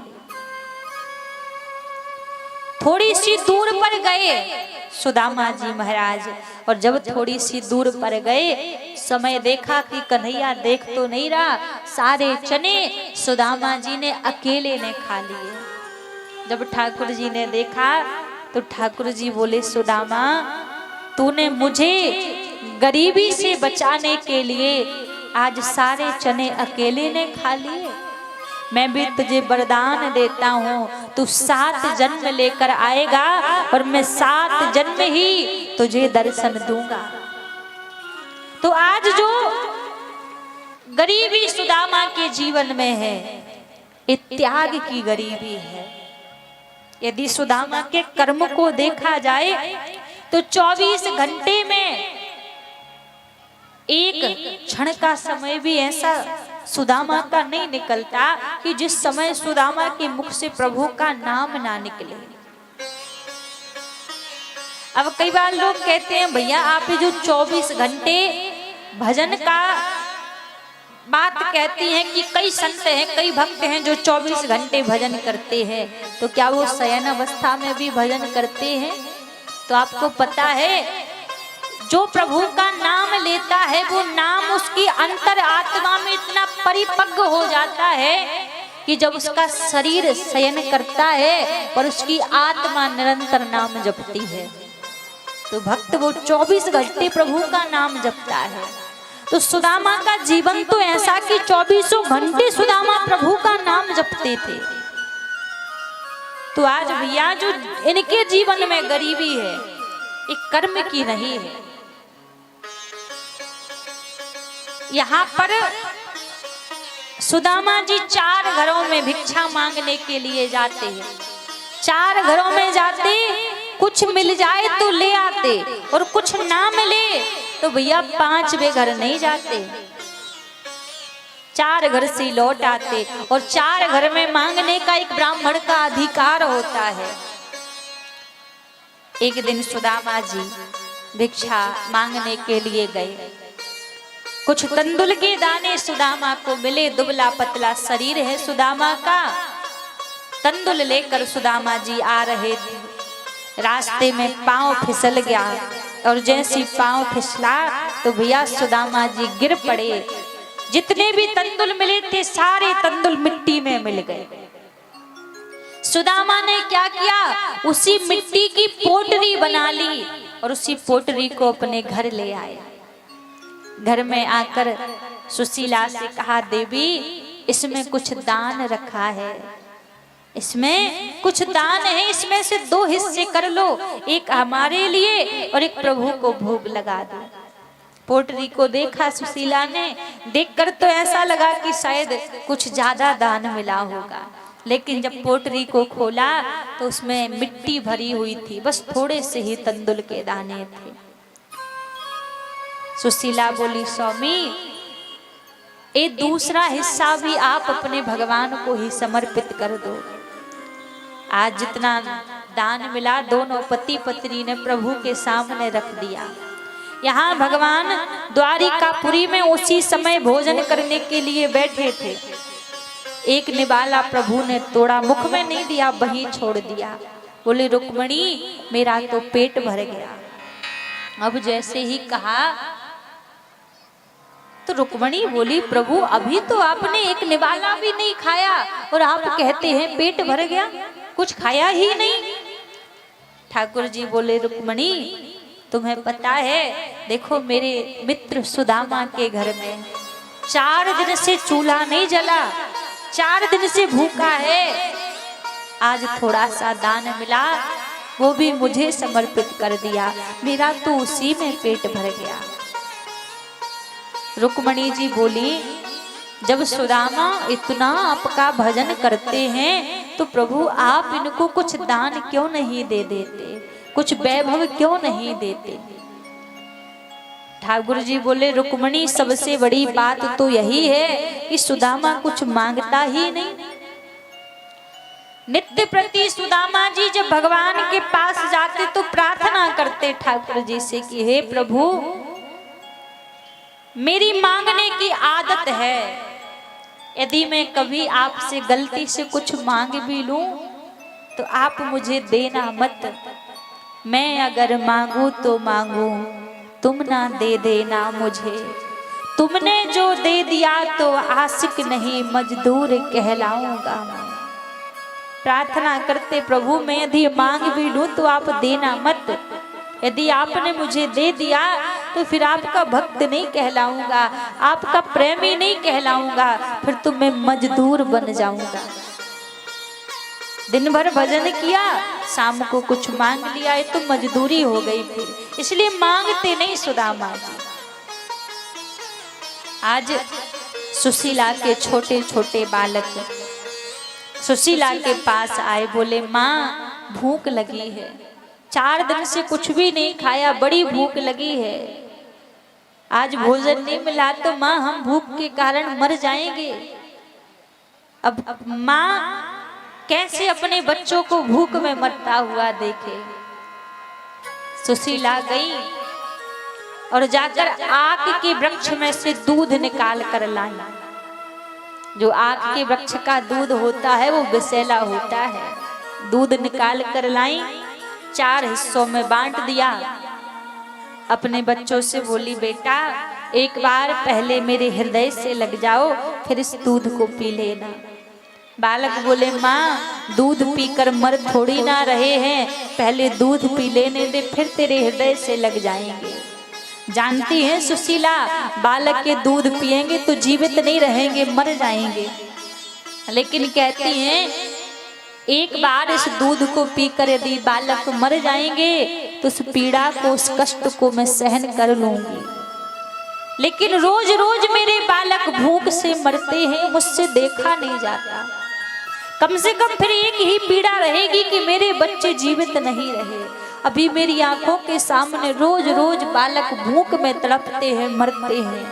थोड़ी सी दूर पर गए सुदामा जी महाराज, और जब थोड़ी सी दूर पर गए समय देखा कि कन्हैया देख तो नहीं रहा, सारे चने सुदामा जी ने अकेले ने खा लिए। जब ठाकुर जी ने देखा तो ठाकुर जी बोले, सुदामा तूने मुझे गरीबी से बचाने के लिए आज सारे चने अकेले ने खा लिए। मैं भी तुझे वरदान देता हूँ, तू 7 जन्म लेकर आएगा और मैं 7 जन्म ही तुझे दर्शन दूंगा। तो आज जो गरीबी सुदामा के जीवन में है, ये त्याग की गरीबी है। यदि सुदामा के कर्म को देखा जाए तो 24 घंटे में एक क्षण का समय भी ऐसा सुदामा का नहीं निकलता कि जिस समय सुदामा के मुख से प्रभु का नाम ना निकले। अब कई बार लोग कहते हैं भैया आप जो 24 घंटे भजन का बात कहती हैं कि कई संत हैं, कई भक्त हैं जो 24 घंटे भजन करते हैं, तो क्या वो शयन अवस्था में भी भजन करते हैं? तो आपको पता है जो प्रभु का नाम लेता है वो नाम उसकी अंतर आत्मा में इतना परिपक्व हो जाता है कि जब उसका शरीर शयन करता है पर उसकी आत्मा निरंतर नाम जपती है। तो भक्त वो 24 घंटे प्रभु का नाम जपता है। तो सुदामा का जीवन तो ऐसा कि 24 घंटे सुदामा प्रभु का नाम जपते थे। तो आज भैया जो इनके जीवन में गरीबी है एक कर्म की नहीं है। यहाँ पर सुदामा जी 4 घरों में भिक्षा मांगने के लिए जाते हैं। 4 घरों में जाते, कुछ मिल जाए तो ले आते और कुछ ना मिले तो भैया 5वें घर नहीं जाते, 4 घर से लौट आते। और 4 घर में मांगने का एक ब्राह्मण का अधिकार होता है। एक दिन सुदामा जी भिक्षा मांगने के लिए गए। कुछ तंदुल के दाने सुदामा को मिले, दुबला पतला शरीर है सुदामा का। तंदुल लेकर सुदामा जी आ रहे थे, रास्ते में पांव फिसल गया और जैसी पांव फिसला तो भैया सुदामा जी गिर पड़े। जितने भी तंदुल मिले थे सारे तंदुल मिट्टी में मिल गए। सुदामा ने क्या किया, उसी मिट्टी की पोटरी बना ली और उसी पोटरी को अपने घर ले आए। घर में आकर सुशीला से कहा, देवी इसमें कुछ दान रखा है, इसमें कुछ दान है, इसमें से 2 हिस्से कर लो, एक हमारे लिए और एक प्रभु को भोग लगा दो। पोटरी को देखा सुशीला ने, देखकर तो ऐसा लगा कि शायद कुछ ज्यादा दान मिला होगा, लेकिन जब पोटरी को खोला तो उसमें मिट्टी भरी हुई थी, बस थोड़े से ही तंदुल के दाने थे। सुशीला बोली, स्वामी ये दूसरा हिस्सा भी आप अपने भगवान को ही समर्पित कर दो। आज जितना दान मिला दोनों पति पत्नी ने प्रभु के सामने रख दिया। यहाँ भगवान द्वारिकापुरी में उसी समय भोजन करने के लिए बैठे थे। एक निवाला प्रभु ने तोड़ा, मुख में नहीं दिया, वहीं छोड़ दिया। बोले, रुक्मणी मेरा तो पेट भर गया। अब जैसे ही कहा तो रुक्मणी बोली, प्रभु अभी तो आपने एक निवाला भी नहीं खाया और आप कहते हैं पेट भर गया, कुछ खाया ही नहीं। ठाकुर जी बोले, रुक्मणी तुम्हें पता है, देखो मेरे मित्र सुदामा के घर में 4 दिन से चूल्हा नहीं जला, 4 दिन से भूखा है। आज थोड़ा सा दान मिला, वो भी मुझे समर्पित कर दिया, मेरा तो उसी में पेट भर गया। रुक्मणी जी बोली, जब सुदामा इतना आपका भजन करते हैं तो प्रभु आप इनको कुछ दान क्यों नहीं दे देते, कुछ वैभव क्यों नहीं देते। ठाकुर जी बोले, रुक्मणी सबसे बड़ी बात तो यही है कि सुदामा कुछ मांगता ही नहीं। नित्य प्रति सुदामा जी जब भगवान के पास जाते तो प्रार्थना करते ठाकुर जी से कि हे प्रभु, मेरी मांगने की आदत है, यदि मैं कभी आपसे गलती से कुछ मांग भी लूं तो आप मुझे देना मत। मैं अगर मांगू तो मांगू, तुम ना दे देना मुझे। तुमने जो दे दिया तो आशिक नहीं मजदूर कहलाऊंगा मैं। प्रार्थना करते, प्रभु मैं यदि मांग भी लूं तो आप देना मत। यदि आपने मुझे दे दिया तो फिर आपका भक्त नहीं कहलाऊंगा, आपका प्रेमी नहीं कहलाऊंगा, फिर तो मैं मजदूर बन जाऊंगा। दिन भर भजन किया, शाम को कुछ मांग लिया, ये तो मजदूरी हो गई फिर, इसलिए मांगते नहीं सुदामा जी। आज सुशीला के छोटे छोटे बालक सुशीला के पास आए, बोले माँ भूख लगी है, 4 दिन से कुछ भी नहीं खाया, बड़ी भूख लगी है, आज भोजन नहीं मिला तो माँ हम भूख के कारण मर जाएंगे। अब माँ कैसे अपने बच्चों को भूख में मरता हुआ देखे। सुशीला गई और जाकर आक के वृक्ष में से दूध निकाल कर लाई। जो आक के वृक्ष का दूध होता है वो विषैला होता है। दूध निकाल कर लाई, 4 हिस्सों में बांट दिया। अपने बच्चों से बोली, बेटा एक बार पहले मेरे हृदय से लग जाओ, फिर इस दूध को पी लेना। बालक बोले, माँ दूध पीकर मर थोड़ी ना रहे हैं, पहले दूध पी लेने दे, फिर तेरे हृदय से लग जाएंगे। जानती हैं सुशीला, बालक के दूध पिएंगे तो जीवित नहीं रहेंगे, मर जाएंगे। लेकिन कहती हैं एक बार इस दूध को पीकर यदि बालक मर जाएंगे तो उस पीड़ा को, उस कष्ट को मैं सहन कर लूंगी। लेकिन रोज रोज मेरे बालक भूख से मरते हैं, मुझसे देखा नहीं जाता। कम से कम फिर एक ही पीड़ा रहेगी कि मेरे बच्चे जीवित नहीं रहे। अभी मेरी आंखों के सामने रोज रोज बालक भूख में तड़पते हैं, मरते हैं।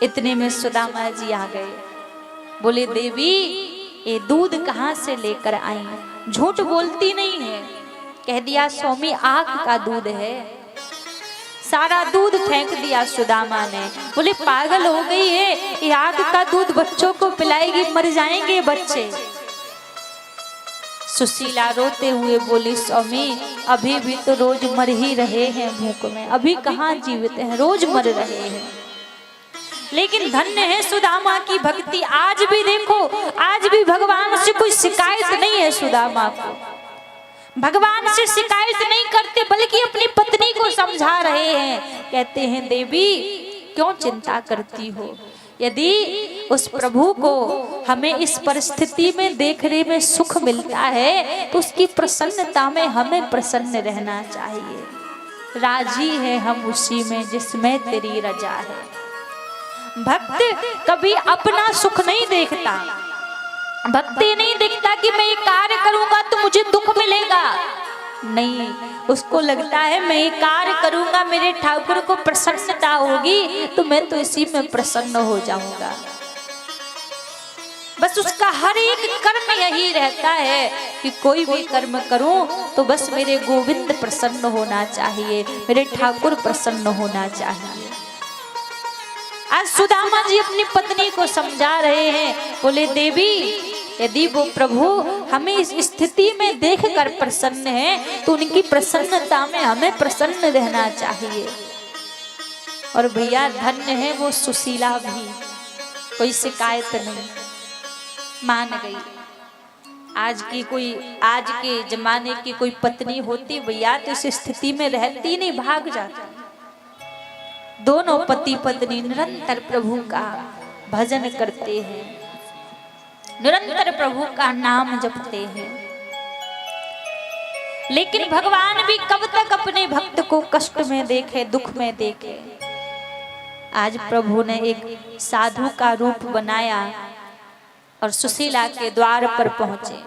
इतने में सुदामा जी आ गए, बोले देवी ये दूध कहाँ से लेकर आई? झूठ बोलती नहीं है। कह दिया स्वामी आग का दूध है। सारा दूध फेंक दिया सुदामा ने। बोले पागल हो गई है, ये आग का दूध बच्चों को पिलाएगी, मर जाएंगे बच्चे। सुशीला रोते हुए बोली, स्वामी अभी भी तो रोज मर ही रहे हैं भूख में, अभी कहाँ जीवित हैं, रोज मर रहे हैं। लेकिन धन्य है सुदामा की भक्ति। आज भी देखो, आज भी भगवान से कोई शिकायत नहीं है सुदामा को। भगवान से शिकायत नहीं करते, बल्कि अपनी पत्नी को समझा रहे हैं। कहते हैं देवी क्यों चिंता करती हो? यदि उस प्रभु को हमें इस परिस्थिति में देखने में सुख मिलता है तो उसकी प्रसन्नता में हमें प्रसन्न रहना चाहिए। राजी है हम उसी में जिसमें तेरी रजा है। भक्त कभी अपना सुख नहीं देखता। भक्त नहीं देखता कि मैं ये कार्य करूंगा तो मुझे दुख मिलेगा, नहीं, उसको लगता है मैं ये कार्य करूंगा मेरे ठाकुर को प्रसन्नता होगी तो मैं तो इसी में प्रसन्न हो जाऊंगा। बस उसका हर एक कर्म यही रहता है कि कोई भी कर्म करूं तो बस मेरे गोविंद प्रसन्न होना चाहिए, मेरे ठाकुर प्रसन्न होना चाहिए। आज सुदामा जी अपनी पत्नी को समझा रहे हैं। बोले देवी यदि वो प्रभु हमें इस स्थिति में देखकर प्रसन्न है तो उनकी प्रसन्नता में हमें प्रसन्न रहना चाहिए। और भैया धन्य है वो सुशीला भी, कोई शिकायत नहीं, मान गई। आज के जमाने की कोई पत्नी होती भैया तो इस स्थिति में रहती नहीं, भाग जाती। दोनों पति पत्नी निरंतर प्रभु का भजन करते हैं। निरंतर प्रभु का नाम जपते हैं। लेकिन भगवान भी कब तक अपने भक्त को कष्ट में देखे, दुख में देखे। आज प्रभु ने एक साधु का रूप बनाया और सुशीला के द्वार पर पहुंचे।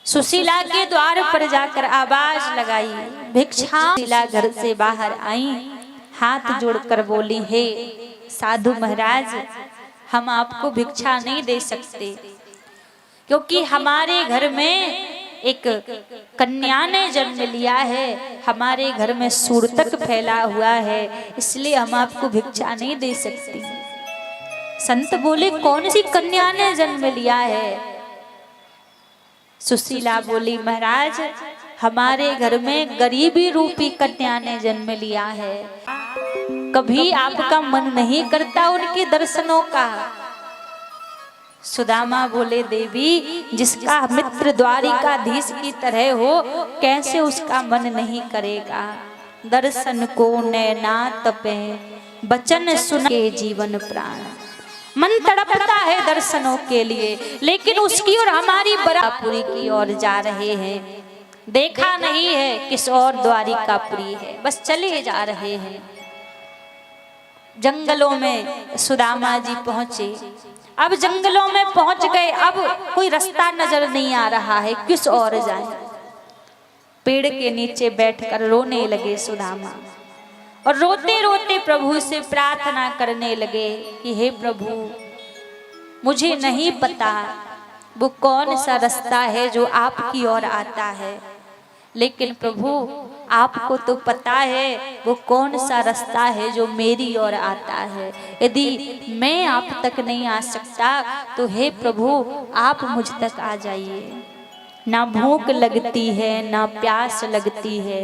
सुशीला के द्वार पर जाकर आवाज लगाई, भिक्षा। सुशीला घर से बाहर आई, हाथ जोड़कर बोली, हे साधु महाराज, हम आपको भिक्षा नहीं दे सकते, क्योंकि हमारे घर में एक कन्या ने जन्म लिया है, हमारे घर में सूरतक फैला हुआ है, इसलिए हम आपको भिक्षा नहीं दे सकती। संत बोले, कौन सी कन्या ने जन्म लिया है? सुशीला बोली, महाराज, हमारे घर में गरीबी रूपी कन्या ने जन्म लिया है। कभी आपका मन नहीं करता उनके दर्शनों का? सुदामा बोले, देवी, जिसका मित्र द्वारिकाधीश की तरह हो, कैसे उसका मन नहीं करेगा? दर्शन को नैना तपे, बचन सुन के जीवन प्राण। मन तड़पता है दर्शनों के लिए, लेकिन उसकी और हमारी बरापुरी की ओर जा रहे हैं। देखा नहीं है किस और द्वारिकापुरी है, बस चले जा रहे हैं। जंगलों में सुदामा जी पहुंचे। अब जंगलों में पहुंच गए, अब कोई रास्ता नजर नहीं आ रहा है, किस ओर जाएं। पेड़ के नीचे बैठकर रोने लगे सुदामा, और रोते रोते प्रभु से प्रार्थना करने लगे कि हे प्रभु, मुझे नहीं पता वो कौन सा रास्ता है जो आपकी ओर आता है, लेकिन प्रभु आपको तो पता है वो कौन सा रास्ता है जो मेरी ओर आता है। यदि मैं आप तक नहीं आ सकता तो हे प्रभु आप मुझ तक आ जाइए। ना भूख लगती है ना प्यास लगती है,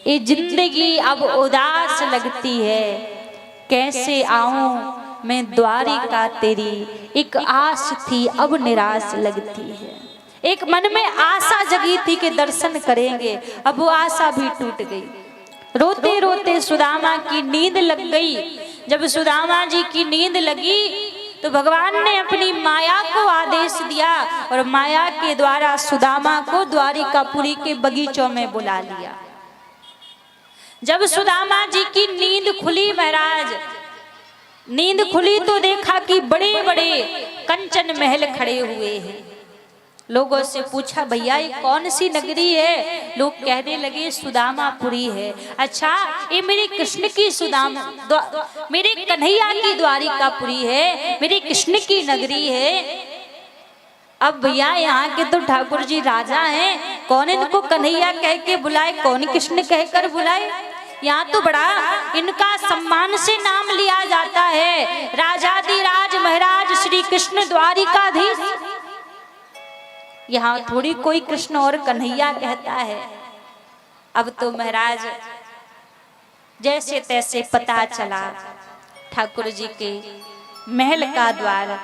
ये जिंदगी अब उदास लगती है। कैसे आऊं मैं द्वारिका तेरी, एक आस थी अब निराश लगती है। एक मन में आशा जगी थी कि दर्शन करेंगे, अब वो आशा भी टूट गई। रोते रोते सुदामा की नींद लग गई। जब सुदामा जी की नींद लगी तो भगवान ने अपनी माया को आदेश दिया और माया के द्वारा सुदामा को द्वारिकापुरी के बगीचों में बुला लिया। जब सुदामा जी की नींद खुली, महाराज नींद खुली तो देखा कि बड़े बड़े कंचन महल खड़े हुए हैं। लोगों से पूछा, भैया ये कौन सी नगरी है? लोग कहने लगे सुदामापुरी है। अच्छा, ये मेरे कृष्ण की मेरे कन्हैया की द्वारिकापुरी है, मेरे कृष्ण की नगरी है। अब भैया यहाँ के तो ठाकुर जी राजा हैं, कौन इनको कन्हैया कह के बुलाए, कौन कृष्ण कहकर बुलाए? यहाँ तो बड़ा इनका सम्मान से नाम लिया जाता है, राजाधिराज महाराज श्री कृष्ण द्वारिकाधीश। यहाँ थोड़ी कोई कृष्ण और कन्हैया कहता है। अब तो महाराज जैसे तैसे पता चला ठाकुर जी के महल का द्वार।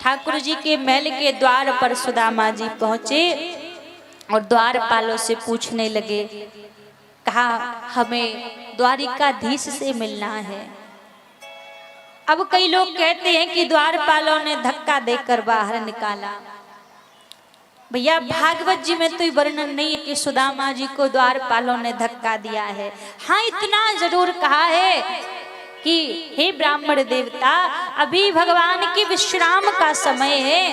ठाकुर जी के महल के द्वार पर सुदामा जी पहुंचे और द्वारपालों से पूछने लगे, कहा हमें द्वारिकाधीश से मिलना है। अब कई लोग कहते हैं कि द्वारपालों ने धक्का देकर बाहर निकाला। भैया भागवत जी में तो वर्णन नहीं है कि सुदामा जी को द्वारपालों ने धक्का दिया है। हाँ, इतना जरूर कहा है कि हे ब्राह्मण देवता, अभी भगवान के विश्राम का समय है,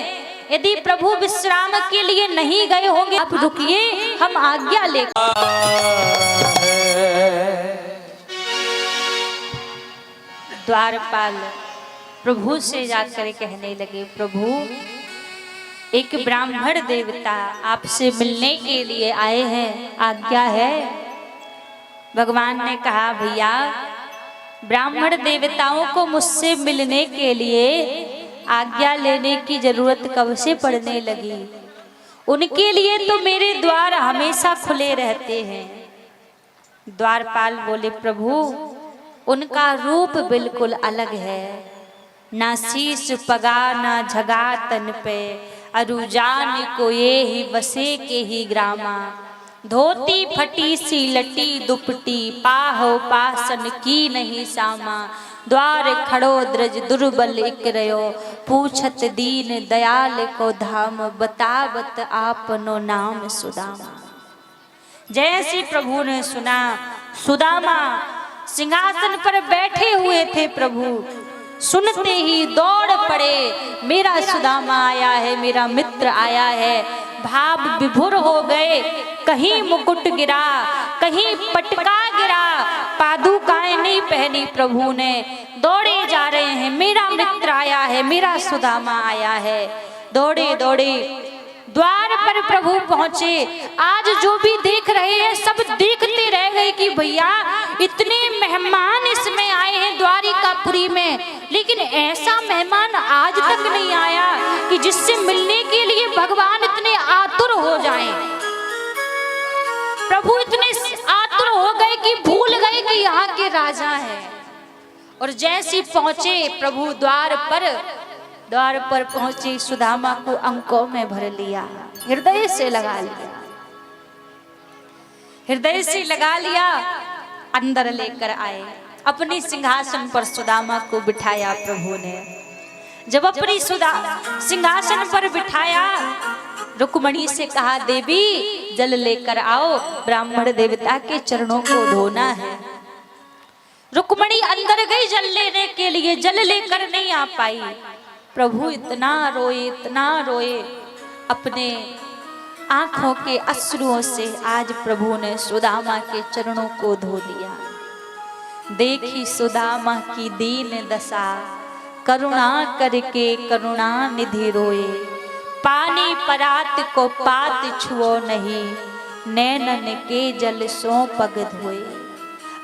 यदि प्रभु विश्राम के लिए नहीं गए होंगे आप रुकिए, हम आज्ञा लेकर। द्वारपाल प्रभु से जाकर कहने लगे, प्रभु एक ब्राह्मण देवता आपसे मिलने के लिए आए हैं, आज्ञा है। भगवान ने कहा, भैया ब्राह्मण देवताओं को मुझसे मिलने के लिए आज्ञा लेने की जरूरत कब से पड़ने लगी? उनके लिए तो मेरे द्वार हमेशा खुले रहते हैं। द्वारपाल बोले, प्रभु उनका रूप बिल्कुल अलग है, ना शीश पगा ना झगा तन पे, अरुजान को ये ही बसे के ही ग्रामा। धोती फटी सी लटी दुपटी, पाहो पासन की नहीं सामा। द्वार खड़ो द्रज दुर्बल इक रयो, पूछत दीन दयाल को धाम, बतावत आपनो नाम सुदामा। जैसे प्रभु ने सुना, सुदामा सिंहासन पर बैठे हुए थे प्रभु, सुनते ही दौड़ पड़े, मेरा सुदामा आया है, मेरा मित्र आया है। भाव विभोर हो गए, कहीं मुकुट गिरा, कहीं पटका गिरा, पादुकाएं नहीं पहनी प्रभु ने, दौड़े जा रहे हैं, मेरा मित्र आया है, मेरा सुदामा आया है। दौड़े दौड़े द्वार पर प्रभु पहुंचे। आज जो भी देख रहे हैं सब देखते रह गए कि भैया इतने मेहमान इसमें आए हैं द्वारिकापुरी में, लेकिन ऐसा मेहमान आज तक नहीं आया कि जिससे मिलने के लिए भगवान इतने आतुर हो जाएं। प्रभु इतने आतुर हो गए कि भूल गए कि यहाँ के राजा हैं। और जैसे पहुंचे प्रभु द्वार पर पहुंचे, सुदामा को अंकों में भर लिया, हृदय से लगा लिया, हृदय से लगा लिया, अंदर लेकर आए। अपनी सिंहासन पर सुदामा को बिठाया प्रभु ने। जब अपनी सिंहासन पर बिठाया, रुक्मणी से कहा, देवी जल लेकर आओ, ब्राह्मण देवता के चरणों को धोना है। रुक्मणी अंदर गई जल लेने के लिए, जल लेकर नहीं आ पाई। प्रभु इतना रोए, अपने आंखों के अश्रुओं से आज प्रभु ने सुदामा के चरणों को धो दिया। देखी सुदामा की दीन दशा, करुणा करके करुणा निधि रोए, पानी परात को पात छुओ नहीं, नैनन के जल सो पग धोए।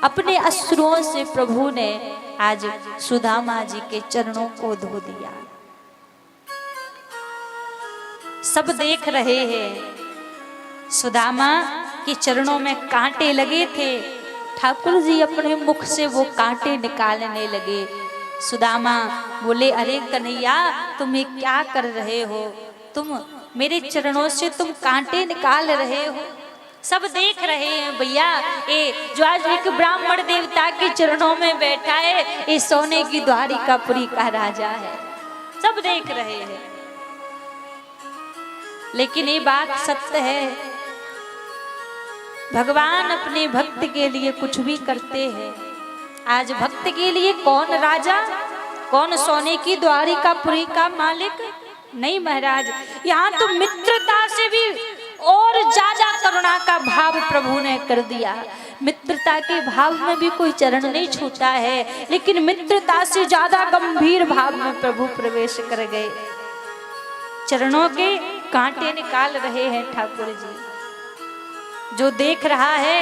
अपने अश्रुओं से प्रभु ने आज सुदामा जी के चरणों को धो दिया। सब देख रहे हैं, सुदामा के चरणों में कांटे लगे थे। ठाकुर जी अपने मुख से वो कांटे निकालने लगे। सुदामा बोले, अरे कन्हैया तुम क्या कर रहे हो, तुम मेरे चरणों से तुम कांटे निकाल रहे हो। सब देख रहे हैं भैया, ये जो आज एक ब्राह्मण देवता के चरणों में बैठा है, ये सोने की द्वारिकापुरी का राजा है। सब देख रहे हैं, लेकिन ये बात सत्य है, भगवान अपने भक्त के लिए कुछ भी करते हैं। आज भक्त के लिए कौन राजा, कौन सोने की द्वारिकापुरी का मालिक? नहीं महाराज, यहाँ तो मित्रता से भी और ज्यादा करुणा का भाव प्रभु ने कर दिया। मित्रता के भाव में भी कोई चरण नहीं छूता है, लेकिन मित्रता से ज्यादा गंभीर भाव में प्रभु प्रवेश कर गए। चरणों के कांटे निकाल रहे हैं ठाकुर जी। जो देख रहा है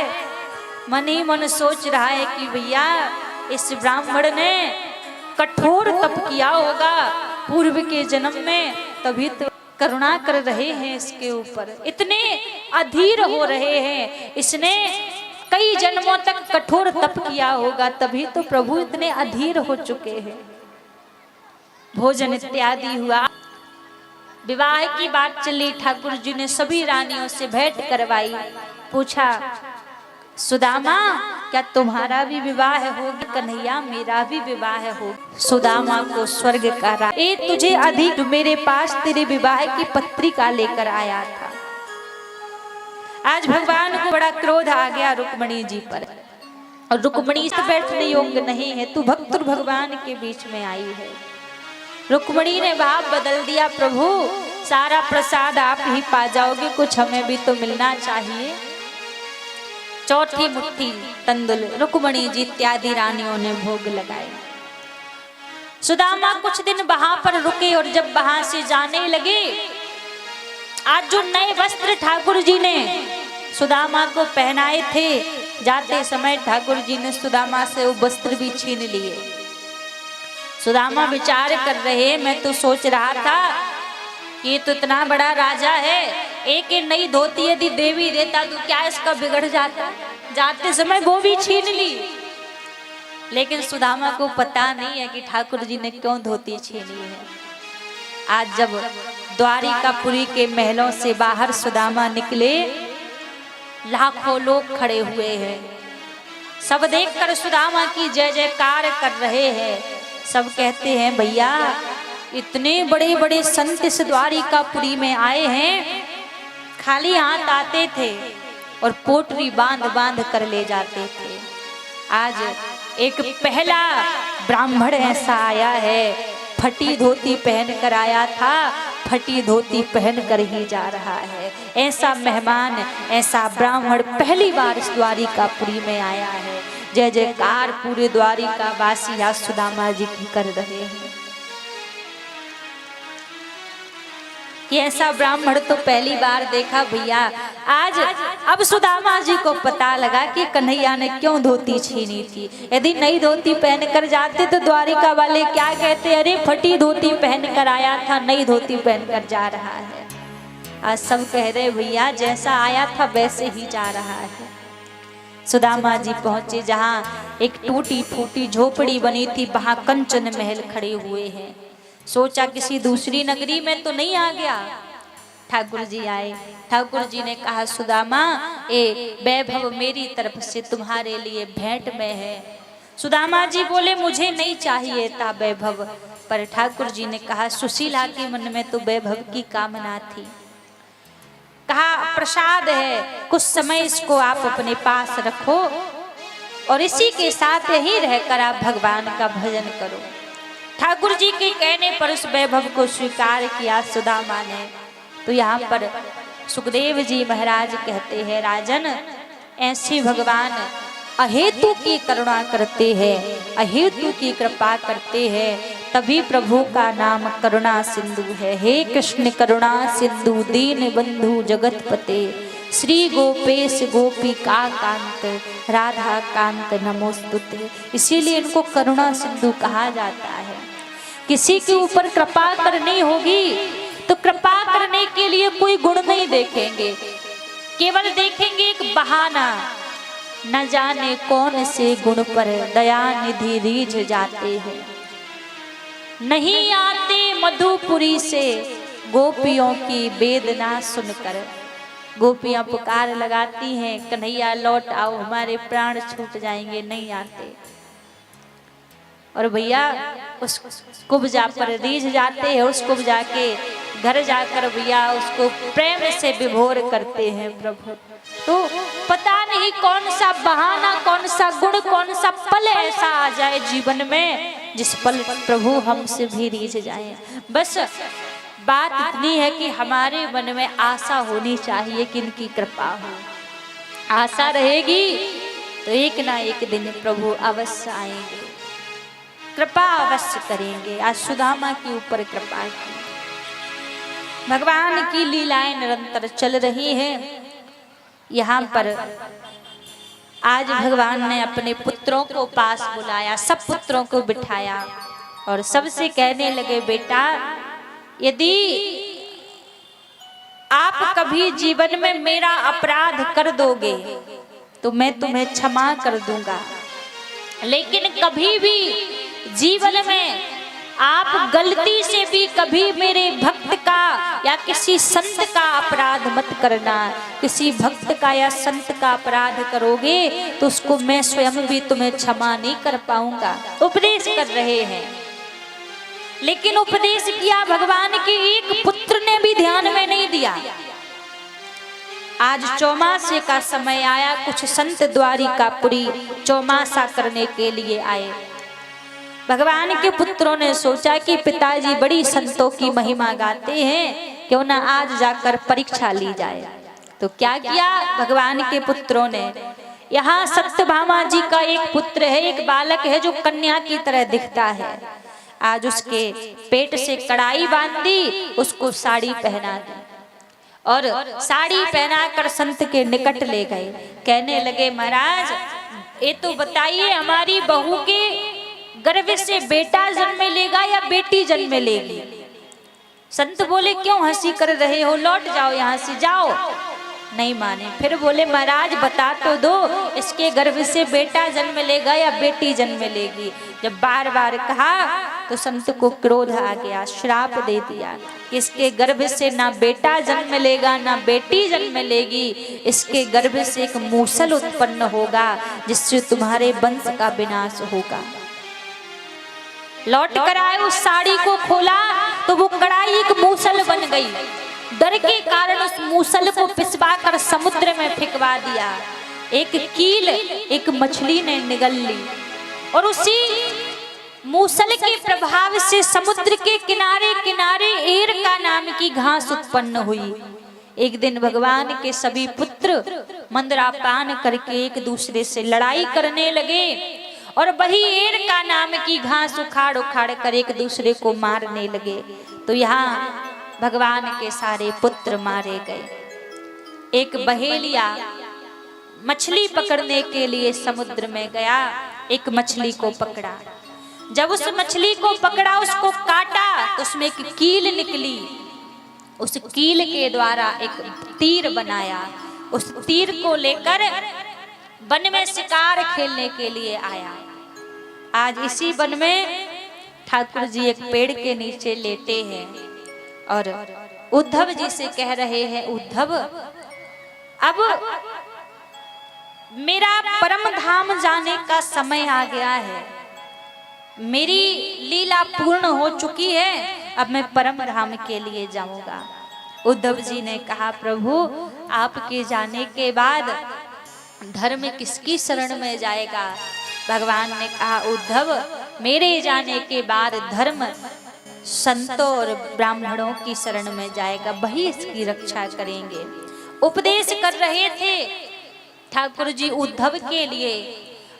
मन ही मन सोच रहा है कि भैया इस ब्राह्मण ने कठोर तप किया होगा पूर्व के जन्म में, तभी तो करुणा कर रहे हैं इसके ऊपर, इतने अधीर हो रहे हैं। इसने कई जन्मों तक कठोर तप किया होगा, तभी तो प्रभु इतने अधीर हो चुके हैं। भोजन इत्यादि हुआ, विवाह की बात चली, ठाकुर जी ने सभी रानियों से भेंट करवाई। पूछा, सुदामा क्या तुम्हारा भी विवाह होगा? कन्हैया मेरा भी विवाह हो। सुदामा को स्वर्ग का राज, तुझे अधिक मेरे पास तेरे विवाह की पत्रिका लेकर आया था। आज भगवान को बड़ा क्रोध आ गया रुक्मणी जी पर, और रुक्मणी से बैठने योग्य नहीं है, तू भक्त भगवान के बीच में आई है। रुक्मणी ने भाव बदल दिया, प्रभु सारा प्रसाद आप ही पा जाओगे, कुछ हमें भी तो मिलना चाहिए। चौथी मुट्ठी तंदुल रुक्मणी जी इत्यादि रानियों ने भोग लगाए। सुदामा कुछ दिन वहां पर रुके, और जब वहां से जाने लगे, आज जो नए वस्त्र ठाकुर जी ने सुदामा को पहनाए थे, जाते समय ठाकुर जी ने सुदामा से वो वस्त्र भी छीन लिए। सुदामा विचार कर रहे, मैं तो सोच रहा था कि ये तो इतना बड़ा राजा है, एक नई धोती यदि देवी देता तो क्या इसका बिगड़ जाता। जाते समय वो भी छीन ली, लेकिन सुदामा को पता नहीं है कि ठाकुर जी ने क्यों धोती छीनी है। आज जब द्वारिकापुरी के महलों से बाहर सुदामा निकले, लाखों लोग खड़े हुए हैं, सब देखकर सुदामा की जय जयकार कर रहे हैं। सब कहते हैं भैया इतने बड़े बड़े संत इस द्वारिकापुरी में आए हैं, खाली हाथ आते थे और पोटरी बांध बांध कर ले जाते थे। आज एक पहला ब्राह्मण ऐसा आया है, फटी धोती पहन कर आया था, फटी धोती पहन कर ही जा रहा है। ऐसा मेहमान, ऐसा ब्राह्मण पहली बार इस द्वारिकापुरी में आया है। जय जयकार पूरे द्वारिका वासी आज सुदामा जी की कर रहे हैं कि ऐसा ब्राह्मण तो पहली बार देखा भैया। आज अब सुदामा जी को पता लगा कि कन्हैया ने क्यों धोती छीनी थी। यदि नई धोती पहन कर जाते तो द्वारिका वाले क्या कहते, अरे फटी धोती पहन कर आया था, नई धोती पहन कर जा रहा है। आज सब कह रहे भैया जैसा आया था वैसे ही जा रहा है। सुदामा जी पहुंचे जहाँ एक टूटी फूटी झोपड़ी बनी थी, वहां कंचन महल खड़े हुए हैं। सोचा किसी दूसरी नगरी में तो नहीं आ गया। ठाकुर जी आए, ठाकुर जी ने कहा सुदामा ए वैभव मेरी तरफ से तुम्हारे लिए भेंट में है। सुदामा जी बोले मुझे नहीं चाहिए था वैभव, पर ठाकुर जी ने कहा सुशीला के मन में तो वैभव की कामना थी। कहा प्रसाद है, कुछ समय इसको आप अपने पास रखो और इसी के साथ ही रहकर आप भगवान का भजन करो। ठाकुर जी के कहने पर उस वैभव को स्वीकार किया सुदामा ने। तो यहाँ पर सुखदेव जी महाराज कहते हैं राजन ऐसे भगवान अहेतु की करुणा करते हैं, अहेतु की कृपा करते हैं, तभी प्रभु का नाम करुणा सिंधु है। हे कृष्ण करुणा सिंधु दीन बंधु जगतपते, श्री गोपेश गोपिका कांत राधा कांत नमोस्तुते। इसीलिए इनको करुणा सिंधु कहा जाता है। किसी के ऊपर कृपा करनी होगी तो कृपा करने के लिए कोई गुण नहीं देखेंगे, केवल देखेंगे एक बहाना। न जाने कौन से गुण पर दया निधि रीझ जाते हैं। नहीं आते मधुपुरी से गोपियों की वेदना सुनकर। गोपियां पुकार लगाती हैं कन्हैया लौट आओ, हमारे प्राण छूट जाएंगे, नहीं आते। और भैया उस कुब्जा पर रीझ जाते हैं, उस कुब्जा के घर जाकर भैया उसको प्रेम से विभोर करते हैं प्रभु। तो पता नहीं कौन सा बहाना, कौन सा गुण, कौन सा पल ऐसा आ जाए जीवन में जिस पल प्रभु हमसे भी रीझ जाए। बस बात इतनी है कि हमारे मन में आशा होनी चाहिए कि इनकी कृपा हो। आशा रहेगी तो एक ना एक दिन प्रभु अवश्य आएंगे, कृपा अवश्य करेंगे। आज सुदामा के ऊपर कृपा की, भगवान की लीलाएं निरंतर चल रही हैं। यहाँ पर आज भगवान ने अपने पुत्रों को पास बुलाया, सब पुत्रों को बिठाया और सबसे कहने लगे बेटा यदि आप कभी जीवन में मेरा अपराध कर दोगे तो मैं तुम्हें क्षमा कर दूंगा, लेकिन कभी भी जीवन में आप गलती से भी कभी मेरे भक्त का या किसी संत का अपराध मत करना। किसी भक्त का या संत का अपराध करोगे तो उसको मैं स्वयं भी तुम्हें क्षमा नहीं कर पाऊंगा। उपदेश कर रहे हैं, लेकिन उपदेश किया भगवान के एक पुत्र ने भी ध्यान में नहीं दिया। आज चौमासे का समय आया, कुछ संत द्वारिकापुरी चौमासा करने के लिए आए। भगवान के पुत्रों ने सोचा कि पिताजी बड़ी संतों की महिमा गाते हैं, क्यों ना आज जाकर परीक्षा ली जाए। तो क्या किया भगवान के पुत्रों ने, यहाँ सत्यभामा जी का एक पुत्र है, एक बालक है जो कन्या की तरह दिखता है। आज उसके पेट से कड़ाई बांध दी, उसको साड़ी पहना दी और साड़ी पहनाकर संत के निकट ले गए। कहने लगे महाराज ये तो बताइए हमारी बहू के गर्भ से बेटा जन्म लेगा या बेटी जन्म लेगी। संत बोले क्यों हंसी कर रहे हो, लौट जाओ यहाँ से, जाओ। नहीं माने, फिर बोले महाराज बता तो दो इसके गर्भ से बेटा जन्म लेगा या बेटी जन्म लेगी। जब बार बार कहा तो संत को क्रोध आ गया, श्राप दे दिया, इसके गर्भ से ना बेटा जन्म लेगा ना बेटी जन्म लेगी, इसके गर्भ से एक मूसल उत्पन्न होगा जिससे तुम्हारे वंश का विनाश होगा। लौट कर आए, उस साड़ी को खोला तो वो कड़ाई एक मूसल बन गई। डर के कारण उस मूसल को पिसवा कर समुद्र में फेंकवा दिया। एक कील एक मछली ने निगल ली और उसी मूसल के प्रभाव से समुद्र के किनारे किनारे एरका नाम की घास उत्पन्न हुई। एक दिन भगवान के सभी पुत्र मंदरापान करके एक दूसरे से लड़ाई करने लगे और वही एरका नाम की घास उखाड़ उखाड़ कर एक दूसरे को मारने लगे। तो यहाँ भगवान के सारे पुत्र मारे गए। एक बहेलिया मछली पकड़ने के लिए समुद्र में गया, एक मछली को पकड़ा। जब उस मछली को पकड़ा, उसको काटा तो उसमें एक कील निकली। उस कील के द्वारा एक तीर बनाया, उस तीर को लेकर वन में शिकार खेलने के लिए आया। आज इसी वन में ठाकुर जी एक पेड़ के नीचे लेटे हैं और उद्धव जी से कह रहे हैं, उद्धव अब मेरा परम धाम जाने का समय आ गया है, मेरी लीला पूर्ण हो चुकी है, अब मैं परम धाम के लिए जाऊंगा। उद्धव जी ने कहा, प्रभु आपके जाने के बाद धर्म किसकी शरण में जाएगा? भगवान ने कहा, उद्धव मेरे जाने के बाद धर्म संतों और ब्राह्मणों की शरण में जाएगा, वही इसकी रक्षा करेंगे। उपदेश कर रहे थे ठाकुर जी उद्धव के लिए।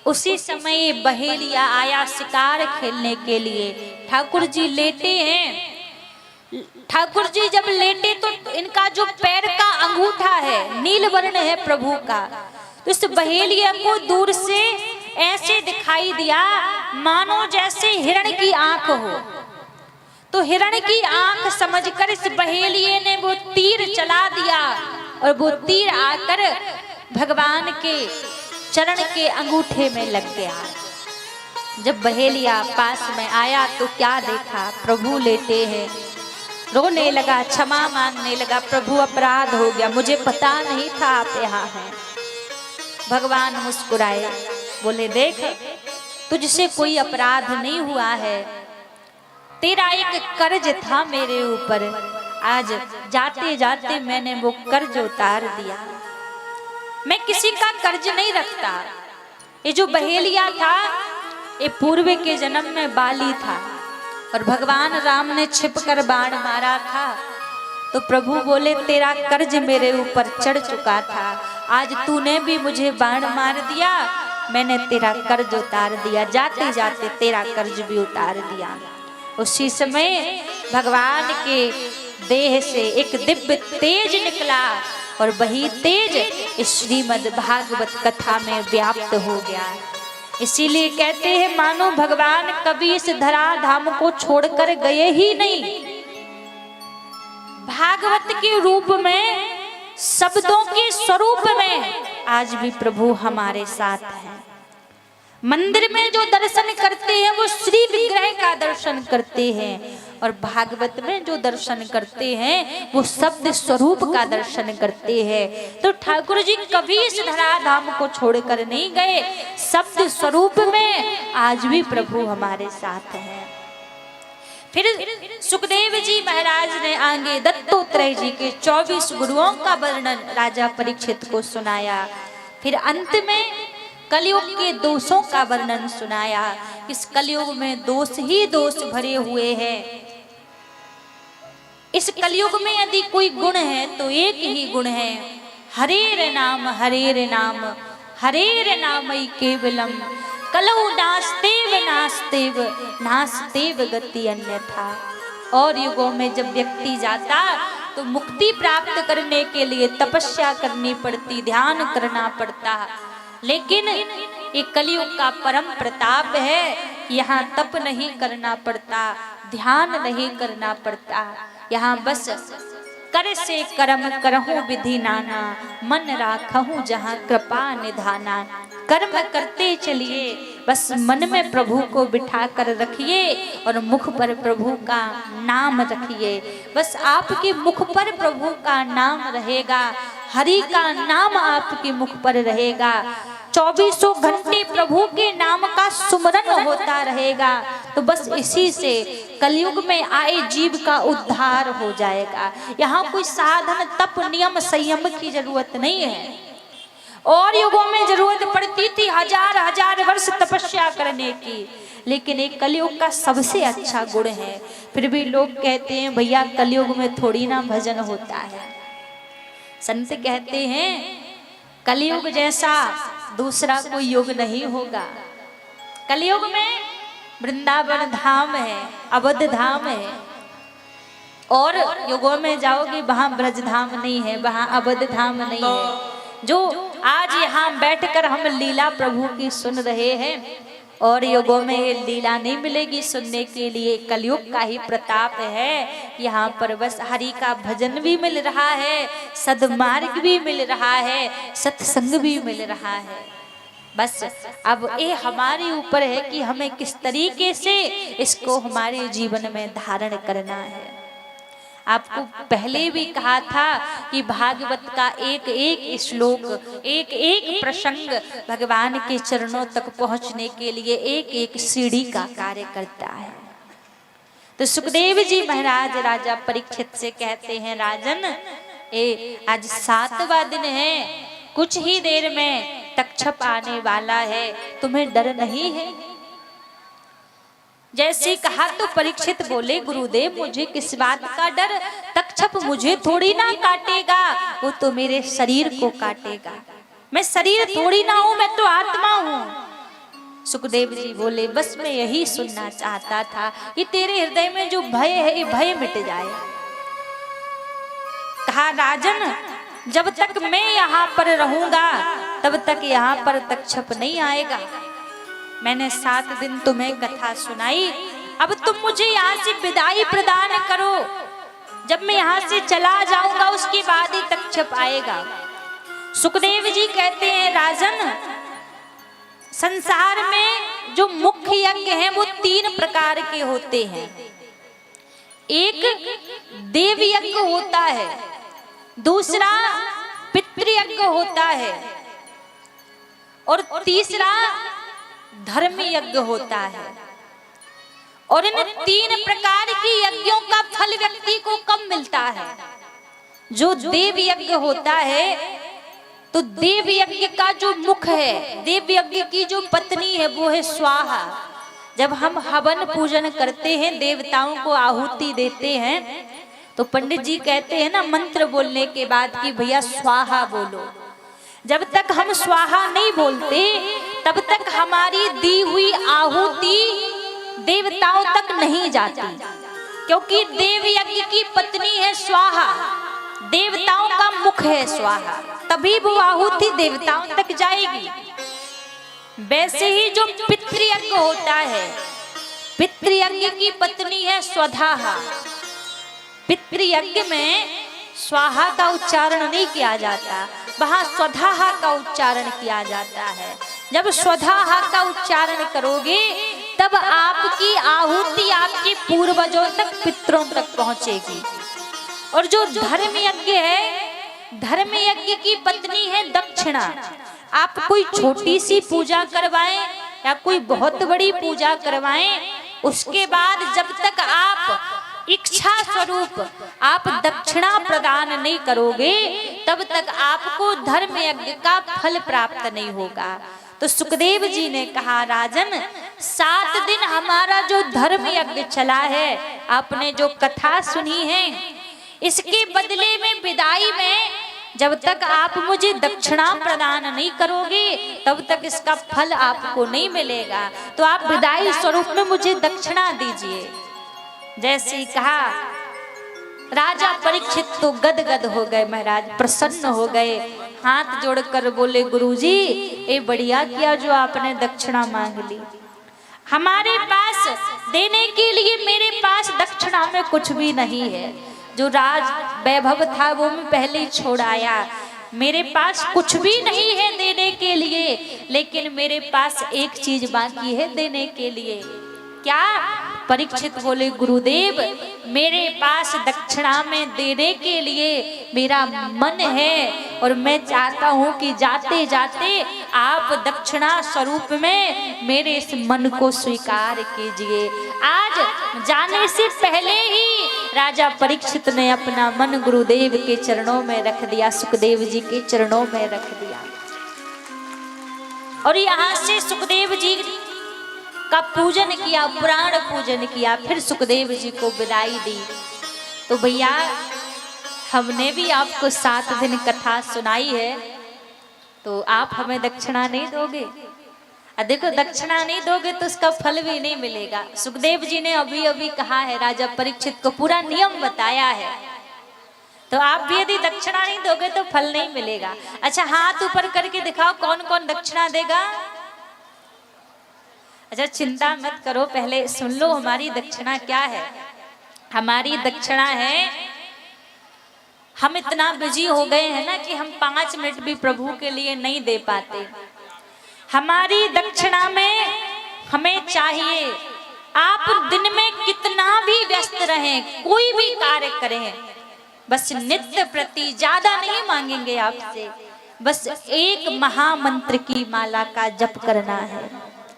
उसी समय बहेलिया आया शिकार खेलने के लिए। ठाकुर जी लेटे हैं। ठाकुर जी जब लेटे तो इनका जो पैर का अंगूठा है नील वर्ण है प्रभु का। तो इस बहेलिया को दूर से ऐसे दिखाई दिया मानो जैसे हिरण की आंख हो। तो हिरण की आंख समझकर इस बहेलिये ने वो तीर चला दिया और वो तीर आकर भगवान के चरण के अंगूठे में लग गया। जब बहेलिया पास में आया तो क्या देखा, प्रभु लेटे हैं। रोने लगा, क्षमा मांगने लगा, प्रभु अपराध हो गया, मुझे पता नहीं था आप यहाँ हैं। भगवान मुस्कुराए, बोले देख तुझसे कोई अपराध नहीं हुआ है, तेरा एक कर्ज था मेरे ऊपर, आज जाते जाते मैंने वो कर्ज उतार दिया। मैं किसी का कर्ज नहीं रखता। ये जो बहेलिया था ये पूर्व के जन्म में बाली था और भगवान राम ने छिपकर बाण मारा था। तो प्रभु बोले तेरा कर्ज मेरे ऊपर चढ़ चुका था, आज तूने भी मुझे बाण मार दिया, मैंने तेरा कर्ज उतार दिया, जाते जाते तेरा कर्ज भी उतार दिया। उसी समय भगवान के देह से एक दिव्य तेज निकला और वही तेज श्रीमद् भागवत कथा में व्याप्त हो गया। इसीलिए कहते हैं मानो भगवान कभी इस धरा धाम को छोड़कर गए ही नहीं। भागवत के रूप में, शब्दों के स्वरूप में आज भी प्रभु हमारे साथ हैं। मंदिर में जो दर्शन करते हैं वो श्री विग्रह का दर्शन करते हैं और भागवत में जो दर्शन करते हैं वो शब्द स्वरूप का दर्शन करते हैं। तो ठाकुर जी कभी इस धरा धाम को छोड़कर नहीं गए, शब्द स्वरूप में आज भी प्रभु हमारे साथ हैं। फिर सुखदेव जी महाराज ने आगे दत्तोत्रय जी के 24 गुरुओं का वर्णन राजा परीक्षित को सुनाया। फिर अंत में कलयुग के दोषों का वर्णन सुनाया। इस कलयुग में दोष ही दोष भरे हुए हैं। इस कलयुग में यदि कोई गुण है तो एक ही गुण है, हरेर नाम हरेर नामई केवलम कलौ नास्तेव नास्तेव गति अन्यथा। और युगों में जब व्यक्ति जाता तो मुक्ति प्राप्त करने के लिए तपस्या करनी पड़ती, ध्यान करना पड़ता। लेकिन ये कलयुग का परम प्रताप है, यहाँ तप नहीं करना पड़ता, ध्यान नहीं करना पड़ता, यहाँ बस कर से कर्म करहूं विधि नाना, मन राखहूं जहाँ कृपा निधाना। कर्म करते चलिए, बस मन में प्रभु को बिठा कर रखिए और मुख पर प्रभु का नाम रखिए। बस आपके मुख पर प्रभु का नाम रहेगा, हरि का नाम आपके मुख पर रहेगा, 24 घंटे प्रभु के नाम का सुमरन होता रहेगा। तो बस इसी से कलयुग में आए जीव का उद्धार हो जाएगा। यहाँ कोई साधन तप नियम संयम की जरूरत नहीं है। और युगों में जरूरत पड़ती थी हजार हजार वर्ष तपस्या करने की, लेकिन एक कलयुग का सबसे अच्छा गुण है। फिर भी लोग कहते हैं भैया कलयुग में थोड़ी ना भजन होता है। संत कहते हैं कलयुग जैसा दूसरा कोई युग नहीं होगा। कलयुग में वृंदावन धाम है, अवध धाम है, और युगों में जाओगे वहां ब्रज धाम नहीं है, वहां अवध धाम नहीं है। जो आज यहाँ बैठकर हम लीला प्रभु की सुन रहे हैं, और युगों में ये लीला नहीं मिलेगी सुनने के लिए। कलयुग का ही प्रताप है। यहाँ पर बस हरि का भजन भी मिल रहा है, सद्मार्ग भी मिल रहा है, सत्संग भी मिल रहा है। बस अब ये हमारे ऊपर है कि हमें किस तरीके से इसको हमारे जीवन में धारण करना है। आपको पहले भी कहा था कि भागवत का एक एक श्लोक, एक एक प्रसंग भगवान के चरणों तक पहुंचने के लिए एक एक सीढ़ी का कार्य करता है। तो सुखदेव जी महाराज राजा परीक्षित से कहते हैं, राजन आज 7वां दिन है, कुछ ही देर में तक्षप आने वाला है, तुम्हें डर नहीं है? जैसे कहा तो परीक्षित बोले, गुरुदेव मुझे किस बात का डर, तक्षप मुझे थोड़ी ना काटेगा, वो तो मेरे शरीर को काटेगा। मैं शरीर थोड़ी ना हूं, मैं तो आत्मा हूं। सुखदेव जी बोले, बस मैं यही सुनना चाहता था, ये तेरे हृदय में जो भय है ये भय मिट जाए। कहा राजन जब तक मैं यहाँ पर रहूंगा तब तक यहाँ पर तक्षप नहीं आएगा। मैंने 7 दिन तुम्हें कथा सुनाई, अब तुम मुझे यहाँ से विदाई प्रदान करो। जब मैं यहाँ से चला जाऊंगा उसके बाद ही तक्षप आएगा। सुखदेव जी कहते हैं, राजन संसार में जो मुख्य यज्ञ हैं वो 3 प्रकार के होते हैं। एक देव यज्ञ होता है, दूसरा पितृयज्ञ होता है, और तीसरा धर्म यज्ञ होता है। और इन 3 प्रकार के यज्ञों का फल व्यक्ति को कब मिलता है? जो देव यज्ञ होता है, तो देव यज्ञ का जो मुख है, देव यज्ञ की जो पत्नी है वो है स्वाहा। जब हम हवन पूजन करते हैं, देवताओं को आहुति देते हैं, तो पंडित जी कहते हैं ना मंत्र बोलने के बाद कि भैया स्वाहा बोलो। जब तक हम स्वाहा नहीं बोलते तब तक हमारी दी हुई आहुति देवताओं तक नहीं जाती, क्योंकि देव यज्ञ की पत्नी है स्वाहा, देवताओं का मुख है स्वाहा, तभी वो आहुति देवताओं तक जाएगी। वैसे ही जो पितृयज्ञ होता है, पितृयज्ञ की पत्नी है स्वधाहा। पितृयज्ञ में स्वाहा का उच्चारण नहीं किया जाता, वहां स्वधाहा का उच्चारण किया जाता है। जब स्वधाहा का उच्चारण करोगे तब आपकी आहुति आपके पूर्वजों तक, पितरों तक पहुंचेगी। और जो धर्म यज्ञ है, धर्म यज्ञ की पत्नी है दक्षिणा। आप कोई छोटी सी पूजा करवाएं या कोई बहुत बड़ी पूजा करवाएं, उसके बाद जब तक आप इच्छा स्वरूप आप दक्षिणा प्रदान नहीं करोगे तब तक आपको धर्म यज्ञ का फल प्राप्त नहीं होगा। तो सुखदेव जी ने कहा, राजन 7 दिन हमारा जो धर्म यज्ञ चला है, आपने जो कथा सुनी है, इसके बदले में विदाई में जब तक आप मुझे दक्षिणा प्रदान नहीं करोगे तब तक इसका फल आपको नहीं मिलेगा। तो आप विदाई स्वरूप में मुझे दक्षिणा दीजिए। जैसे ही कहा, राजा परीक्षित तो गदगद हो गए, महाराज प्रसन्न हो गए, हाथ जोड़कर बोले, गुरुजी ये बढ़िया किया जो आपने दक्षिणा मांग ली। हमारे पास देने के लिए, मेरे पास दक्षिणा में कुछ भी नहीं है। जो राज वैभव था वो मैं पहले ही छोड़ आया। मेरे पास कुछ भी नहीं है देने के लिए, लेकिन मेरे पास एक चीज बाकी है देने के लिए। क्या? परीक्षित बोले गुरुदेव मेरे पास दक्षिणा में देने के लिए मेरा मन है, और मैं चाहता हूं कि जाते जाते आप दक्षिणा स्वरूप में मेरे इस मन को स्वीकार कीजिए। आज जाने से पहले ही राजा परीक्षित ने अपना मन गुरुदेव के चरणों में रख दिया, सुखदेव जी के चरणों में रख दिया। और यहाँ से सुखदेव जी का पूजन किया, पुराण पूजन किया, फिर सुखदेव जी को विदाई दी। तो भैया हमने भी आपको 7 दिन कथा सुनाई है, तो आप हमें दक्षिणा नहीं दोगे? देखो दक्षिणा नहीं दोगे तो उसका फल भी नहीं मिलेगा। सुखदेव जी ने अभी अभी कहा है, राजा परीक्षित को पूरा नियम बताया है, तो आप भी यदि दक्षिणा नहीं दोगे तो फल नहीं मिलेगा। अच्छा हाथ ऊपर करके दिखाओ कौन कौन दक्षिणा देगा। अच्छा चिंता मत करो, पहले सुन लो हमारी दक्षिणा क्या है। हमारी दक्षिणा है, हम इतना बिजी हो गए हैं ना कि हम 5 मिनट भी प्रभु के लिए नहीं दे पाते। हमारी दक्षिणा में हमें चाहिए, आप दिन में कितना भी व्यस्त रहें, कोई भी कार्य करें, बस नित्य प्रति ज्यादा नहीं मांगेंगे आपसे, बस एक महामंत्र की माला का जप करना है,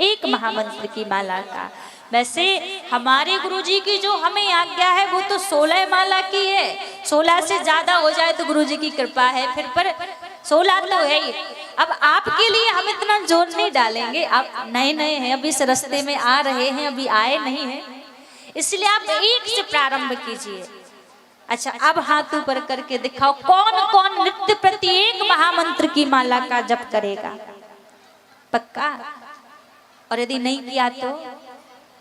एक महामंत्र की माला का। वैसे हमारे गुरुजी की जो हमें आज्ञा है वो तो 16 माला की है, 16 से ज्यादा हो जाए तो गुरुजी की कृपा है, फिर पर 16 तो है ही। अब आपके लिए हम इतना जोर नहीं डालेंगे, आप नए नए हैं, अभी इस रास्ते में आ रहे हैं, अभी आए नहीं हैं, इसलिए आप एक से प्रारंभ कीजिए। अच्छा अब हाथ ऊपर करके दिखाओ कौन कौन नित्य प्रति एक महामंत्र की माला का जप करेगा। पक्का? और यदि नहीं किया तो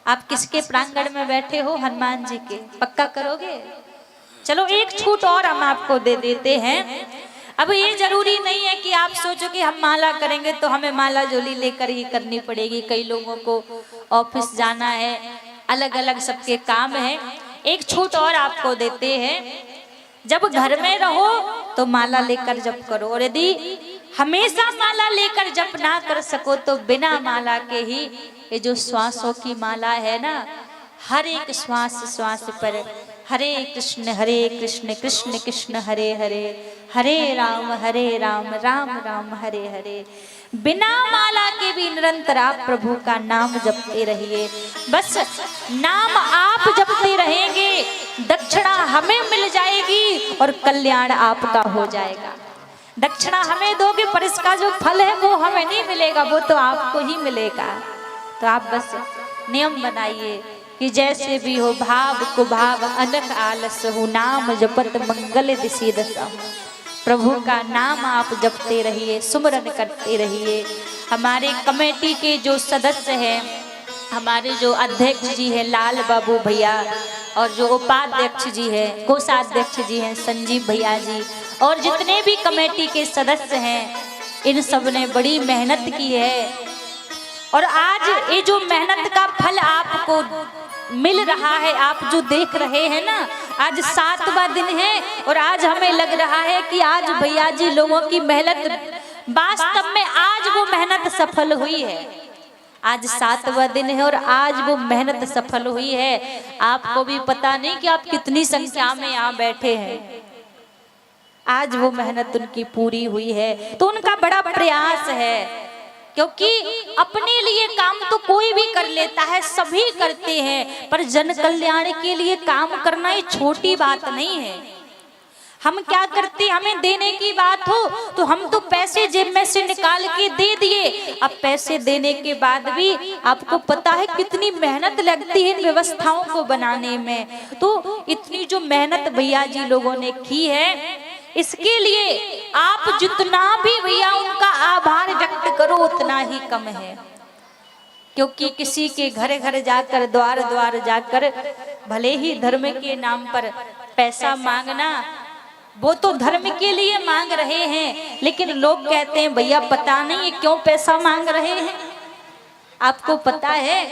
आप किसके प्रांगण में बैठे हो? हनुमान जी के। पक्का करोगे? चलो एक छूट और हम आपको दे देते हैं। अब ये जरूरी नहीं है कि आप सोचो कि हम माला करेंगे तो हमें माला जोली लेकर ही करनी पड़ेगी। कई लोगों को ऑफिस जाना है, अलग अलग सबके काम है। एक छूट और आपको देते हैं, जब घर में रहो तो माला लेकर जप करो, और यदि हमेशा माला लेकर जप ना कर सको तो बिना माला के ही ये जो श्वासों की माला है ना, हर एक श्वास श्वास पर हरे कृष्ण कृष्ण कृष्ण हरे हरे, हरे राम राम राम हरे हरे, बिना माला के भी निरंतर आप प्रभु का नाम जपते रहिए। बस नाम आप जपते रहेंगे, दक्षिणा हमें मिल जाएगी और कल्याण आपका हो जाएगा। दक्षिणा हमें दोगे पर इसका जो फल है वो हमें नहीं मिलेगा, वो तो आपको ही मिलेगा। तो आप बस नियम बनाइए कि जैसे भी हो भाव को भाव अनक आलस हो, नाम जपत मंगल दिशि दशा। प्रभु का नाम आप जपते रहिए, सुमरन करते रहिए। हमारे कमेटी के जो सदस्य हैं, हमारे जो अध्यक्ष जी हैं लाल बाबू भैया, और जो उपाध्यक्ष जी हैं, कोषाध्यक्ष जी हैं संजीव भैया जी, और जितने भी कमेटी के सदस्य हैं, इन सब ने बड़ी मेहनत की है। और आज ये जो मेहनत का फल आपको मिल रहा है, आप जो देख रहे हैं ना, आज 7वां दिन है और आज हमें लग रहा है कि आज भैया जी लोगों की मेहनत, वास्तव में आज वो मेहनत सफल हुई है। आज 7वां दिन है और आज वो मेहनत सफल हुई है। आपको भी पता नहीं कि आप कितनी संख्या में यहाँ बैठे हैं, आज वो मेहनत उनकी पूरी हुई है। तो उनका बड़ा प्रयास है, क्योंकि अपने लिए काम तो कोई भी कर लेता है, सभी करते हैं, पर जन कल्याण के लिए काम करना ये छोटी बात नहीं है। हम क्या करते, हमें देने की बात हो तो हम तो पैसे जेब में से निकाल के दे दिए। अब पैसे देने के बाद भी आपको पता है कितनी मेहनत लगती है इन व्यवस्थाओं को बनाने में। तो इतनी जो मेहनत भैया जी लोगों ने की है, इसके लिए आप जितना भी भैया उनका आभार व्यक्त करो उतना ही कम है। क्योंकि किसी के घर घर जाकर, द्वार द्वार जाकर, भले ही धर्म के नाम पर पैसा मांगना, वो तो धर्म के लिए मांग रहे हैं, लेकिन लोग कहते हैं भैया पता नहीं ये क्यों पैसा मांग रहे हैं। आपको पता है,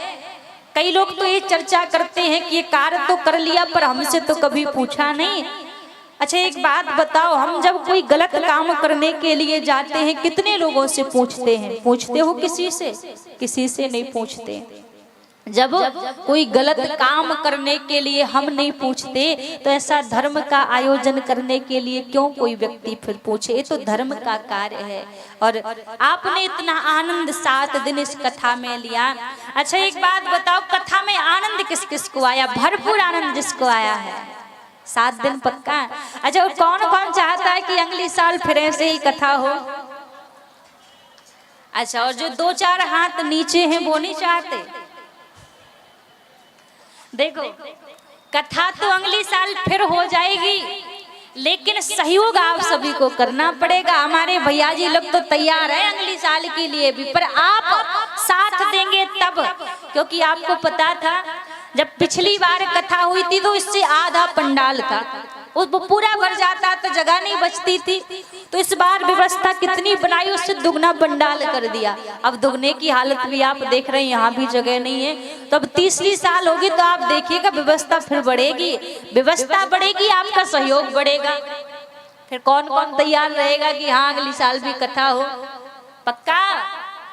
कई लोग तो ये चर्चा करते हैं कि ये कार्य तो कर लिया पर हमसे तो कभी पूछा नहीं। अच्छा एक बात बताओ, हम जब कोई गलत काम करने के लिए जाते हैं कितने लोगों से पूछते हैं? पूछते हो किसी से? किसी से नहीं पूछते। जब कोई गलत काम करने के लिए हम नहीं पूछते तो ऐसा धर्म का आयोजन करने के लिए क्यों कोई व्यक्ति फिर पूछे? ये तो धर्म का कार्य है। और आपने इतना आनंद 7 दिन इस कथा में लिया। अच्छा एक बात बताओ, कथा में आनंद किस किस को आया? भरपूर आनंद जिसको आया है 7 दिन पक्का। अच्छा और कौन कौन चाहता है कि अगले साल फिर ऐसे ही कथा हो? अच्छा और जो 2-4 हाथ नीचे हैं वो नहीं चाहते? देखो कथा तो अगले साल फिर हो जाएगी, लेकिन सहयोग आप सभी को करना पड़ेगा। हमारे भैया जी लोग तो तैयार है अगले साल के लिए भी, पर आप साथ देंगे तब। क्योंकि आपको पता था जब पिछली बार कथा हुई थी तो इससे आधा पंडाल था, वो पूरा भर जाता तो जगह नहीं बचती थी। तो इस बार व्यवस्था कितनी बनाई, उससे दुगना पंडाल कर दिया। अब दुगने की हालत भी आप देख रहे हैं, यहाँ भी जगह नहीं है। तो अब तीसरी साल होगी तो आप देखिएगा व्यवस्था फिर बढ़ेगी। व्यवस्था बढ़ेगी, आपका सहयोग बढ़ेगा। फिर कौन कौन तैयार रहेगा कि हाँ अगली साल भी कथा हो? पक्का?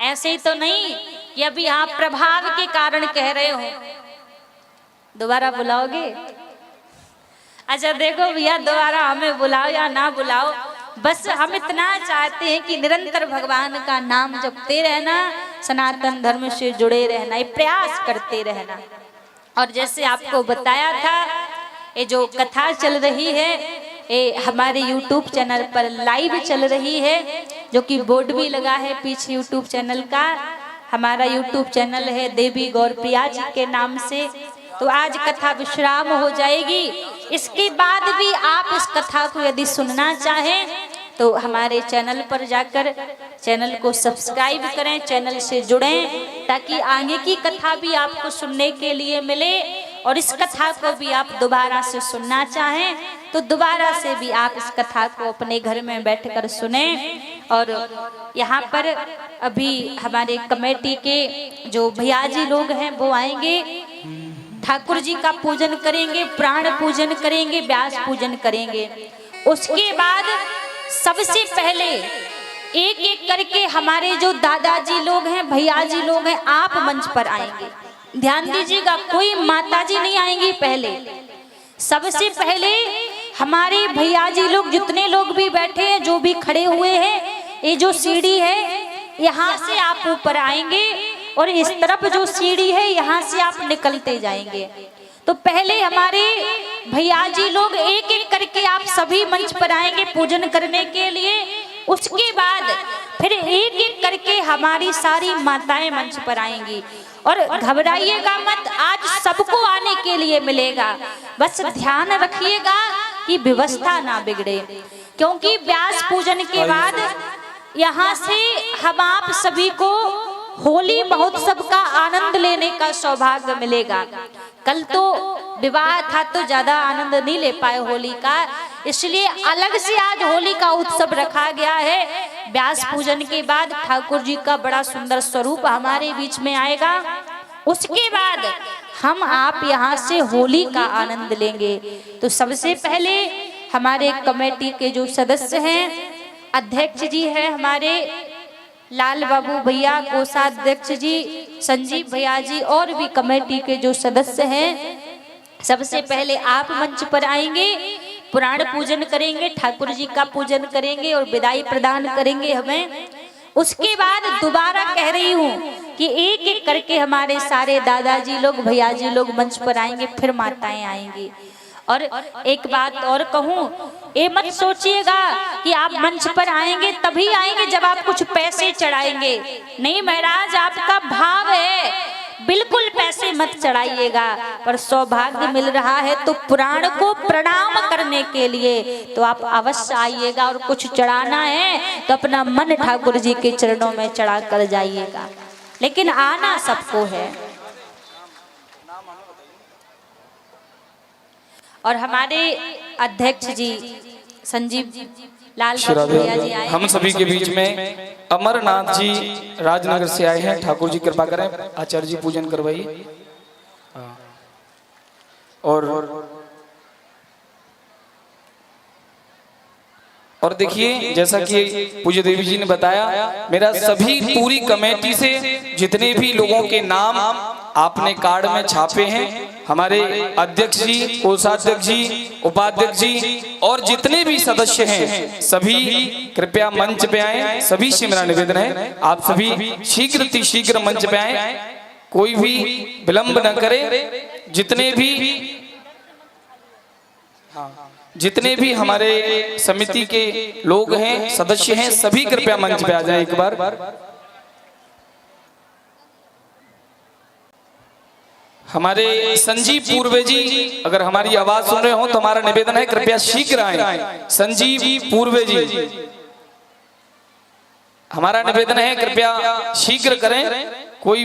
ऐसे ही तो नहीं कि अभी आप प्रभाव के कारण कह रहे हो। दोबारा बुलाओगे? अच्छा देखो भैया, दोबारा हमें बुलाओ या ना बुलाओ, बस हम इतना चाहते हैं कि निरंतर भगवान का नाम जपते रहना, सनातन धर्म से जुड़े रहना, ये प्रयास करते रहना। और जैसे आपको बताया था ये जो कथा चल रही है ये हमारे YouTube चैनल पर लाइव चल रही है, जो कि बोर्ड भी लगा है पीछे YouTube चैनल का। हमारा YouTube चैनल है देवी गौरप्रिया जी के नाम से। तो आज कथा विश्राम हो जाएगी, इसके बाद भी आप इस कथा को यदि सुनना चाहें तो हमारे चैनल पर जाकर चैनल को सब्सक्राइब करें, चैनल से जुड़ें, ताकि आगे की कथा भी आपको सुनने के लिए मिले। और इस कथा को भी आप दोबारा से सुनना चाहें तो दोबारा से भी आप इस कथा को अपने घर में बैठकर सुने। और यहाँ पर अभी हमारे कमेटी के जो भैया जी लोग हैं वो आएंगे, ठाकुर जी का पूजन करेंगे, प्राण पूजन करेंगे, व्यास पूजन करेंगे। उसके बाद सबसे पहले एक एक करके हमारे जो दादाजी लोग हैं, भैया जी लोग हैं, आप मंच पर आएंगे। ध्यान दीजिएगा, कोई माता जी नहीं आएंगी पहले। सबसे पहले हमारे भैया जी लोग, जितने लोग भी बैठे हैं, जो भी खड़े हुए हैं, ये जो सीढ़ी है यहाँ से आप ऊपर आएंगे और इस तरफ जो सीढ़ी है यहाँ से आप निकलते जाएंगे। तो पहले हमारे भैया जी लोग एक एक करके आप सभी मंच पर आएंगे पूजन करने के लिए। उसके बाद फिर एक एक करके हमारी सारी माताएं मंच पर आएंगी। और घबराइएगा मत, आज सबको आने के लिए मिलेगा, बस ध्यान रखिएगा कि व्यवस्था ना बिगड़े। क्योंकि व्यास पूजन के बाद यहाँ से हम आप सभी को होली महोत्सव का आनंद लेने का सौभाग्य मिलेगा। कल तो विवाह था तो ज्यादा आनंद नहीं ले पाए होली का, इसलिए अलग से आज होली का उत्सव रखा गया है। व्यास पूजन के बाद ठाकुर जी का बड़ा सुंदर स्वरूप हमारे बीच में आएगा। उसके बाद हम आप यहाँ से होली का आनंद लेंगे। तो सबसे पहले हमारे कमेटी के जो सदस्य हैं, अध्यक्ष जी हैं हमारे लाल बाबू भैया, कोषाध्यक्ष जी संजीव भैया जी, और भी कमेटी के जो सदस्य हैं, सबसे पहले आप मंच पर आएंगे, पुराण पूजन करेंगे, ठाकुर जी का पूजन करेंगे और विदाई प्रदान करेंगे हमें। उसके बाद दोबारा कह रही हूँ कि एक एक करके हमारे सारे दादाजी लोग, भैया जी लोग मंच पर आएंगे, फिर माताएं आएंगी। और एक बात और कहूँ, ये मत सोचिएगा कि आप मंच पर आएंगे तभी आएंगे जब आप कुछ पैसे चढ़ाएंगे। नहीं महाराज, आपका भाव है, बिल्कुल पैसे मत चढ़ाइएगा। पर सौभाग्य मिल रहा है तो पुराण को प्रणाम करने के लिए तो आप अवश्य आइएगा। और कुछ चढ़ाना है तो अपना मन ठाकुर जी के चरणों में चढ़ा कर जाइएगा, लेकिन आना सबको है। और हमारे अध्यक्ष जी संजीव लाल भैया जी आए, हम सभी के बीच में अमरनाथ जी राजनगर से आए हैं। ठाकुर जी कृपा करें, आचार्य जी पूजन करवाइए। और और देखिए जैसा कि पूज्य देवी जी ने बताया, मेरा सभी पूरी कमेटी से जितने भी लोगों के नाम आपने कार्ड में छापे हैं, हमारे अध्यक्ष जी, कोषाध्यक्ष जी, उपाध्यक्ष जी और जितने भी सदस्य हैं सभी कृपया मंच पे आए। सभी से मेरा निवेदन है आप सभी शीघ्र मंच पे आए, कोई भी विलंब न करे। जितने भी हमारे समिति के लोग हैं, सदस्य हैं, सभी कृपया मंच पे आ जाएं एक बार। हमारे संजीव पूर्वे जी अगर हमारी आवाज सुन रहे हो तो हमारा निवेदन है कृपया शीघ्र आए। संजीव पूर्वे जी, हमारा निवेदन है कृपया शीघ्र करें, कोई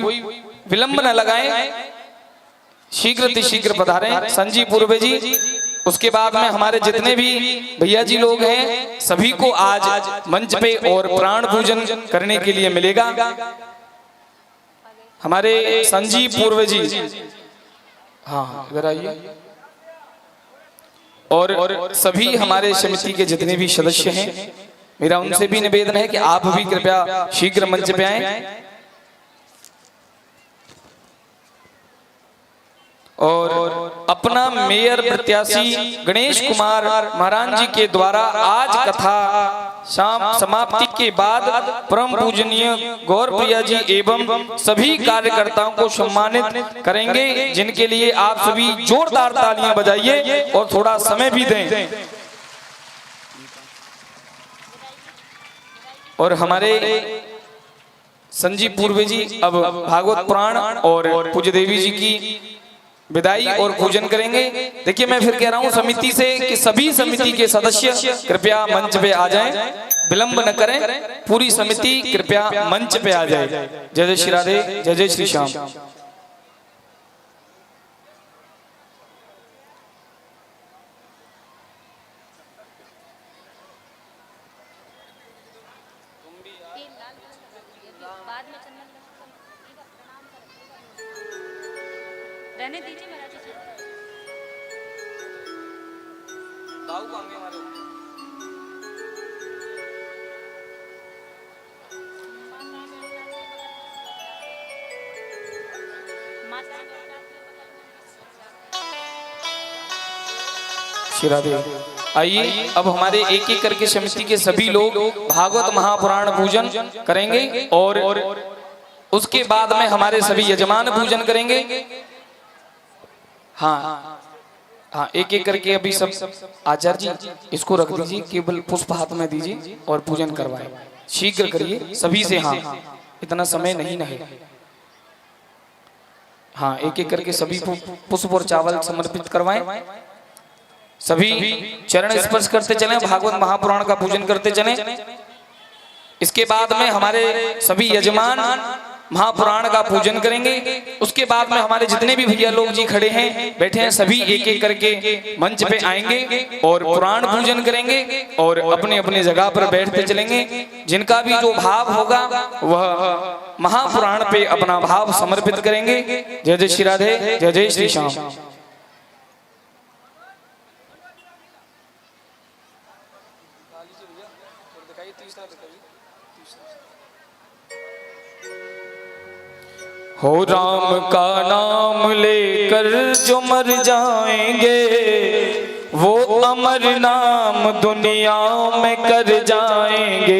विलंब न लगाएं, शीघ्र पधारें संजीव पूर्वे जी। उसके बाद में हमारे जितने भी भैया जी लोग हैं सभी को आज मंच पे और प्राण पूजन करने के लिए मिलेगा। हमारे संजीव पूर्वे जी, हाँ इधर आइए। और सभी हमारे समिति के जितने भी सदस्य हैं, मेरा उनसे भी निवेदन है कि आप भी कृपया शीघ्र मंच पे आए। और अपना मेयर प्रत्याशी गणेश कुमार महाराज जी के द्वारा आज कथा समाप्ति के बाद परम पूजनीय गौरप्रिया जी एवं सभी कार्यकर्ताओं को सम्मानित करेंगे, जिनके लिए आप सभी जोरदार तालियां बजाइए और थोड़ा समय भी दें। और हमारे संजीव पूर्वे जी अब भागवत पुराण और पूज्य देवी जी की विदाई और पूजन करेंगे। देखिए मैं फिर कह रहा हूं समिति से कि सभी समिति के सदस्य कृपया मंच पे आ जाएं, विलंब न करें, पूरी समिति कृपया मंच पे आ जाए। जय जय श्री राधे, जय जय श्री श्याम। रहने दीजिए महाराज जी। श्री राधे। आइए अब हमारे एक एक करके समिति के सभी लोग भागवत महापुराण पूजन करेंगे और उसके बाद में हमारे सभी यजमान पूजन करेंगे। हाँ हाँ, एक एक करके अभी सब आचार्य जी इसको रख दीजिए, केवल पुष्प हाथ में दीजिए और पूजन करवाएं। शीघ्र करिए सभी से, हाँ इतना समय नहीं है। हाँ एक एक करके सभी को पुष्प और चावल समर्पित करवाएं। सभी चरण स्पर्श करते चलें, भागवत महापुराण का पूजन करते चलें। इसके बाद में हमारे सभी यजमान महापुराण का पूजन करेंगे। उसके बाद में हमारे जितने भी भैया लोग जी खड़े हैं, बैठे हैं, सभी एक एक करके मंच पे आएंगे और पुराण पूजन करेंगे और अपने अपने जगह पर बैठते चलेंगे। जिनका भी जो भाव होगा वह महापुराण पे अपना भाव समर्पित करेंगे। जय जय श्री राधे, जय जय श्री श्याम। हो राम का नाम लेकर जो मर जाएंगे, वो अमर नाम दुनिया में कर जाएंगे।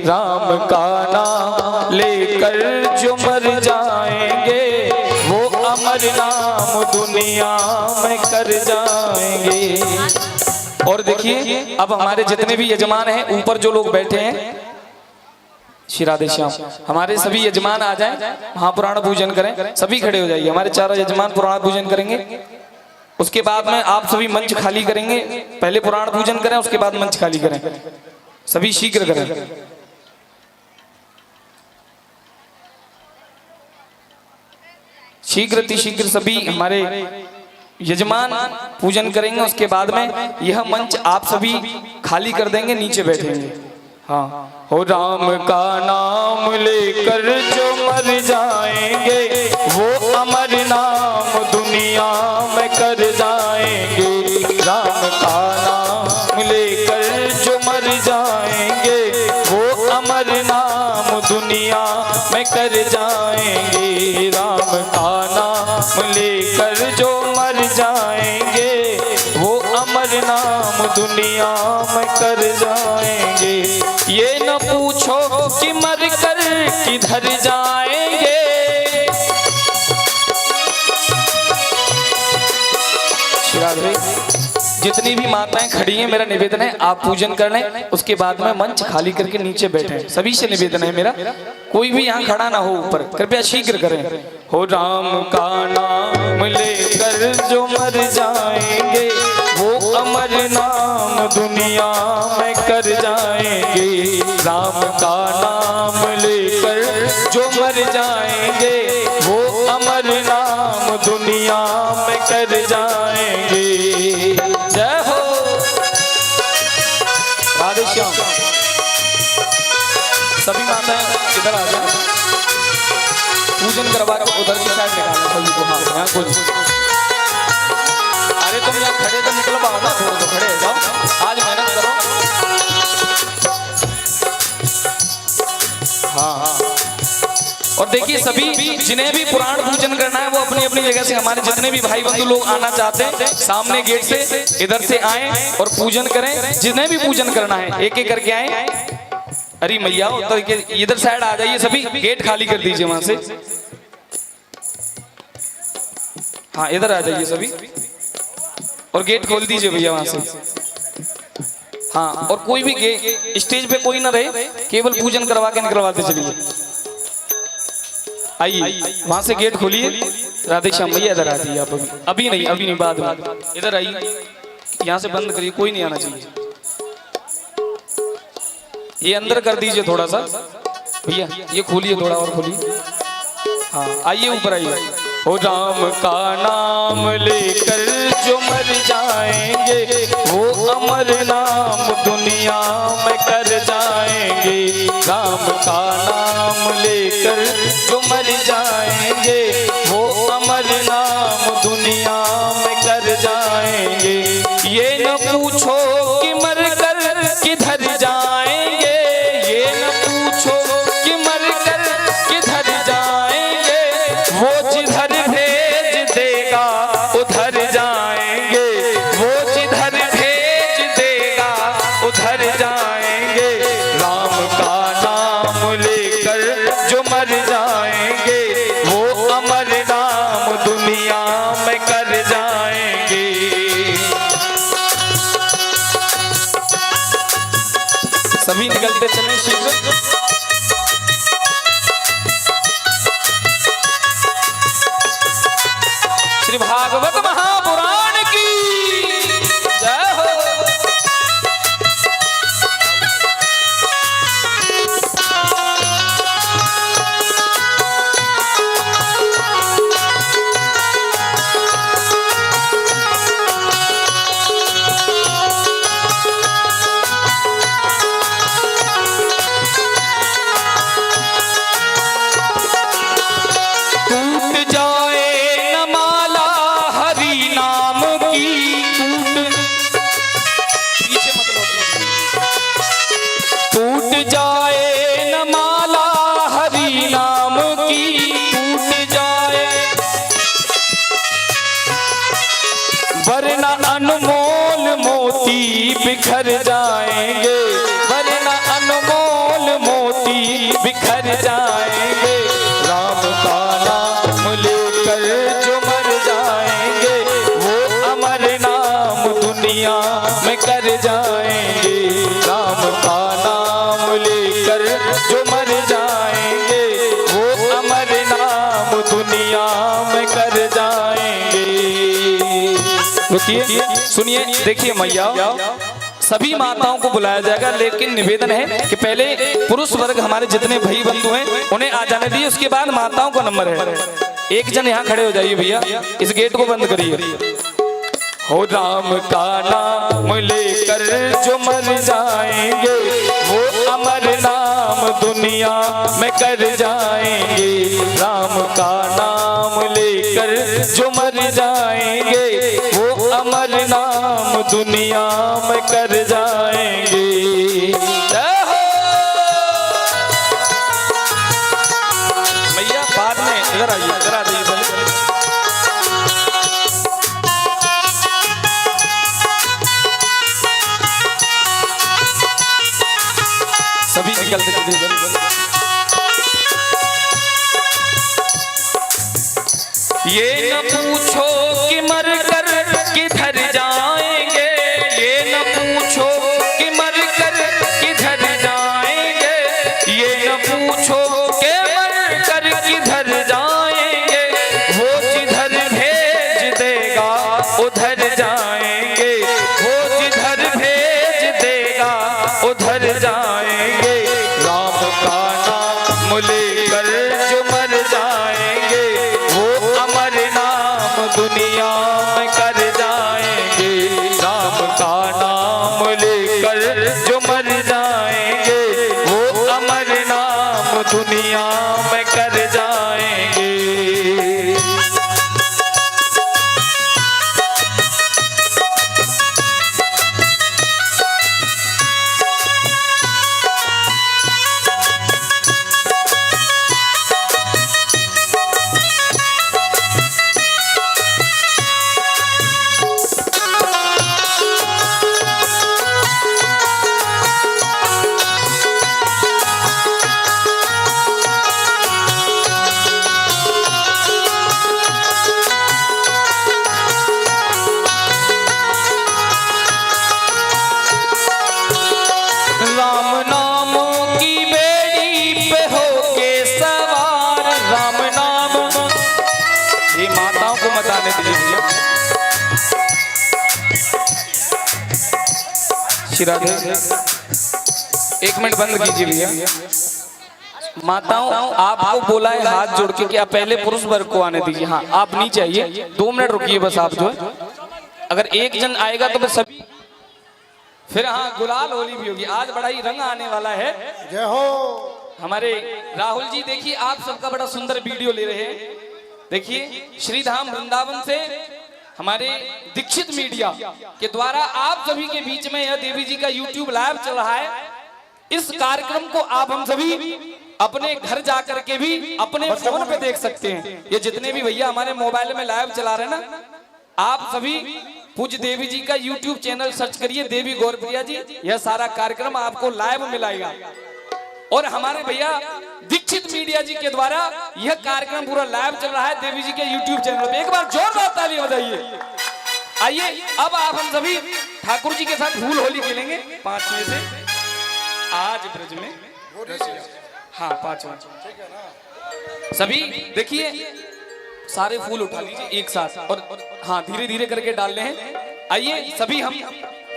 राम का नाम लेकर जो मर जाएंगे, वो अमर नाम दुनिया में कर जाएंगे। और देखिए अब हमारे जितने भी यजमान हैं, ऊपर जो लोग बैठे हैं, श्री राधे श्याम, हमारे सभी यजमान आ जाएं, महापुराण पूजन करें। सभी खड़े हो जाइए, हमारे चारों यजमान पुराण पूजन करेंगे। उसके बाद में आप सभी मंच खाली करेंगे। पहले पुराण पूजन करें, उसके बाद मंच खाली करें। सभी शीघ्र करें। शीघ्र सभी हमारे यजमान पूजन करेंगे। उसके बाद में यह मंच आप सभी खाली कर देंगे, नीचे बैठेंगे। हाँ, हो राम का नाम लेकर जो मर जाएंगे, वो अमर नाम दुनिया में कर जाएंगे। राम का नाम लेकर जो मर जाएंगे, कर जाएंगे, राम का नाम लेकर जो मर जाएंगे, वो अमर नाम दुनिया में कर जाएंगे। ये न पूछो कि मर कर किधर जाएंगे, जितनी भी माताएं खड़ी हैं मेरा निवेदन है आप पूजन कर लें, उसके बाद में मंच खाली करके नीचे बैठे। सभी से निवेदन है मेरा, कोई भी यहाँ खड़ा ना हो ऊपर, कृपया शीघ्र करें। हो राम का नाम लेकर जो मर जाएंगे, वो अमर नाम दुनिया में कर जाएंगे। राम का नाम लेकर जो मर जाएंगे, वो अमर नाम दुनिया में कर जाएंगे। जय हो राधे श्याम। सभी माताएं इधर आ जाए, पूजन करवा के उधर की साइड निकालना सभी को। हाँ यहाँ कुछ, अरे तुम यहाँ खड़े तो निकल पाओ ना, थोड़ा तो खड़े जाओ, आज मेहनत करो। हाँ हाँ, और देखिए सभी जिन्हें भी पुराण पूजन करना है वो अपनी अपनी जगह से, हमारे जितने भी भाई बंधु लोग आना चाहते हैं सामने गेट से इधर से आए और पूजन करें। जिन्हें भी पूजन करना है एक एक करके आए। अरे मैया उधर के इधर साइड आ जाइए, सभी गेट खाली कर दीजिए वहां से। हाँ इधर आ जाइए सभी और गेट खोल दीजिए भैया वहां से। हाँ और कोई भी स्टेज पे कोई ना रहे, केवल पूजन करवा के निकलवाते चलिए। आइए वहां से गेट खोलिए। राधे श्याम भैया इधर आ जाइए आप, अभी नहीं अभी नहीं, बाद में इधर आइए। यहाँ से बंद करिए, कोई नहीं आना चाहिए। ये अंदर कर दीजिए थोड़ा सा भैया, ये खोलिए थोड़ा और खोलिए। हाँ आइए ऊपर आइए। हो राम का नाम लेकर जो मर जाएंगे, वो अमर नाम दुनिया में कर जाएंगे। राम का नाम लेकर जो मर जाएंगे, वो अमर नाम दुनिया में कर जाएंगे। ये न पूछो कि मर कर किधर जाएंगे, ये न पूछो कि मर कर किधर जाएंगे, वो जिधर भेज देगा उधर जाएंगे, वो जिधर भेज देगा उधर जाएंगे। राम का नाम लेकर जो मर जाएंगे, वो अमर नाम दुनिया में कर जाएंगे। सभी निकलते चले शीघ्र। श्री भागवत महापुराण की जय हो। टूट जाए न माला हरि नाम की, पीछे मत लौटो। टूट जाए न माला हरि नाम की, टूट जाए वरना अनमोल मोती बिखर जाएंगे, वरना अनमोल मोती बिखर जाएंगे। राम का नाम लेकर जो मर जाएंगे, वो अमर नाम दुनिया में कर जाएंगे। राम का नाम लेकर जो मर जाएंगे, वो अमर नाम दुनिया में कर जाएंगे। रुकिए सुनिए, देखिए मैया सभी माताओं को बुलाया जाएगा, लेकिन निवेदन है कि पहले पुरुष वर्ग हमारे जितने भाई बंधु हैं उन्हें आ जाने दिए, उसके बाद माताओं का नंबर है। एक जन यहाँ खड़े हो जाइए भैया, इस गेट को बंद करिए। हो राम का नाम लेकर जो मर जाएंगे, वो अमर नाम दुनिया में कर जाएंगे। राम का नाम लेकर जो मर जाएंगे, वो अमर नाम दुनिया में कर जाएंगे। जय हो। सभी निकल सकते हैं। ये न पूछो कि मर कर किधर जाएंगे, ये न पूछो कि मर कर किधर जाएंगे, ये न पूछो कि मर कर किधर जाएंगे, वो जिधर भेज देगा उधर जाएंगे, वो जिधर भेज देगा उधर जाएंगे। राम का नाम लेकर जो मर जाएंगे वो अमर नाम दुनिया में कर जाएंगे। राम का नाम लेकर जो मर जाएंगे वो अमर नाम दुनिया में कर जाएंगे। राम नाम की बेड़ी पे होके सवार, राम नाम। ये माताओं को मत आने दीजिए भैया। शिराधे एक मिनट बंद कीजिए भैया। माताओं आपको बोला है हाथ जोड़ के कि आप पहले पुरुष वर्ग को आने दीजिए। हाँ आप नहीं चाहिए, 2 मिनट रुकिए बस। आप जो है अगर एक जन आएगा तो बस सभी, फिर हाँ गुलाल होली भी होगी। आज बड़ा ही रंग आने वाला है। जय हो। हमारे राहुल जी देखिए आप सबका बड़ा सुंदर वीडियो ले रहे हैं। देखिए श्रीधाम वृंदावन से हमारे दीक्षित मीडिया के द्वारा आप सभी के बीच में यह देवी जी का YouTube लाइव चल रहा है। इस कार्यक्रम को आप हम सभी अपने घर जाकर के भी अपने फोन पे देख सकते हैं। ये जितने भी भैया हमारे मोबाइल में लाइव चला रहे हैं ना, आप सभी पूज्य देवी जी का YouTube चैनल सर्च करिए, देवी गौरप्रिया जी। यह सारा कार्यक्रम आपको लाइव मिलेगा। और हमारे भैया दीक्षित मीडिया जी के द्वारा यह कार्यक्रम पूरा लाइव चल रहा है देवी जी के YouTube चैनल पे। एक बार जोरदार ताली बजाइए। आइए अब आप हम सभी ठाकुर जी के साथ फूल होली खेलेंगे 5 में से। आज ब्रज में हाँ 5 सभी देखिए सारे फूल उठा लीजिए एक साथ और हाँ धीरे धीरे करके डालने हैं। आइए सभी हम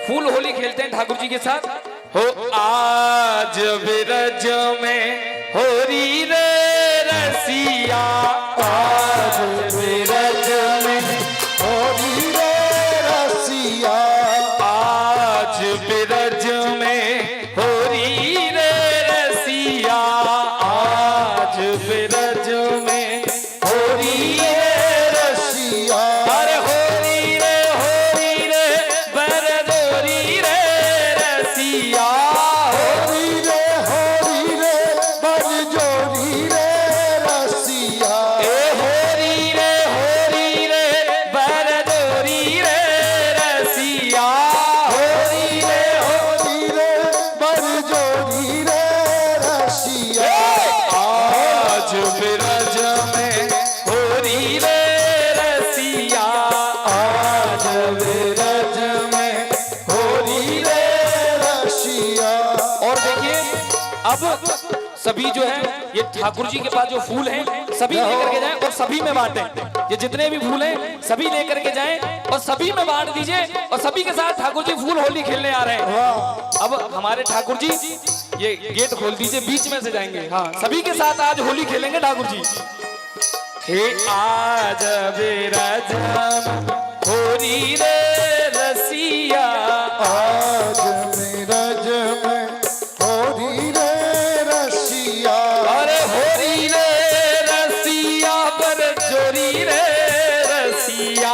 फूल होली खेलते हैं ठाकुर जी के साथ। हो आज ब्रज में होरी रे रसिया, आज ब्रज में होरी रे रसिया, आज ब्रज में होरी रे रसिया, आज ब्रज में होरी रे रसिया। अरे होरी रे बरदोरी रे रसिया, होरी रे बरजोरी रे रसिया। ए होरी रे बरदोरी रे रसिया, होरी रे बरजोरी रे रसिया। आज ब्रज में होरी रे रसिया, आज ब्रज में होरी रे रसिया। और देखिए अब सभी जो है ये ठाकुर जी के पास जो फूल हैं सभी लेकर के जाएं और सभी में बांटें। ये जितने भी फूल हैं सभी लेकर के जाएं और सभी में बांट दीजिए। और सभी के साथ ठाकुर जी फूल होली खेलने आ रहे हैं। अब हमारे ठाकुर जी ये गेट खोल दीजिए, बीच में से जाएंगे। हाँ सभी के साथ आज होली खेलेंगे ठाकुर जी। हे आज ब्रज में होरी रे रसिया, आज ब्रज में होरी रे रसिया। अरे होरी रे रसिया बरजोरी रे रसिया,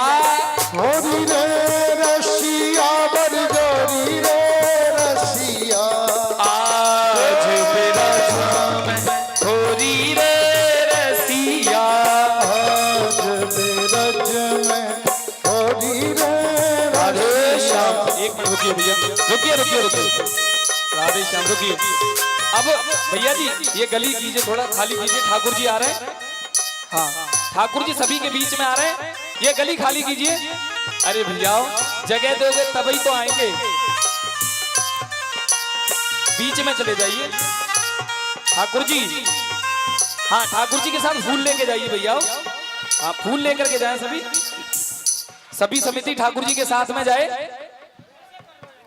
होरी रे रसिया बरजोरी रे रसिया। आज ब्रज में होरी रे रसिया, आज ब्रज में होरी रे अरे रसिया। श्याम एक मिनट रुकिए भैया, रुकिए रुकिए रुकिए। राधे श्याम रुकिए। अब भैया जी ये गली कीजिए, थोड़ा खाली कीजिए, ठाकुर जी आ रहे हैं। हाँ ठाकुर जी सभी के बीच में आ रहे हैं, ये गली खाली कीजिए। अरे भैया जगह दोगे तभी तो आएंगे, बीच में चले जाइए ठाकुर जी। हाँ ठाकुर जी के साथ फूल लेके जाइए भैया। हाँ फूल लेकर के जाएं सभी समिति ठाकुर जी के साथ में जाए।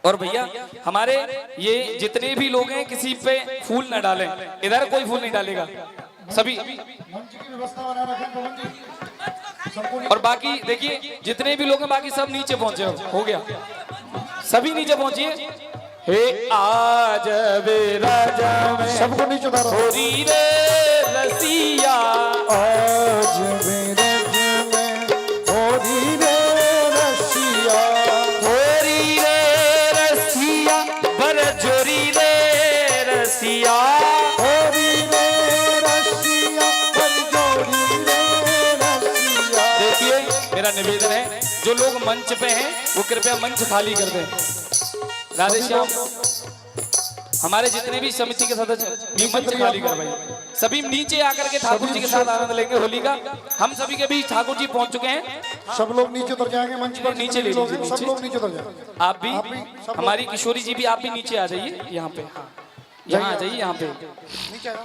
और भैया हमारे ये जितने भी लोग हैं किसी पे फूल न डालें, इधर कोई फूल नहीं डालेगा, सभी। और बाकी देखिए जितने भी लोग हैं बाकी सब नीचे पहुंचे हो गया, सभी नीचे पहुंचिए। हे आज वे राजा में सबको नीचे उतारो। होरी रे रसिया, आज मेरे दिल में होरी रे रसिया, होरी रे रसिया बर जोरी रे रसिया, होरी रे रसिया पर जोड़ी रे रसिया। देखिए मेरा निवेदन है जो लोग मंच पे हैं वो कृपया मंच खाली कर दें। राधे श्याम हमारे जितने भी समिति के सदस्य भी मंच खाली करवाइए, सभी नीचे आकर के ठाकुर जी के साथ आनंद लेंगे होली का। हम सभी के बीच ठाकुर जी पहुंच चुके हैं, सब लोग नीचे उतर जाएंगे मंच पर, नीचे ले लीजिए, सब लोग नीचे उतर जाएंगे। आप भी हमारी किशोरी जी भी आप भी नीचे आ जाइए, यहाँ पे यहाँ आ जाइए यहाँ पे। नीचे आओ।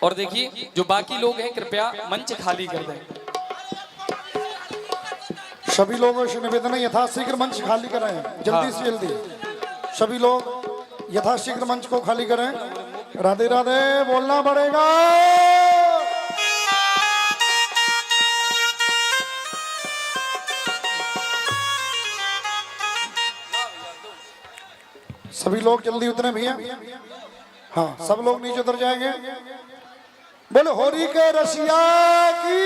और देखिए जो बाकी लोग हैं कृपया मंच खाली कर दें। सभी लोगों से निवेदन है यथाशीघ्र मंच खाली कराएं, जल्दी से जल्दी सभी लोग यथाशीघ्र मंच को खाली करें। राधे राधे बोलना पड़ेगा। सभी लोग जल्दी उतरे भैया। हाँ सब लोग नीचे उतर जाएंगे। बोलो होरी के रसिया की।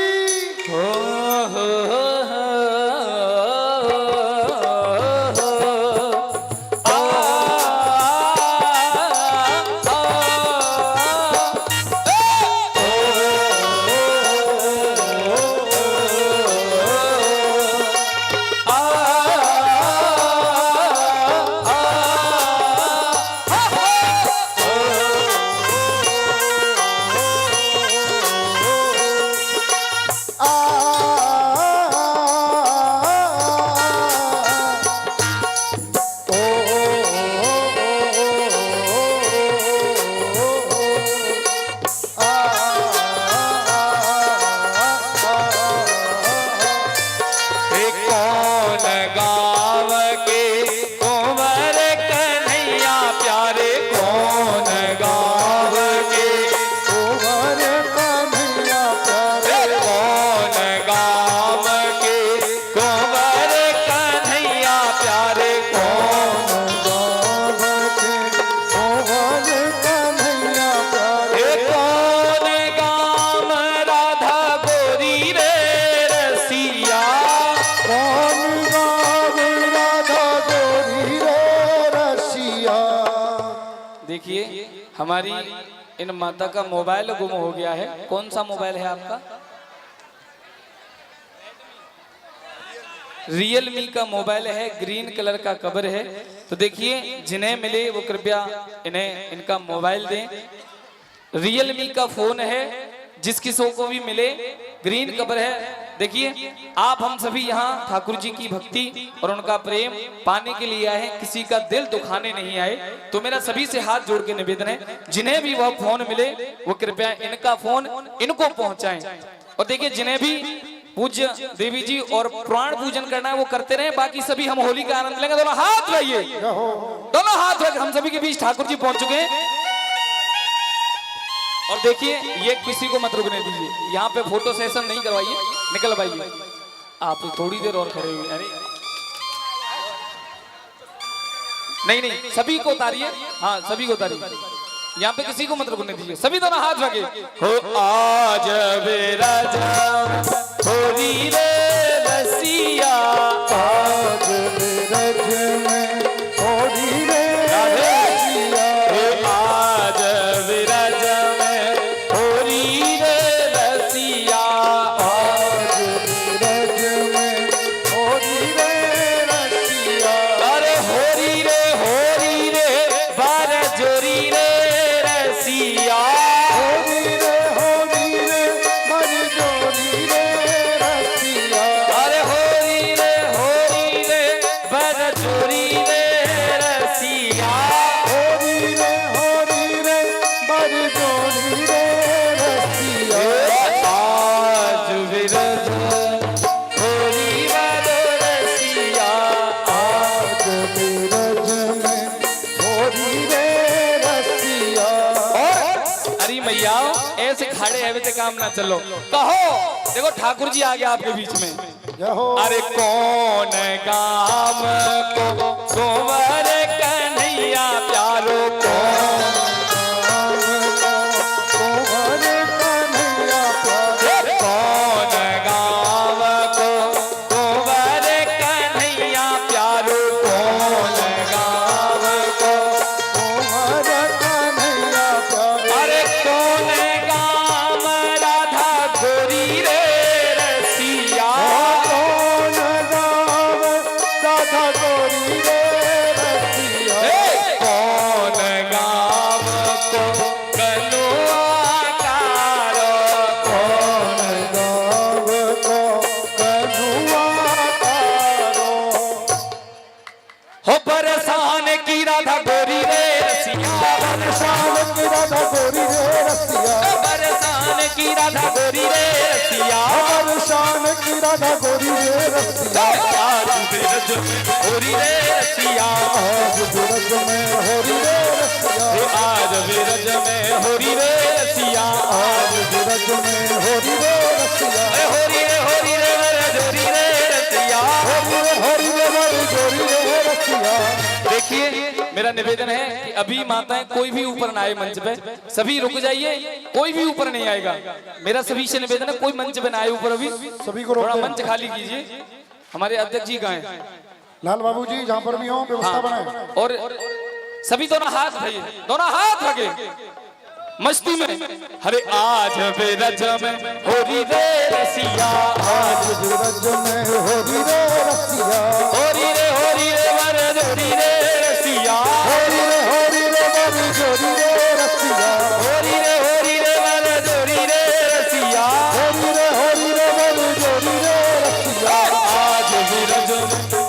देखिए हमारी इन माता का मोबाइल गुम हो गया है। कौन सा मोबाइल है आपका? रियलमी का मोबाइल है, ग्रीन कलर का कवर है। तो देखिए जिन्हें मिले वो कृपया इन्हें इनका मोबाइल दें। रियलमी का फोन है, जिस किसी को भी मिले, ग्रीन कवर है। देखिए आप हम सभी यहाँ ठाकुर जी की भक्ति और उनका प्रेम पाने के लिए आए हैं, किसी का दिल दुखाने नहीं आए। तो मेरा सभी से हाथ जोड़ के निवेदन है जिन्हें भी वह फोन मिले वो कृपया इनका फोन इनको पहुंचाएं। और देखिए जिन्हें भी पूज्य देवी जी और प्राण पूजन करना है वो करते रहे, बाकी सभी हम होली का आनंद लेंगे। दोनों हाथ रहिए, दोनों हाथ रख। हम सभी के बीच ठाकुर जी पहुंच चुके हैं। और देखिए ये किसी को मत रुकने दीजिए, यहाँ पे फोटो सेशन नहीं करवाइए, निकल भाइए आप थोड़ी देर और खड़े हुए। अरे नहीं नहीं सभी को उतारिए, हाँ सभी को उतारिए, यहाँ पे किसी को मत रुकने दीजिए। सभी दोनों हाथ रखे। हो आज वे राजा होली रे रसिया, आज रज में होली रे रसिया, आज विरज में होली रे रसिया, आज रज में होली रे रसिया, अरे होरी रे खड़े है तो काम ना चलो। कहो देखो ठाकुर जी आ गया आपके बीच में। जय हो। अरे कौन काम को गोवर कन्हैया प्यारो, कौन कौन गाँव को गोवर कन्हैया प्यारो, कौन गाँव को गोवर कन्हैया प्यारो। अरे कौन गाँव राधा गोरी रे रसिया, कौन गाँव राधा गोरी रे रसिया। कौन गाँव को कनुआ कारो, कौन गाँव को कन्हुआ तारो। हो परेशान की राधा गोरी रे रसिया, शान की राधा गोरी रे रसिया। परेशान की राधा गोरी रे रसिया, अमर शान की राधा गोरी रे रसिया। आज बिरज में गोरी रे रसिया, आज बिरज में होरी रे रसिया। आज बिरज में होरी रे रसिया, आज बिरज में होरी रे रसिया। होरी रे जोरी रे रसिया। होरी रे वर गोरी रे रसिया। देखिए मेरा निवेदन है कि अभी माताएं कोई भी ऊपर ना आए मंच पे, सभी रुक जाइए, कोई भी ऊपर नहीं आएगा। मेरा सभी से निवेदन है कोई मंच पे ना आए ऊपर, अभी सभी को थोड़ा रोक मंच खाली कीजिए। हमारे अध्यक्ष जी कहाँ हैं? लाल बाबू जी जहाँ पर भी हो व्यवस्था बनाए। और सभी दोनों हाथ उठाइए, दोनों हाथ लगे मस्ती में। अरे आज बिरज में होरी रे रसिया, आज बिरज में होरी रे रसिया। होरी रे वर जोरी रे रसिया, होरी रे वर जोरी रे रसिया। होरी रे वर जोरी रे रसिया। होरी रे वर जोरी रे रसिया। आज बिरज में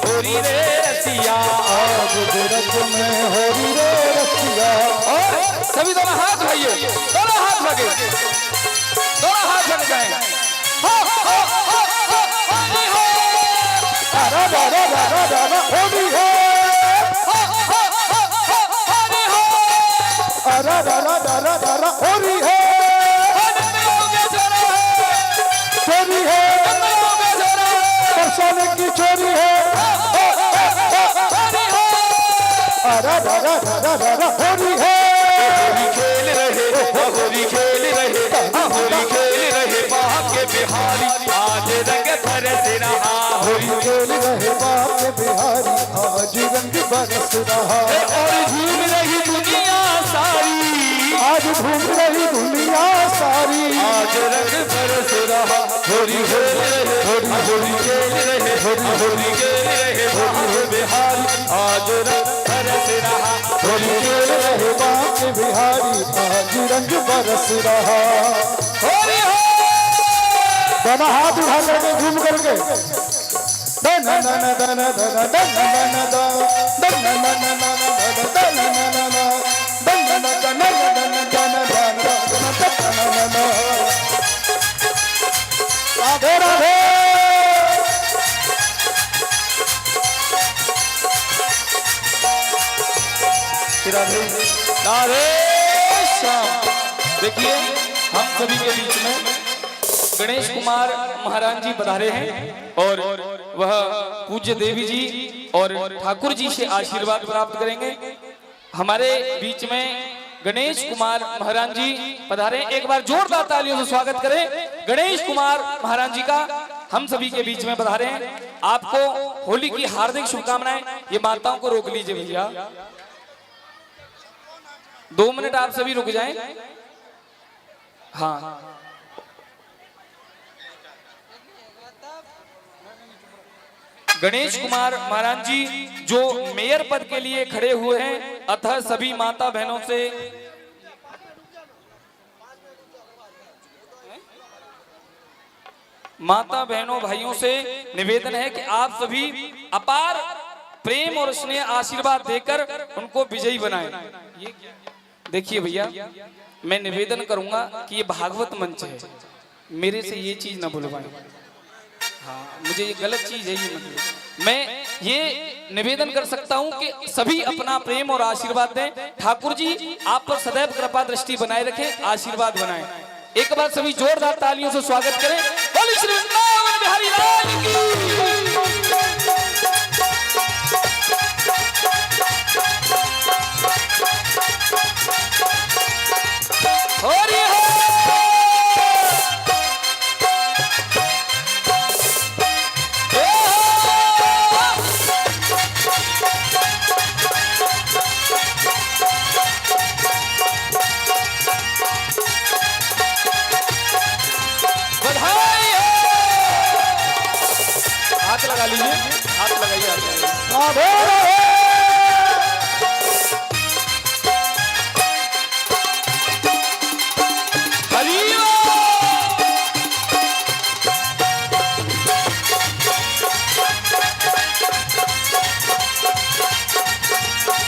होरी रे रसिया, आज बिरज में होरी रे रसिया। और सभी दोनों हाथ उठाइए, दोनों हाथ लगे, दोनों हाथ लग जाए। राधा राधा राधा राधा होरी है। राधा राधा राधा राधा होरी है। चोरी है परसों की चोरी है। राधा राधा राधा राधा होरी है। खेल रहे बाप के बिहारी, आज रंग बरस रहा। होली खेल रहे बाप के बिहारी, आज रंग बरस रहा। और झूम रही दुनिया सारी, आज घूम रही दुनिया सारी। आज रंग बरस रहा। होली खेल रहे बाप के बिहारी, आज रंग बरस रहा। होली खेल रहे बाप के बिहारी, आज रंग बरस रहा। होली हो दोनों हाथ उठा करके घूम करके दन दन दन दन दन दन दन दन दन राधे राधे। राधे राधे श्याम। देखिए हम सभी के बीच में गणेश कुमार महाराज जी पधारे हैं और वह पूज्य देवी जी और ठाकुर जी से आशीर्वाद प्राप्त करेंगे। हमारे बीच में गणेश कुमार महाराज जी पधारे, एक बार जोरदार तालियों से स्वागत करें गणेश कुमार महाराज जी का। हम सभी के बीच में पधारे हैं। आपको होली की हार्दिक शुभकामनाएं। ये माताओं को रोक लीजिए भैया, 2 मिनट आप सभी रुक जाएं। हाँ गणेश कुमार महाराज जी जो मेयर पद के लिए खड़े हुए हैं, अतः सभी माता बहनों से माता बहनों भाइयों से निवेदन है कि आप सभी अपार प्रेम और स्नेह आशीर्वाद देकर उनको विजयी बनाएं। देखिए भैया, मैं निवेदन करूंगा कि ये भागवत मंच है, मेरे से ये चीज ना बुलवाएं। हाँ, मुझे ये गलत चीज है ये मतलब। मैं ये निवेदन कर सकता हूं कि सभी अपना प्रेम और आशीर्वाद दें। ठाकुर जी आप पर सदैव कृपा दृष्टि बनाए रखें, आशीर्वाद बनाएं। एक बार सभी जोरदार तालियों से स्वागत करें। बोलिए श्री वृंदावन बिहारी लाल की। हरि हर। हाथ लगा लीजिए, हाथ लगाइए, हाथ लगाइए।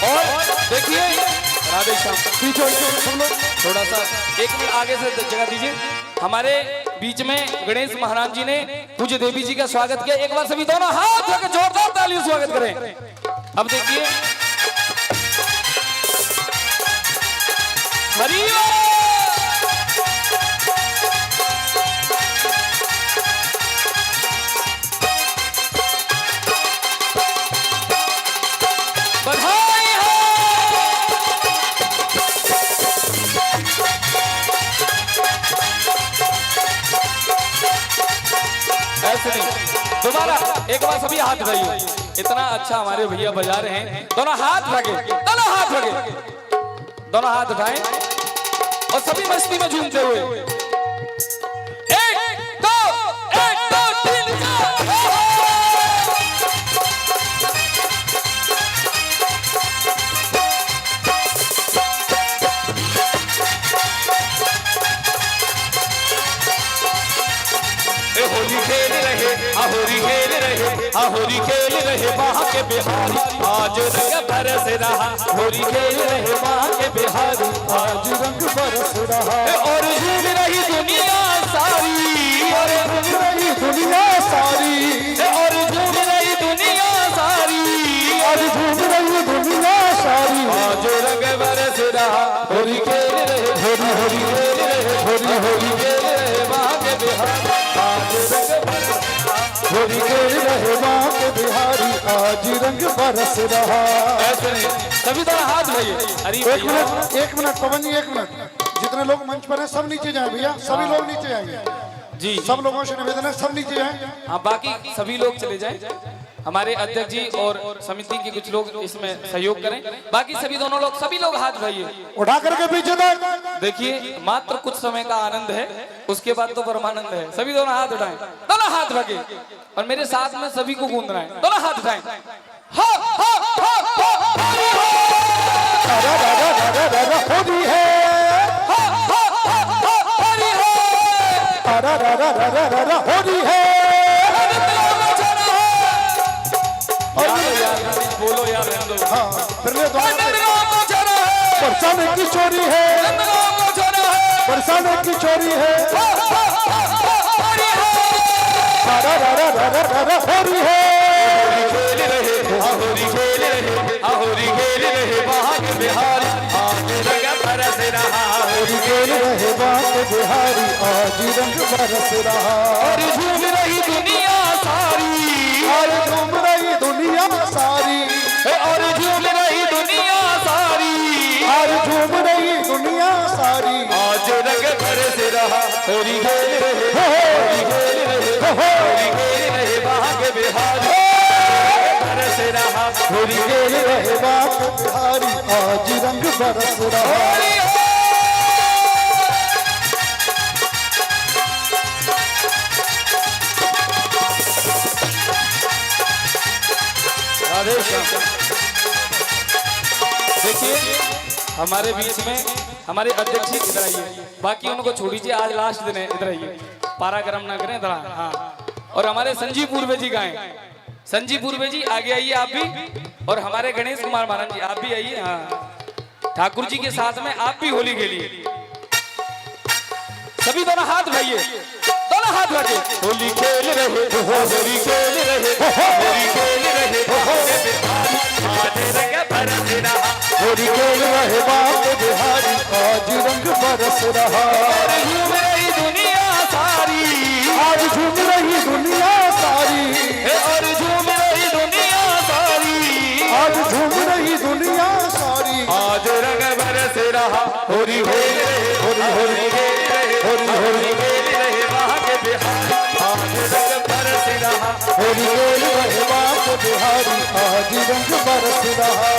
और देखिए राधे श्याम, पीछे सब लोग थोड़ा सा 1 मिनट आगे से जगह दीजिए। हमारे बीच में गणेश महाराज जी ने पूज्य देवी जी का स्वागत किया। एक बार सभी दोनों हाथ रख जोरदार तालियों से स्वागत करें। अब देखिए हरि बधाई हो। ऐसे नहीं, दोबारा एक बार सभी हाथ उठाइए। इतना अच्छा हमारे भैया बजा रहे हैं। दोनों हाथ लगे, दोनों हाथ लगे, दोनों हाथ उठाएं और सभी मस्ती में झूमते हुए 1 2 1 2 3 4। होली खेल रहे, होली खेल रहे, होली खेल रहे वहाँ के बिहारी, आज रंग बरस रहा। होली खेल रहे वहाँ के बिहारी, आज रंग बरस रहा। और झूम रही दुनिया सारी, और झूम रही दुनिया सारी, और झूम रही दुनिया सारी, और झूम रही दुनिया सारी। आज रंग बरस रहा। होली खेल रहे, होली होली खेल रहे, होली होली खेल रहे वहाँ के बिहारी, होली खेल रहे वहाँ के बिहारी, आज रंग बरस रहा। ऐसे नहीं, सभी तरह हाथ भैया। 1 मिनट पवन जी, 1 मिनट। जितने लोग मंच पर हैं सब नीचे जाएं भैया, सभी लोग नीचे जाएंगे जी। सब लोगों से निवेदन है सब नीचे जाएं। हाँ, बाकी सभी लोग चले जाएं। हमारे अध्यक्ष जी और समिति के कुछ लोग इसमें सहयोग करें। बाकी सभी दोनों लोग, सभी लोग हाथ उठाइए, उठा करके पीछे तक। देखिए मात्र कुछ समय का आनंद है, उसके बाद तो परमानंद है। सभी दोनों हाथ उठाएं, दोनों हाथ रखे और मेरे साथ में सभी को गूंदना है। दोनों हाथ उठाएं। होली है, होली है। बोलो यार, हाँ, बरसाने की चोरी है, बरसाने की चोरी है। होली है, खेल रहे, होली खेल रहे, होली खेल रहे वहाँ के बिहारी, आज रंग बरस रहा। होली खेल रहे वहाँ के बिहारी, आज रंग बरस रहा। और झूम रही दुनिया सारी, और झूम रही दुनिया सारी, और झूम रही दुनिया सारी, और झूम रही दुनिया सारी। आज रंग बरस रहा। होली खेल रहे, होली खेल रहे, होली खेल रहे वहाँ के बिहारी, बरस रहा। होली खेल रहे वहाँ के बिहारी, आज रंग बरस रहा। राधे श्याम। देखिए हमारे बीच में हमारे अध्यक्ष जी इधर आइए, बाकी उनको छोड़ दीजिए, आज लास्ट दिन है। इधर आइए, पारा गरम ना करें इधर। हाँ, और हमारे संजीव पूर्वे जी गाएं। संजीव पूर्वे जी आगे आइए आप भी, और हमारे गणेश कुमार महाराज जी आप भी आइए। हाँ, ठाकुर जी के साथ में आप भी होली खेलिए। सभी दोनों हाथ उठाइए, दोनों हाथ रखे। होली खेल रहे, होली खेल रहे, होली खेल रहे, होली खेल रहे बाप बिहारी, आज रंग बरस रहा। झूम रही रहा होरी खेल रहे होरी होरी खेल रहे होरी होरी खेल रहे वहाँ के बिहारी आज रंग बरस रहा होरी खेल रहे वहाँ के बिहारी आज रंग बरस रहा।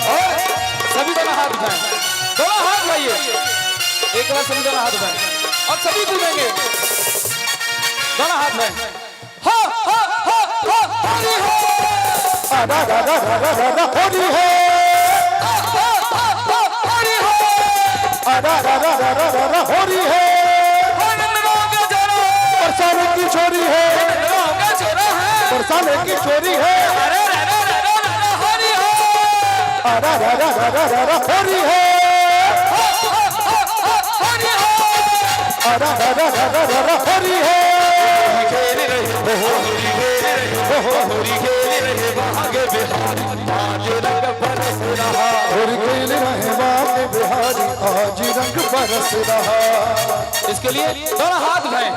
और सभी दोनों हाथ उठाएं, दोनों हाथ उठाइए एक बार, सभी दोनों हाथ उठाएं और सभी कूदेंगे, दोनों हाथ उठाएं। हो होरी हो रा रा रा रा रा रा होरी है होरी हो रा रा रा रा रा रा रा होरी है बरसाने की चोरी है बरसाने की चोरी है रा रा रा रा रा रा रा होरी है रा रा रा रा रा रा होरी है खेल रहे होरी खेल रहे होरी खेल रहे वहाँ के बिहारी आज रंग बरस रहा होरी खेल रहे वहाँ के बिहारी आज रंग बरस रहा। इसके लिए दोनों हाथ उठाएं।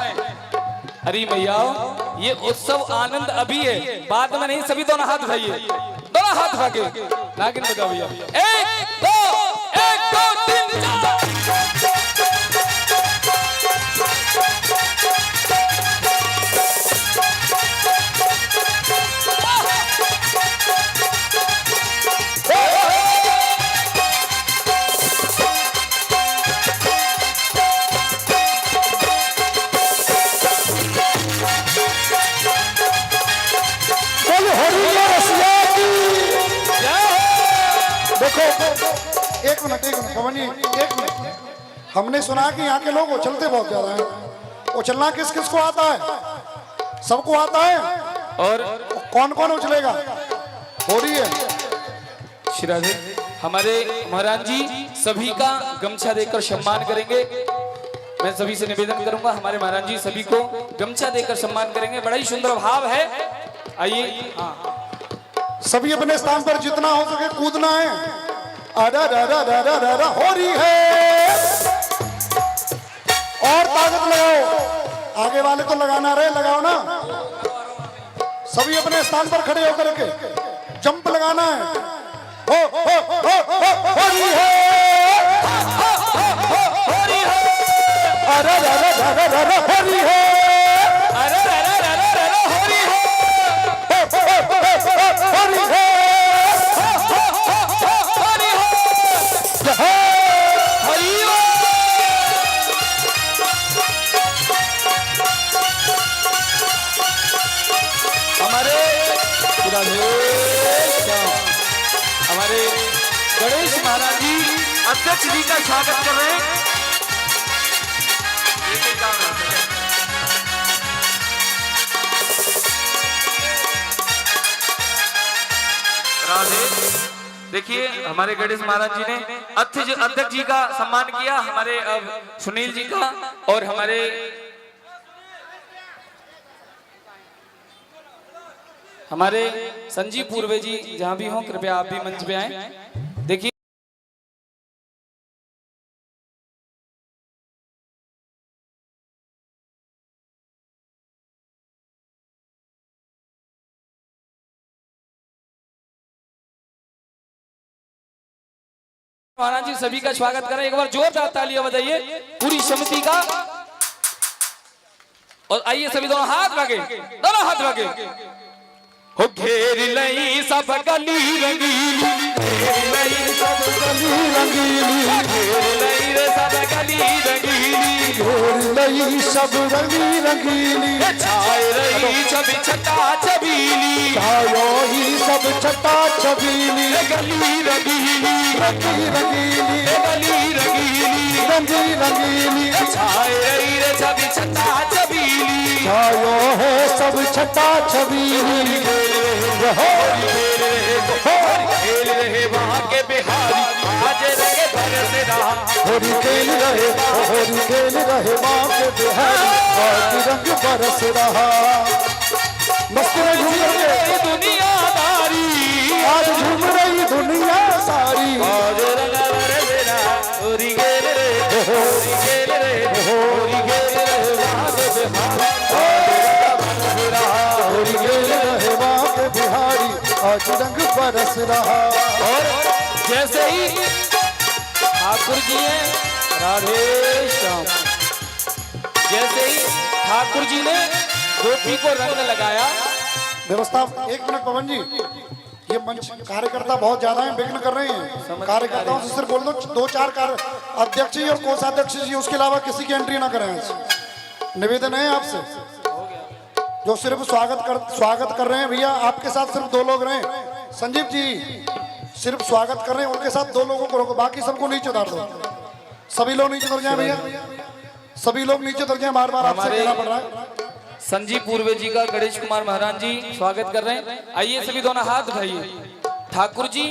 अरे मैया ये उत्सव आनंद अभी है, बाद में नहीं, सभी दोनों हाथ उठाइए, दोनों हाथ उठा के नागिन बजाओ भैया। एक दो तीन चार। एक मिनट पवन जी, एक मिनट। हमने सुना कि यहाँ के लोग उछलते बहुत ज्यादा हैं। उछलना किस किस को आता है? सबको आता है। और कौन कौन उछलेगा? हो रही है श्री राधे। हमारे महाराज जी सभी का गमछा देकर सम्मान करेंगे। मैं सभी से निवेदन करूंगा, हमारे महाराज जी सभी को गमछा देकर सम्मान करेंगे। बड़ा ही सुंदर भाव है। आइए, सभी अपने स्थान पर जितना हो सके कूदना है। अरा रा रा रा रा रा रा हो रही है और ताकत लगाओ। आगे वाले को लगाना रहे, लगाओ ना। सभी अपने स्थान पर खड़े होकर के जंप लगाना है। हो रही है। अरा रा रा रा रा रा रा हो रही है। अरे रा रा रा रा रा हो रही है। हो रही है। हमारे गणेश महाराज जी अध्यक्ष जी का स्वागत कर रहे हैं। राधे। देखिए हमारे गणेश महाराज जी ने अध्यक्ष जी का सम्मान किया, हमारे सुनील जी का और हमारे संजीव पूर्वे जी जहां भी हो कृपया आप भी मंच पे आए। देखिए महाराज जी सभी का स्वागत करें, एक बार जोरदार तालियां बजाइए पूरी समिति का। और आइए सभी दोनों हाथ लगे, दोनों हाथ लगे। हो घेर लई सब गली रंगीली, घेर लई सब गली रंगीली, घेर लई रे सब गली रंगीली, घेर लई सब रंगी रंगीली। छाए रही छवि छटा छबीली, छायो ही सब छटा छबीली। गली रंगीली, रंगी रंगीली, गली रंगीली, रंगी रंगीली। छाए रही रे छवि छटा छबीली, छायो है सब छटा छबीली। खेल रहे वहाँ के बिहारी आज रंगे बरस रहा। होरी खेल रहे, होरी खेल रहे वहाँ के बिहारी आज रंग बरस रहा। मस्त में झूम रहे दुनियादारी, आज झूम रही दुनिया सारी। आज रंग बरस रहा। होरी खेल रहे, होरी खेल रहे, होरी खेल रहे वहाँ के बिहारी होरी खेल रहे वहाँ के बिहारी आज रंग बरस रहा। और जैसे ही ठाकुर जी हैं, राधे श्याम। जैसे ही ठाकुर जी ने गोपी को रंग लगाया, व्यवस्था। एक मिनट पवन जी, ये मंच कार्यकर्ता बहुत ज्यादा हैं, विघ्न कर रहे हैं। कार्यकर्ताओं से सिर्फ बोल दो 2-4 अध्यक्ष जी और कोषाध्यक्ष जी, उसके अलावा किसी की एंट्री ना करें। निवेदन है आपसे, जो सिर्फ स्वागत कर रहे हैं भैया, आपके साथ सिर्फ 2 लोग रहे। संजीव जी सिर्फ स्वागत कर रहे हैं, उनके साथ 2 लोगों को रोको, बाकी सबको नीचे उतार दो। सभी लोग नीचे उतर जाए भैया, सभी लोग नीचे उतर जाए। बार बार आपसे कहना पड़ रहा है। संजीव पूर्वे जी का गणेश कुमार महाराज जी स्वागत कर रहे हैं। आइए सभी दोनों हाथ उठाइए। ठाकुर जी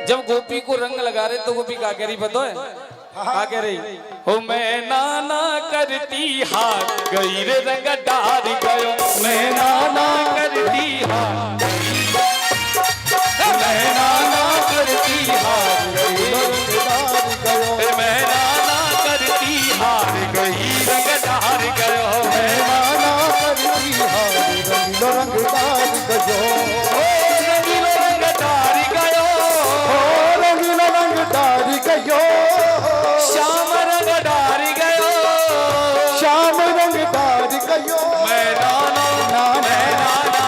जब गोपी को रंग लगा रहे तो गोपी क्या कह रही पता है? क्या कह रही? हो मैं नाना करती हाथ गई रे रंग डार गयो, मैं नाना करती हाथ, मैं नाना करती हाथ गई रंग डार गयो, मैं नाना करती हाथ गई रंग डार गयो, मैं नाना करती हाथ रंगीलो रंग डार गयो, रंगीलो रंग डार गयो, रंगीलो रंग डार गयो, श्याम रंग डार गयो, श्याम रंग डार गयो, मैं नाना मैं नाना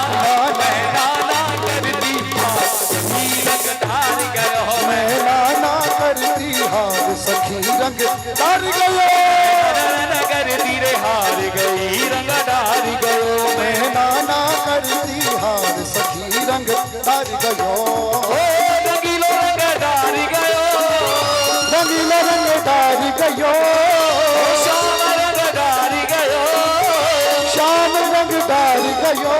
मैं नाना करती हाथ सखी रंग डार गयो, मैं नाना करती हाथ सखी रंग डार गयो, करती रे हार गई रंग डार गयो, मैं नाना करती हार सखी रंग डार गयो, रंगीलो रंग डार गयो, रंगीलो रंग डार गयो, श्याम रंग डार गयो, श्याम रंग डार गयो।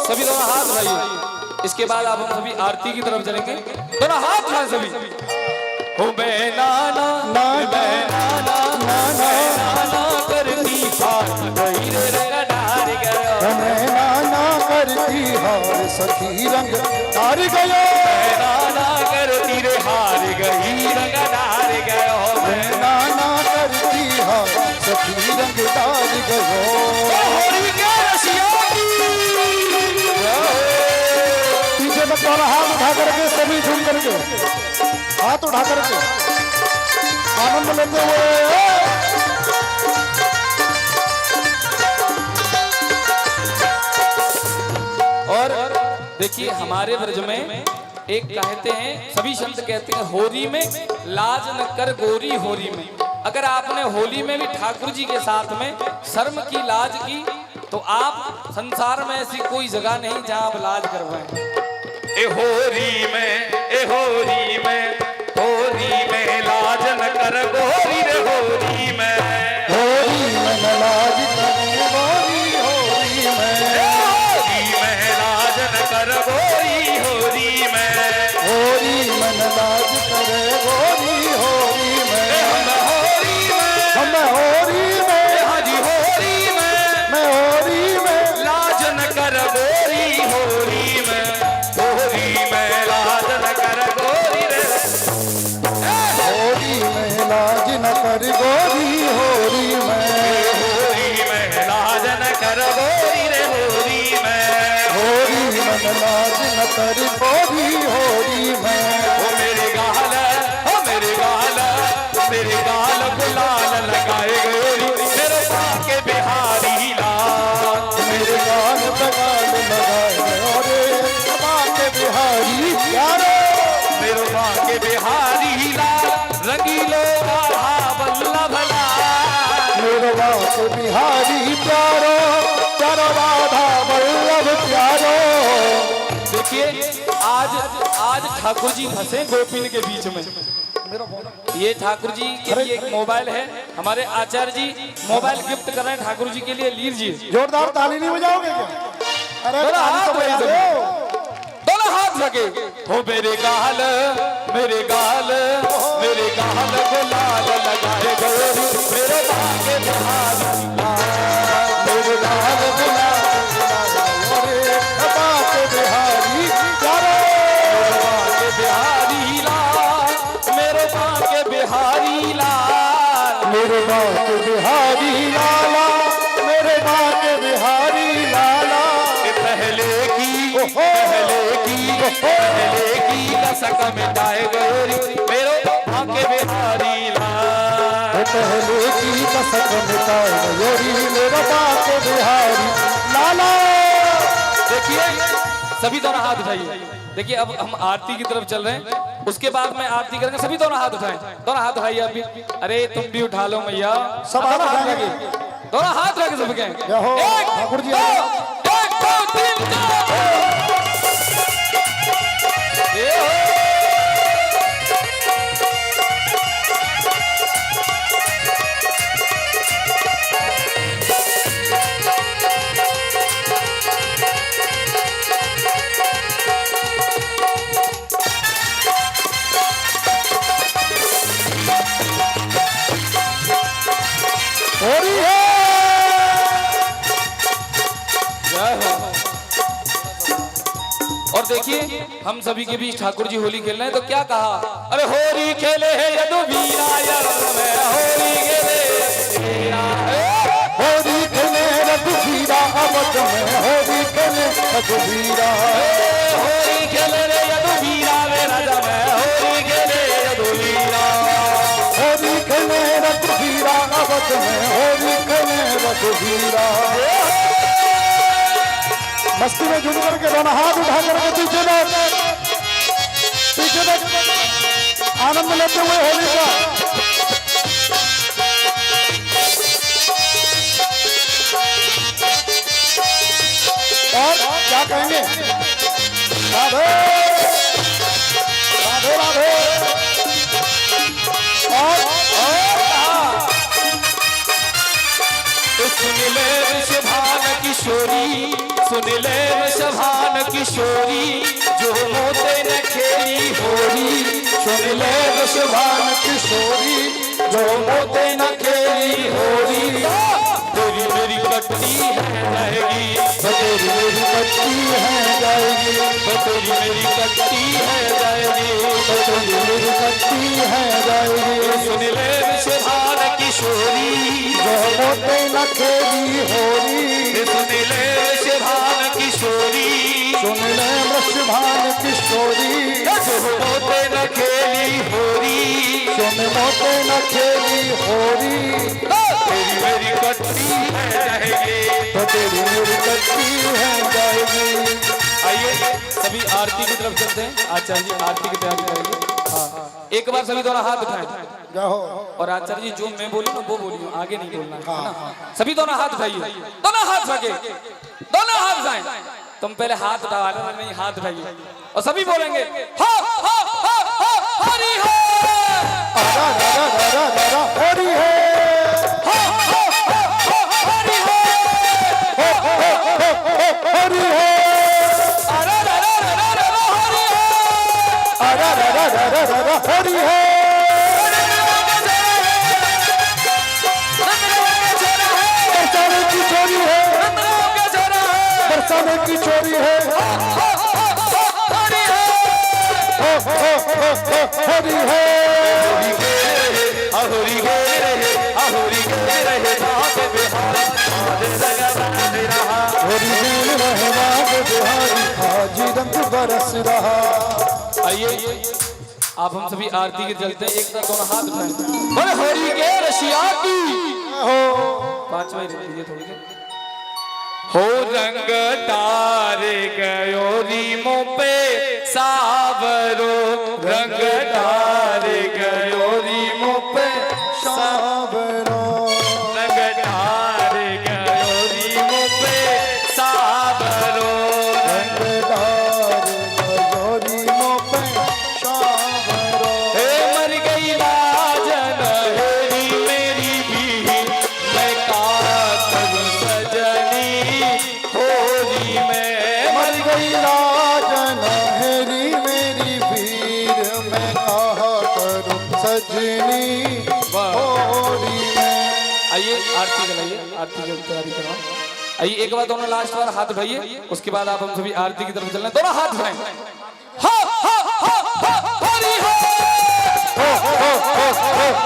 सभी दोनों हाथ उठाइए। इसके बाद आप हम सभी आरती की तरफ चलेंगे। दोनों हाथ उठाएं सभी। हो मैं नाना मैं नाना मैं नाना करती हार गई रे रंग डार गयो, मैं नाना करती हार सखी रंग डार गयो, मैं नाना करती रे हार गई रंग डार गयो, मैं नाना करती हार सखी रंग डार गयो। होरी के रसिया पीछे तक वाला हाथ उठा करके सभी झूम करके हाथ उठा करके आनंद लेते हुए। और देखिए हमारे ब्रज में एक कहते हैं, सभी संत कहते हैं, होरी में लाज न कर गोरी होरी में। अगर आपने होली में भी ठाकुर जी के साथ में शर्म की लाज की तो आप संसार में ऐसी कोई जगह नहीं जहां आप लाज करवाएं। ए होरी में लाज न कर गोरी रे होरी में लाज कर गोरी होरी में लाज न कर गोरी होरी में लाज कर गोरी होरी में हम होरी में हाजी होरी में मैं होरी में लाज न कर गोरी होरी में लाज न कर गोरी रे होरी में लाज न कर गोरी होरी में लाज न कर गोरी रे होरी में लाज न कर गोरी होरी में। ओ मेरे गाल गुलाल लगाए गोरी मेरे पाके बिहारी लाल, मेरे गाल बगाल लगाए गोरे पाके बिहारी प्यारो, मेरे पाके बिहारी लाल रंगीलो राधा वल्लभ लाल, मेरे पाके बिहारी प्यारो प्यारो राधा वल्लभ प्यारो। देखिए आज ठाकुर जी फंसे गोपिन के बीच में। ये ठाकुर जी के लिए एक मोबाइल है, हमारे आचार्य जी मोबाइल गिफ्ट कर रहे हैं ठाकुर जी के लिए, लीजिए। जोरदार ताली नहीं बजाओगे क्या? अरे दोनों हाथ लगे। हो मेरे गाल गुलाल लगाए गए मेरे भाग्य बिहारी, मेरे गाल गुलाल भाग्य बिहारी प्यारे, बिहारी लाल मेरे भाग्य बिहारी लाल, मेरे भाग्य बिहारी लाला, मेरे भाग्य बिहारी लाला। पहले की कसक मिटाए गए मेरे भाग्य कसक मिटाए योरी मेरा बाप बिहारी लाला। देखिए सभी दोनों हाथ उठाइए। देखिए अब हम आरती की तरफ चल रहे हैं, उसके बाद में आरती करेंगे। सभी दोनों हाथ उठाएं, दोनों हाथ उठाइए आप भी। अरे तुम भी उठा लो मैया, सब हाथ उठाएंगे। दोनों हाथ रखे सबके। जय हो ठाकुर जी। एक दो तीन होरी है। और देखिए हम सभी के बीच ठाकुर जी होली खेल रहे हैं, तो क्या कहा? अरे होली खेले है यदुवीरा होली खेले होरी खेले रघुवीरा अवध में होरी खेले रघुवीरा होली खेले रे यदुवीरा वे राजा में होली खेले यदुवीरा होरी खेले रघुवीरा अवध में होरी खेले रघुवीरा। मस्ती में झूम करके दोनों हाथ उठा करके पीछे तक आनंद लेते हुए होली का। और क्या कहेंगे? राधे राधे राधे। और सुन ले वृषभान किशोरी, सुन ले वृषभान किशोरी, जो मोते न खेली होरी। सुन ले वृषभान किशोरी जो मोते न खेली होरी। तेरी मेरी कट्टी है जाएगी, तेरी मेरी कट्टी है जाएगी, तेरी मेरी कट्टी है जाएगी, तेरी मेरी कट्टी है जाएगी। सुन ले वृषभान किशोरी, जो मोते न खेली होरी। सुन ले वृषभान किशोरी, सुन ले वृषभान किशोरी जो मोते न खेली होरी। सुन मोते न खेली होरी। तेरी मेरी कट्टी है जाएगी, तो तेरी मेरी कट्टी है जाएगी। आइए सभी आरती की तरफ चलते हैं। आचार्य जी आरती की तैयारी करेंगे। हाँ एक बार सभी दोनों हाथ उठाएं जाओ। और आचार्य जी जो मैं बोलूँ ना वो बोलियो, आगे नहीं बोलना है ना। सभी दोनों हाथ उठाइए, दोनों हाथ उठाइए, दोनों हाथ उठाएं। तुम पहले हाथ उठा रहे नहीं, हाथ उठाइए और सभी बोलेंगे हा हा हा हा हरि हो। राधा राधा राधा राधा होरी है। हा हा हा हा हरि हो। होरी है। अरे रा रा रा रा रा हरि हो। राधा राधा राधा राधा होरी है। बरसाने की चोरी है, बरसाने की चोरी है। होरी है। अहोरी गे रहे, अहोरी गे रहे बाबे बिहारी होरी दिल रहवाग बिहारी आज रंग बरस रहा। आइए आप हम सभी आरती के चलते हैं। एक साथ दोनों हाथ उठाएं। बोले होरी गे रशिया की पांचवा लीजिए थोड़ी देर। हो रंग तारे गयो रीमो पे सावरो, रंग तारे गयो रीमो पे सावरो। रंग तारे गयो रीमो पे सावरो। रंगदार गयोरी मोपे सावरो। हे मर गई लाजन हेरी मेरी भी, मैं का करूं सजनी होली में। मर गई राजन हेरी मेरी भीड़ में कहा करूं सजनी होली में। आइए आरती कराइए, आरती की तैयारी करवाओ। आइए एक बार दोनों लास्ट बार हाथ उठाइए, उसके बाद आप हम सभी आरती की तरफ चलना है। दोनों हाथ उठाएं। हा हा हा हा हरि हो।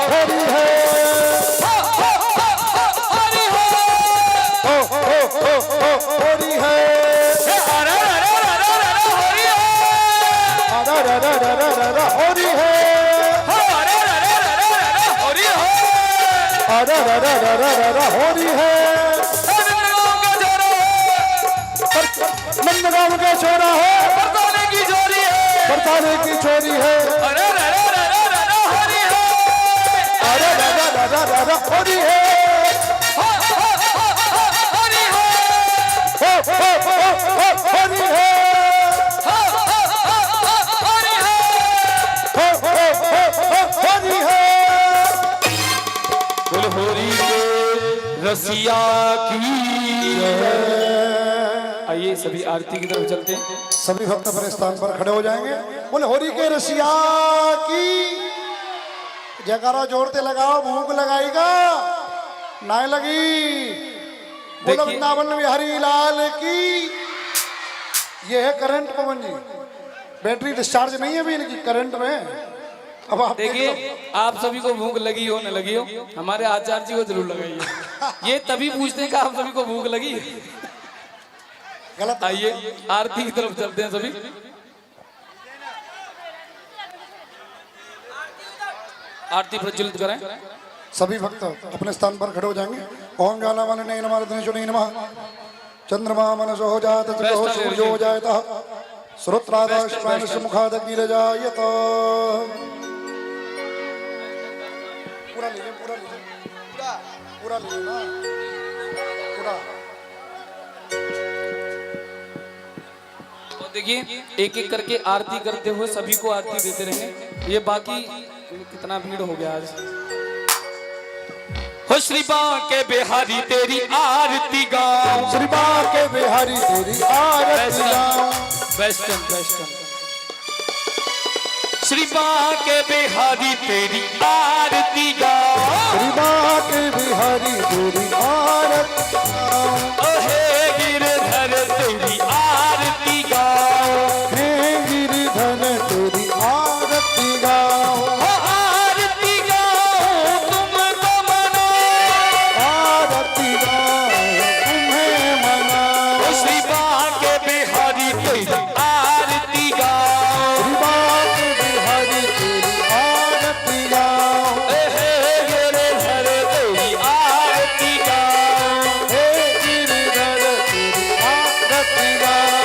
होली है। हा हा हा हा हरि हो। होली है। अरे अरे अरे अरे हरि हो। रा रा रा रा रा रा होली है। अरे अरे अरे अरे हरि हो। रा अरे हो रही है नंदगांव का छोरा है बरसाने की चोरी है बरसाने की चोरी है अरे हो रही है अरे हो रही है रसिया की आइए सभी आरती की तरफ चलते हैं। सभी भक्त अपने स्थान पर खड़े हो जाएंगे। बोले होरी के रसिया की जयकारा जोड़ते लगाओ भूख लगाएगा ना लगी। बोलो वृंदावन बिहारी लाल की। ये है करंट पवन जी, बैटरी डिस्चार्ज नहीं है अभी इनकी करंट में। अब आप देखिए आप सभी को भूख लगी हो न लगी हो, हमारे आचार्य जी को जरूर लगाइए। ये तभी पूछते हैं कि आप सभी को भूख लगी। गलत। आइए आरती की तरफ चलते हैं सभी। आरती प्रज्वलित करें। सभी भक्त अपने स्थान पर खड़े हो जाएंगे। ओम ज्वाला मन नहीं नमः दिनेशो नहीं नमः चंद्रमा मनसो हो जात चंद्रो सूर्यो हो जायतः श्रोत्रादाश प्राणश मुखाद गिर जायत। पूरा लीजिए पूरा लीजिए ना पूरा। और देखिए एक एक करके आरती करते हुए सभी को आरती देते रहेंगे। ये बाकी कितना भीड़ हो गया आज। हो श्री बांके बिहारी तेरी आरती गाओ, श्री बांके बिहारी तेरी आरती गाओ। वेस्टर्न श्री बांके बिहारी तेरी आरती गाओ, श्री बांके बिहारी तेरी आरती गाओ। ओ हे गिरधर तेरी आरती गाओ, हे गिरिधर तेरी आरती गाओ। ओ आरती गाओ तुमको मनाओ, आरती गाओ तुम्हें मनाओ। ओ श्री बांके बिहारी तेरी आरती गाओ, श्री बांके बिहारी तेरी आरती गाओ। हे गिरधर तेरी आरती गाओ। हे गिरिधर तेरी आरती गाओ।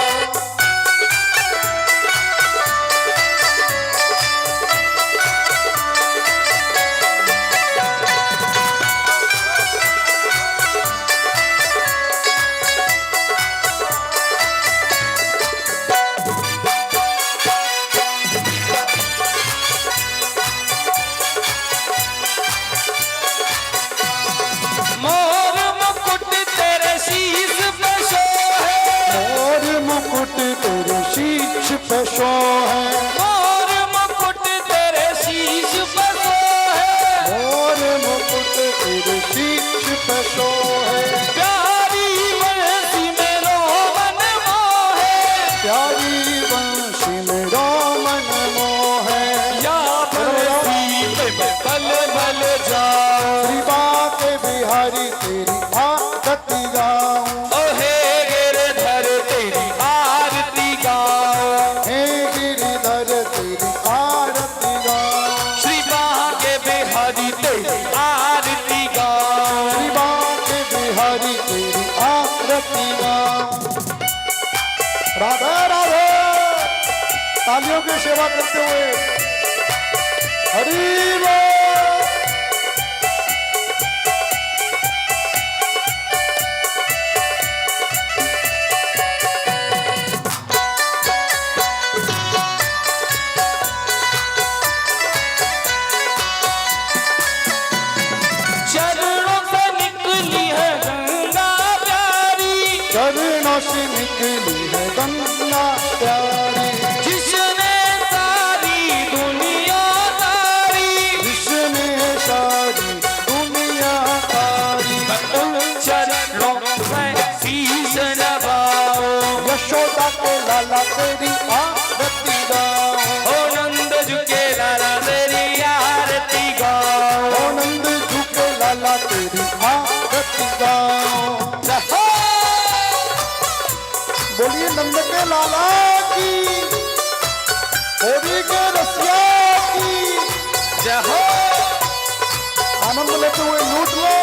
मोर मुकुट तेरे शीश पे सोहे, मोर मुकुट तेरे शीश पे सोहे। मोर मुकुट तेरे शीश पे सोहे, मोर मुकुट तेरे शीश पे सोहे। प्यारी बंसी में रोमन मोहे, प्यारी बंसी में रोमन मोहे। या बंसी पे बल बल जाओ, श्री बांके बिहारी तेरी आरती गाऊं। ओ हे गिरधर तेरी आरती गाओ, हे गिरिधर तेरी आरती गाऊं। श्री बांके बिहारी तेरी आरती गाओ। श्री बांके बिहारी तेरी आरती गाऊं। राधे राधे। तालियों की सेवा करते हुए हरि बोल। चरणों से निकली है गंगा प्यारी, चरणों से निकली है गंगा प्यारी। जिसने सारी दुनिया तारी, जिसने सारी दुनिया तारी। चरणों में शीश नवाओ, यशोदा के लाला तेरी आरती गाओ। ओ नंद झुके लाला तेरी आरती गाओ। ओ नंद झुके लाला तेरी आरती गाओ। बोलिए नंद के लाला की, होरी के रसिया की। जय हो। आनंद लेते हुए लूट लो।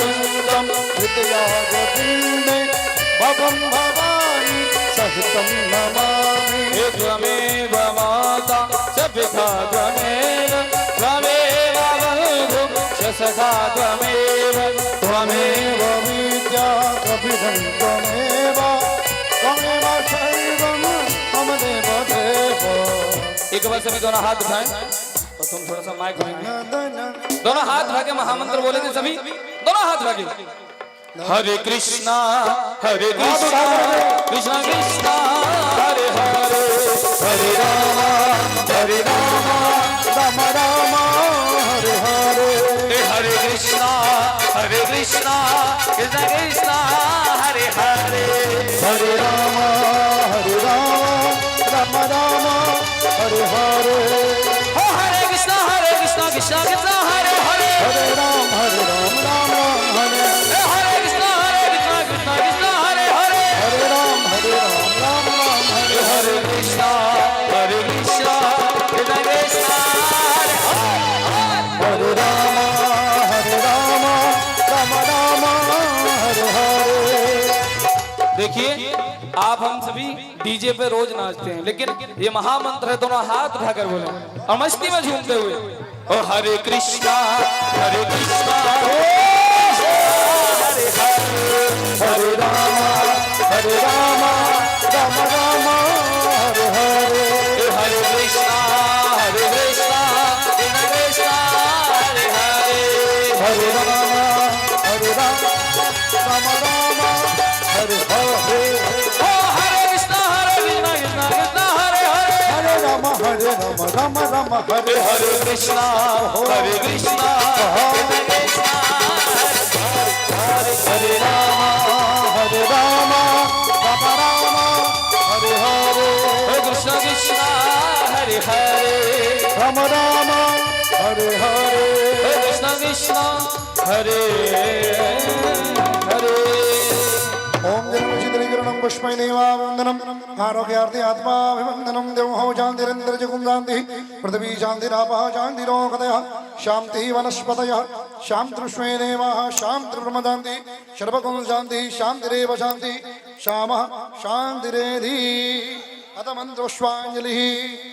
सुन्दरं हृदयागपिण्डे भवं भवानी सहितं नमामि। हे त्वमेव माता च पिता त्वमेव त्वमेव बन्धुः च सखा त्वमेव त्वमेव विद्या त्वभिदं त्वमेव त्वमेव सर्वं मम देव देव। एक बार सभी दोनों हाथ उठाएं और तुम थोड़ा सा माइक खोलेंगे। दोनों हाथ उठा के महामंत्र बोलेंगे सभी, दोनों हाथ उठा के। हरे कृष्णा कृष्णा कृष्णा हरे हरे, हरे राम राम राम हरे हरे। हरे कृष्णा कृष्णा कृष्णा हरे हरे, हरे राम राम राम हरे हरे। हो हरे कृष्णा कृष्णा कृष्णा हरे हरे, हरे राम राम राम हरे। हरे कृष्णा कृष्णा कृष्णा हरे हरे, हरे राम राम राम हरे। हरे कृष्णा कृष्णा कृष्णा हरे हरे। हरे राम राम राम हरे हरे। देखिए आप हम सभी डीजे पे रोज नाचते हैं, लेकिन ये महामंत्र है, दोनों हाथ उठाकर बोले और मस्ती में झूमते हुए। ओ हरे कृष्णा कृष्णा हरे हरे, हरे राम राम राम हरे हरे। हरे कृष्णा कृष्णा कृष्णा हरे हरे। हरे राम राम राम हरे हरे। ओ हरे कृष्णा कृष्णा कृष्णा हरे हरे, हरे राम राम राम हरे हरे कृष्णा कृष्णा कृष्णा हरे राम राम हरे हरे। हरे कृष्णा कृष्णा हरे हरे, राम राम हरे हरे। हरे कृष्णा कृष्णा हरे हरे। ओम जन्मचिद्रीकरणं पुष्पै देवावन्दनं आरोग्यार्थे आत्माभिवन्दनं देवो शान्तिरिन्द्रजगुं शान्तिः पृथिवी शान्तिरापः शान्तिरोगतयः शान्तिः वनस्पतयः शान्तिर्विश्वे देवाः शान्तिर्ब्रह्म शान्तिः सर्वगुण शान्तिः शान्तिरेव शान्तिः शामः शान्तिरेधि अथ मन्त्रोष्वाञ्जलिः।